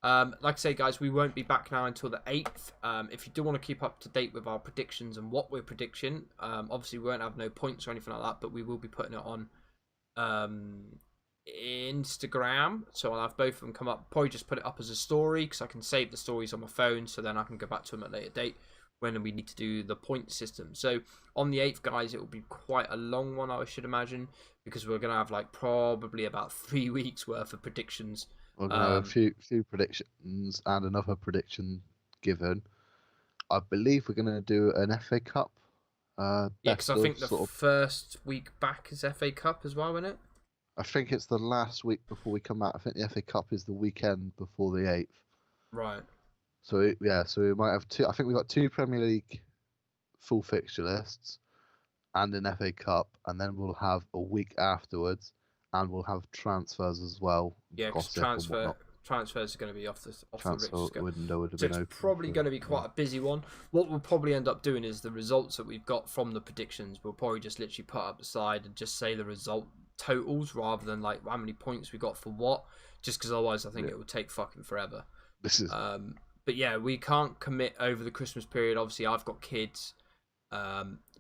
Speaker 1: Like I say, guys, we won't be back now until the 8th. If you do want to keep up to date with our predictions and what we're predicting, obviously we won't have no points or anything like that, but we will be putting it on Instagram. So I'll have both of them come up. Probably just put it up as a story because I can save the stories on my phone, so then I can go back to them at a later date when we need to do the point system. So on the 8th, guys, it will be quite a long one, I should imagine, because we're going to have like probably about 3 weeks worth of predictions.
Speaker 2: We're going to have a few predictions and another prediction given. I believe we're going to do an FA Cup.
Speaker 1: Yeah, because I think the first week back is FA Cup as well, isn't it?
Speaker 2: I think it's the last week before we come out. I think the FA Cup is the weekend before the 8th.
Speaker 1: Right.
Speaker 2: So so we might have two. I think we've got 2 Premier League full fixture lists and an FA Cup, and then we'll have a week afterwards, and we'll have transfers as well.
Speaker 1: Yeah, because transfers are going to be off the
Speaker 2: transfer window would have
Speaker 1: so
Speaker 2: been
Speaker 1: it's probably going to be quite a busy one. What we'll probably end up doing is the results that we've got from the predictions. We'll probably just literally put up the side and just say the result totals rather than like how many points we got for what. Just because otherwise, I think it would take fucking forever.
Speaker 2: This is.
Speaker 1: But yeah, we can't commit over the Christmas period. Obviously, I've got kids.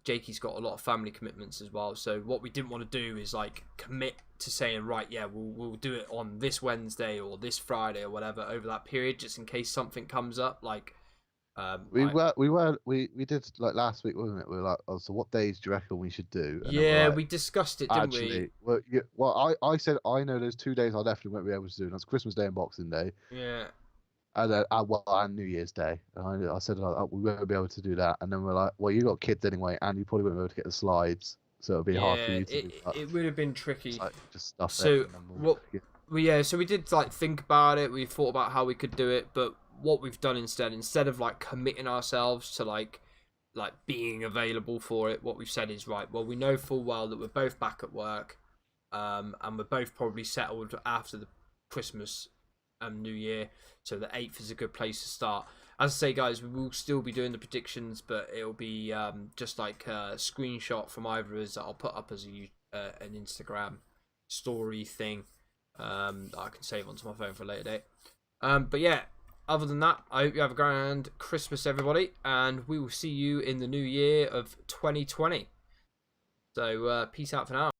Speaker 1: Jakey's got a lot of family commitments as well. So what we didn't want to do is like commit to saying, right, yeah, we'll do it on this Wednesday or this Friday or whatever over that period, just in case something comes up. Like
Speaker 2: we did like last week, wasn't it? We were like, oh, so what days do you reckon we should do? And
Speaker 1: yeah,
Speaker 2: like,
Speaker 1: we discussed it, didn't we?
Speaker 2: I said I know there's 2 days I definitely won't be able to do. And that's Christmas Day and Boxing Day.
Speaker 1: Yeah.
Speaker 2: And New Year's Day. And I said we won't be able to do that. And then we're like, well, you got kids anyway, and you probably won't be able to get the slides, so it'll be hard for you to do that.
Speaker 1: It would have been tricky.
Speaker 2: Like, just stuff
Speaker 1: so so we did like think about it. We thought about how we could do it, but what we've done instead of like committing ourselves to like being available for it, what we've said is, right, well, we know full well that we're both back at work, and we're both probably settled after the Christmas New Year, so the 8th is a good place to start. As I say, guys, we will still be doing the predictions, but it'll be just like a screenshot from either of us that I'll put up as an Instagram story thing that I can save onto my phone for a later date. But yeah, other than that, I hope you have a grand Christmas, everybody, and we will see you in the new year of 2020. So peace out for now.